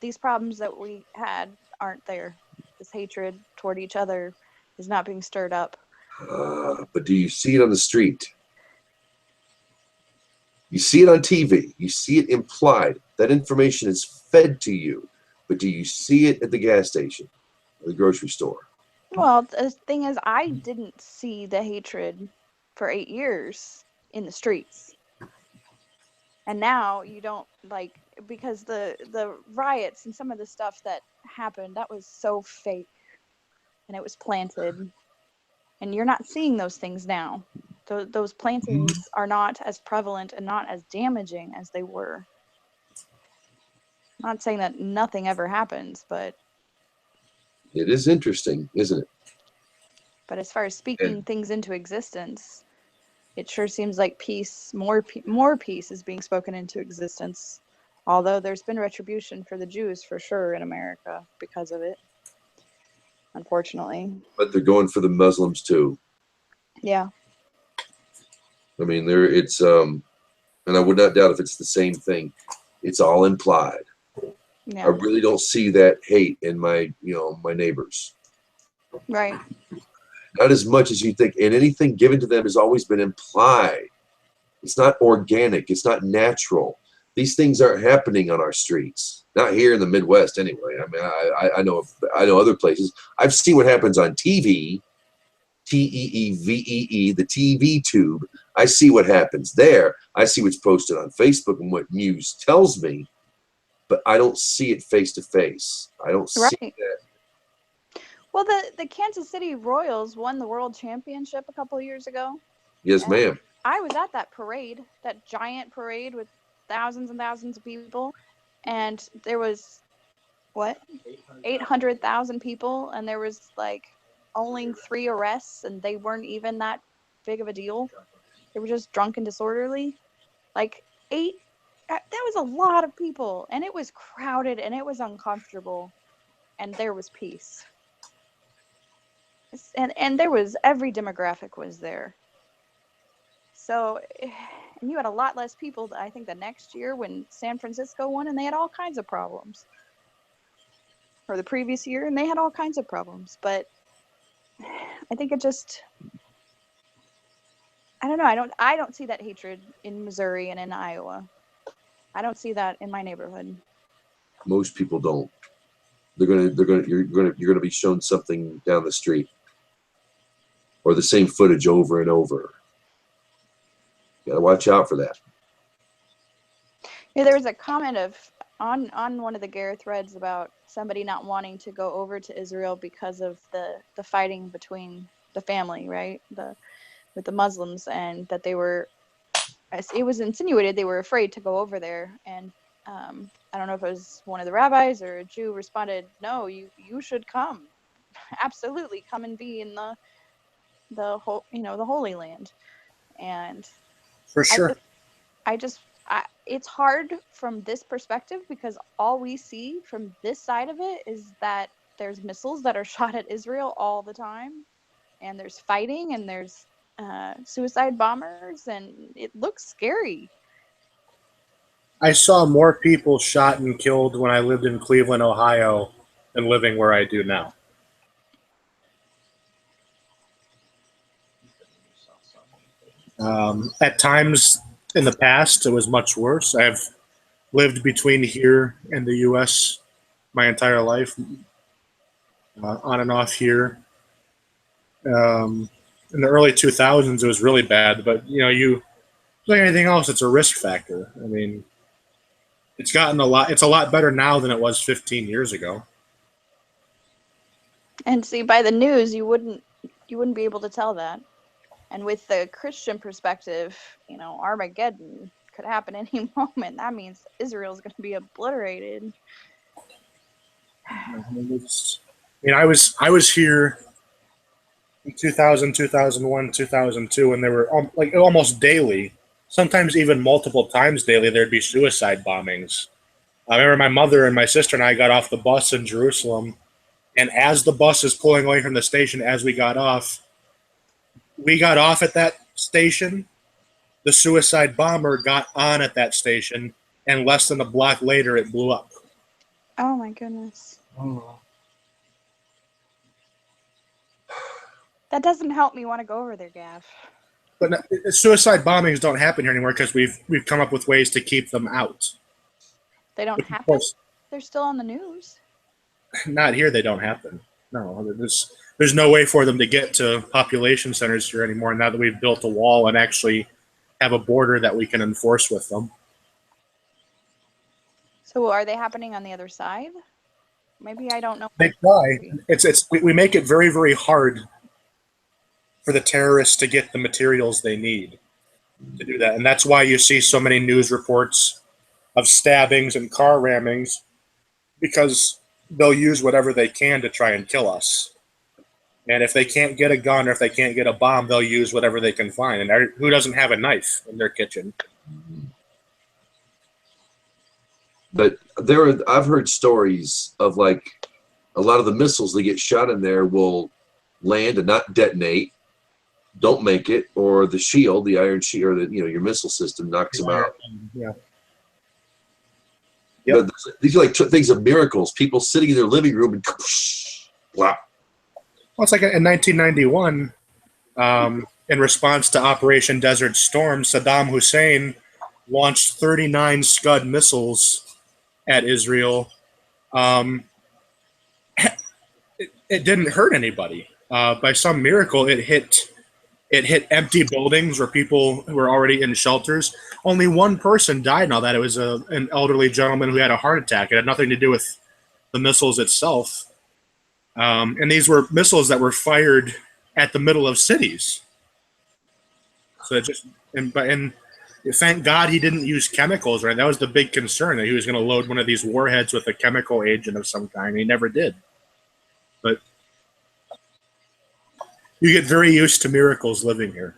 these problems that we had aren't there. This hatred toward each other is not being stirred up. But do you see it on the street? You see it on TV. You see it implied. That information is fed to you. But do you see it at the gas station or the grocery store? Well, the thing is, I didn't see the hatred for 8 years in the streets. And now you don't, because the riots and some of the stuff that happened, that was so fake. And it was planted. And you're not seeing those things now. Those plantings are not as prevalent and not as damaging as they were. I'm not saying that nothing ever happens, but... It is interesting, isn't it? But as far as speaking things into existence, it sure seems like more peace is being spoken into existence. Although there's been retribution for the Jews for sure in America because of it, unfortunately. But they're going for the Muslims too. Yeah. I mean, and I would not doubt if it's the same thing. It's all implied. Yeah. I really don't see that hate in my neighbors. Right. Not as much as you think. And anything given to them has always been implied. It's not organic. It's not natural. These things aren't happening on our streets. Not here in the Midwest, anyway. I mean, I know other places. I've seen what happens on TV, TEEVEE, the TV tube. I see what happens there. I see what's posted on Facebook and what news tells me, but I don't see it face to face. I don't see that. Well, the Kansas City Royals won the World Championship a couple of years ago. Yes, ma'am. I was at that parade, that giant parade with thousands and thousands of people, and there was 800,000 people, and there was only 3 arrests, and they weren't even that big of a deal. They were just drunk and disorderly. That was a lot of people, and it was crowded, and it was uncomfortable, and there was peace. And there was, every demographic was there. So, and you had a lot less people, I think, the next year when San Francisco won, and they had all kinds of problems. Or the previous year, and they had all kinds of problems. But I think it just, I don't know. I don't see that hatred in Missouri and in Iowa. I don't see that in my neighborhood. Most people don't. You're gonna be shown something down the street, or the same footage over and over. You gotta watch out for that. Yeah, there was a comment on one of the Gare threads about somebody not wanting to go over to Israel because of the fighting between the family, right? With the Muslims, and that they were, as it was insinuated, they were afraid to go over there. And I don't know if it was one of the rabbis or a Jew responded, "No, you should come, absolutely come and be in the whole, the Holy Land." And For sure. it's hard from this perspective because all we see from this side of it is that there's missiles that are shot at Israel all the time, and there's fighting, and there's suicide bombers, and it looks scary. I saw more people shot and killed when I lived in Cleveland, Ohio, than living where I do now. At times in the past, it was much worse. I've lived between here and the U.S. my entire life, on and off here. In the early 2000s, it was really bad, but like anything else, it's a risk factor. I mean, it's a lot better now than it was 15 years ago. And see, by the news, you wouldn't be able to tell that. And with the Christian perspective, Armageddon could happen any moment. That means Israel's going to be obliterated. I was here in 2000, 2001, 2002, and there were like almost daily, sometimes even multiple times daily, there'd be suicide bombings. I remember my mother and my sister and I got off the bus in Jerusalem, and as the bus is pulling away from the station, as we got off at that station. The suicide bomber got on at that station, and less than a block later, it blew up. Oh my goodness. Oh. That doesn't help me want to go over there, Gav. But suicide bombings don't happen here anymore because we've come up with ways to keep them out. They don't happen? They're still on the news. Not here. They don't happen. No, there's no way for them to get to population centers here anymore. Now that we've built a wall and actually have a border that we can enforce with them. So are they happening on the other side? Maybe I don't know. They try. We make it very, very hard for the terrorists to get the materials they need to do that. And that's why you see so many news reports of stabbings and car rammings, because they'll use whatever they can to try and kill us. And if they can't get a gun or if they can't get a bomb, they'll use whatever they can find. And who doesn't have a knife in their kitchen? But I've heard stories of like a lot of the missiles that get shot in there will land and not detonate, don't make it, or the shield, the iron shield, or your missile system knocks them out. Yeah. Yep. These are like things of miracles. People sitting in their living room and blah. Well, it's like in 1991, in response to Operation Desert Storm, Saddam Hussein launched 39 Scud missiles at Israel. It didn't hurt anybody. By some miracle, it hit empty buildings where people who were already in shelters. Only one person died and all that. It was an elderly gentleman who had a heart attack. It had nothing to do with the missiles itself. And these were missiles that were fired at the middle of cities. So and thank God he didn't use chemicals, right? That was the big concern, that he was going to load one of these warheads with a chemical agent of some kind. He never did. But you get very used to miracles living here.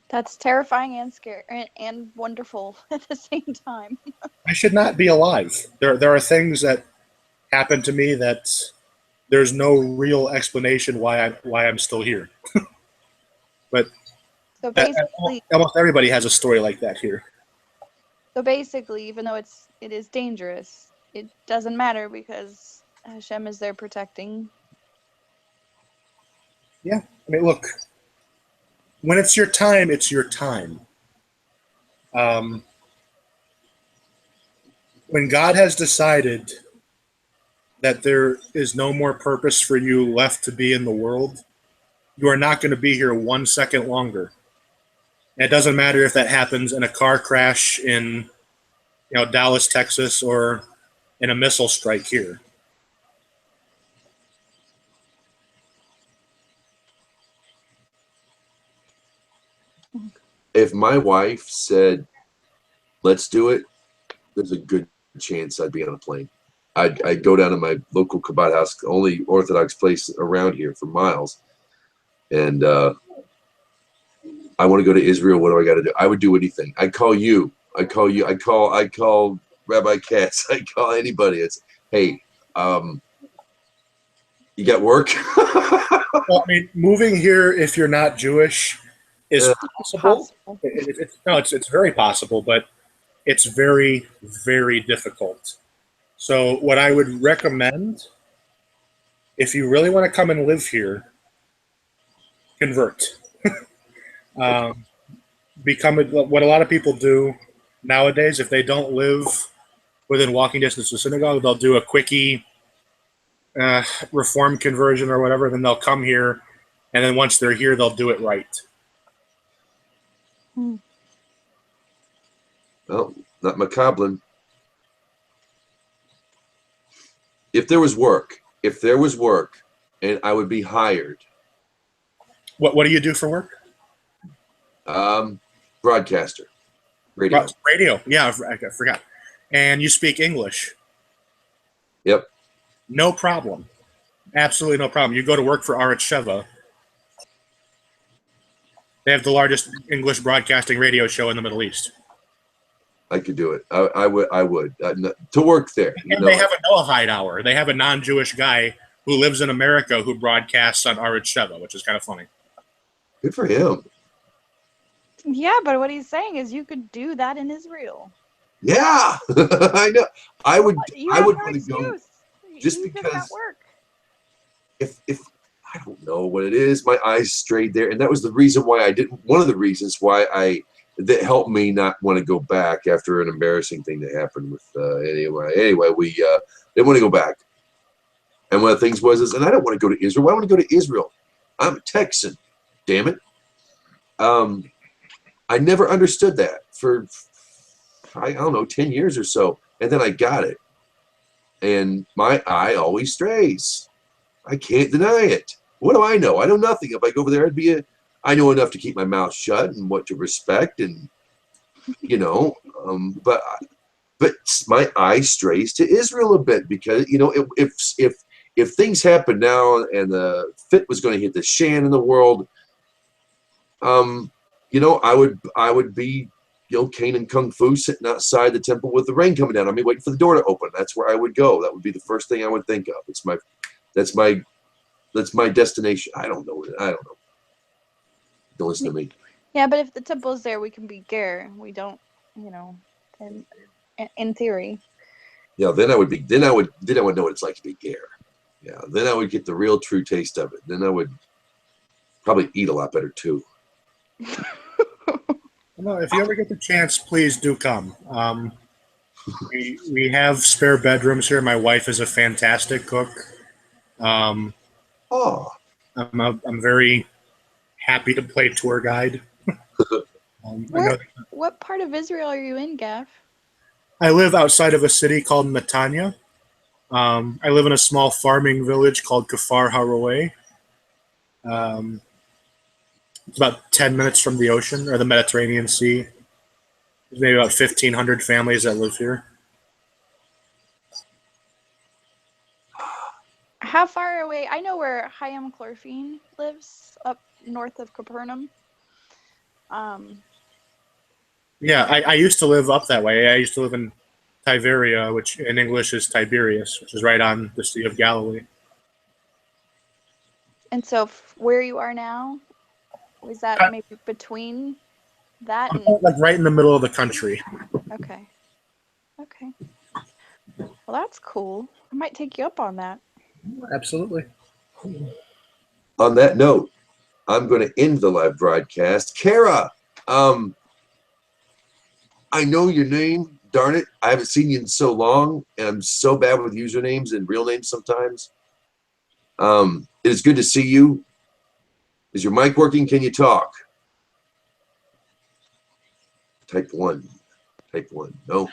That's terrifying and scary and wonderful at the same time. I should not be alive. There are things that happen to me that there's no real explanation why I'm still here. But so basically, almost everybody has a story like that here. So basically, even though it is dangerous, it doesn't matter because Hashem is there protecting. Yeah, I mean, look. When it's your time, it's your time. When God has decided that there is no more purpose for you left to be in the world, you are not going to be here 1 second longer. And it doesn't matter if that happens in a car crash in Dallas, Texas, or in a missile strike here. If my wife said, let's do it, there's a good chance I'd be on a plane. I'd go down to my local Kabbat house, only Orthodox place around here for miles. And I want to go to Israel. What do I got to do? I would do anything. I'd call you. I call Rabbi Katz. I call anybody. It's, hey, you got work? Well, I mean, moving here, if you're not Jewish, is possible. It's very possible, but it's very, very difficult. So what I would recommend, if you really want to come and live here, convert. Become what a lot of people do nowadays. If they don't live within walking distance to synagogue, they'll do a quickie reform conversion or whatever. Then they'll come here, and then once they're here, they'll do it right. Well, not Macablin. If there was work, and I would be hired. What do you do for work? Broadcaster. Radio. Radio. Yeah, I forgot. And you speak English. Yep. No problem. Absolutely no problem. You go to work for Aretz Sheva. They have the largest English broadcasting radio show in the Middle East. I could do it. I would to work there. And they have a Noahide hour. They have a non-Jewish guy who lives in America who broadcasts on Aretz Sheva, which is kind of funny. Good for him. Yeah, but what he's saying is you could do that in Israel. Yeah, I know. I would want want to go just because if I don't know what it is, my eyes strayed there, and that was the reason why I didn't. One of the reasons why that helped me not want to go back after an embarrassing thing that happened with anyway we didn't want to go back. And one of the things was and I don't want to go to Israel. I want to go to Israel. I'm a Texan, damn it. I never understood that for I don't know 10 years or so, and then I got it, and my eye always strays. I can't deny it. What do I know? I know nothing. If I go over there, I know enough to keep my mouth shut and what to respect, and but my eye strays to Israel a bit because if things happen now and the fit was going to hit the shan in the world, I would be Canaan Kung Fu sitting outside the temple with the rain coming down on me, waiting for the door to open. That's where I would go. That would be the first thing I would think of. That's my destination. I don't know. Don't listen to me. Yeah, but if the temple's there, we can be ger. We don't, in theory. Yeah, then I would know what it's like to be ger. Yeah, then I would get the real true taste of it. Then I would probably eat a lot better too. No, if you ever get the chance, please do come. We have spare bedrooms here. My wife is a fantastic cook. I'm very happy to play tour guide. What part of Israel are you in, Gav? I live outside of a city called Netanya. I live in a small farming village called Kfar Haroeh. It's about 10 minutes from the ocean or the Mediterranean Sea. There's maybe about 1,500 families that live here. How far away? I know where Hayam Chlorphine lives, up north of Capernaum. Yeah, I used to live up that way. I used to live in Tiberia, which in English is Tiberias, which is right on the Sea of Galilee. And so where you are now, was that maybe between that and... Like right in the middle of the country. Okay. Well, that's cool. I might take you up on that. Absolutely. On that note, I'm going to end the live broadcast. Kara, I know your name. Darn it. I haven't seen you in so long, and I'm so bad with usernames and real names sometimes. It is good to see you. Is your mic working? Can you talk? Type 1. No.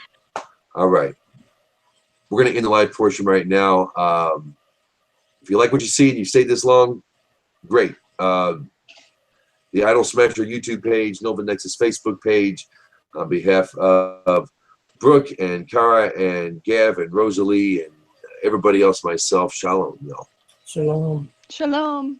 All right. We're going to end the live portion right now. If you like what you see and you stayed this long, great. The Idol Smasher YouTube page, Nilvah Nexus Facebook page, on behalf of Brooke and Kara and Gav and Rosalie and everybody else, myself, shalom, y'all. Shalom. Shalom.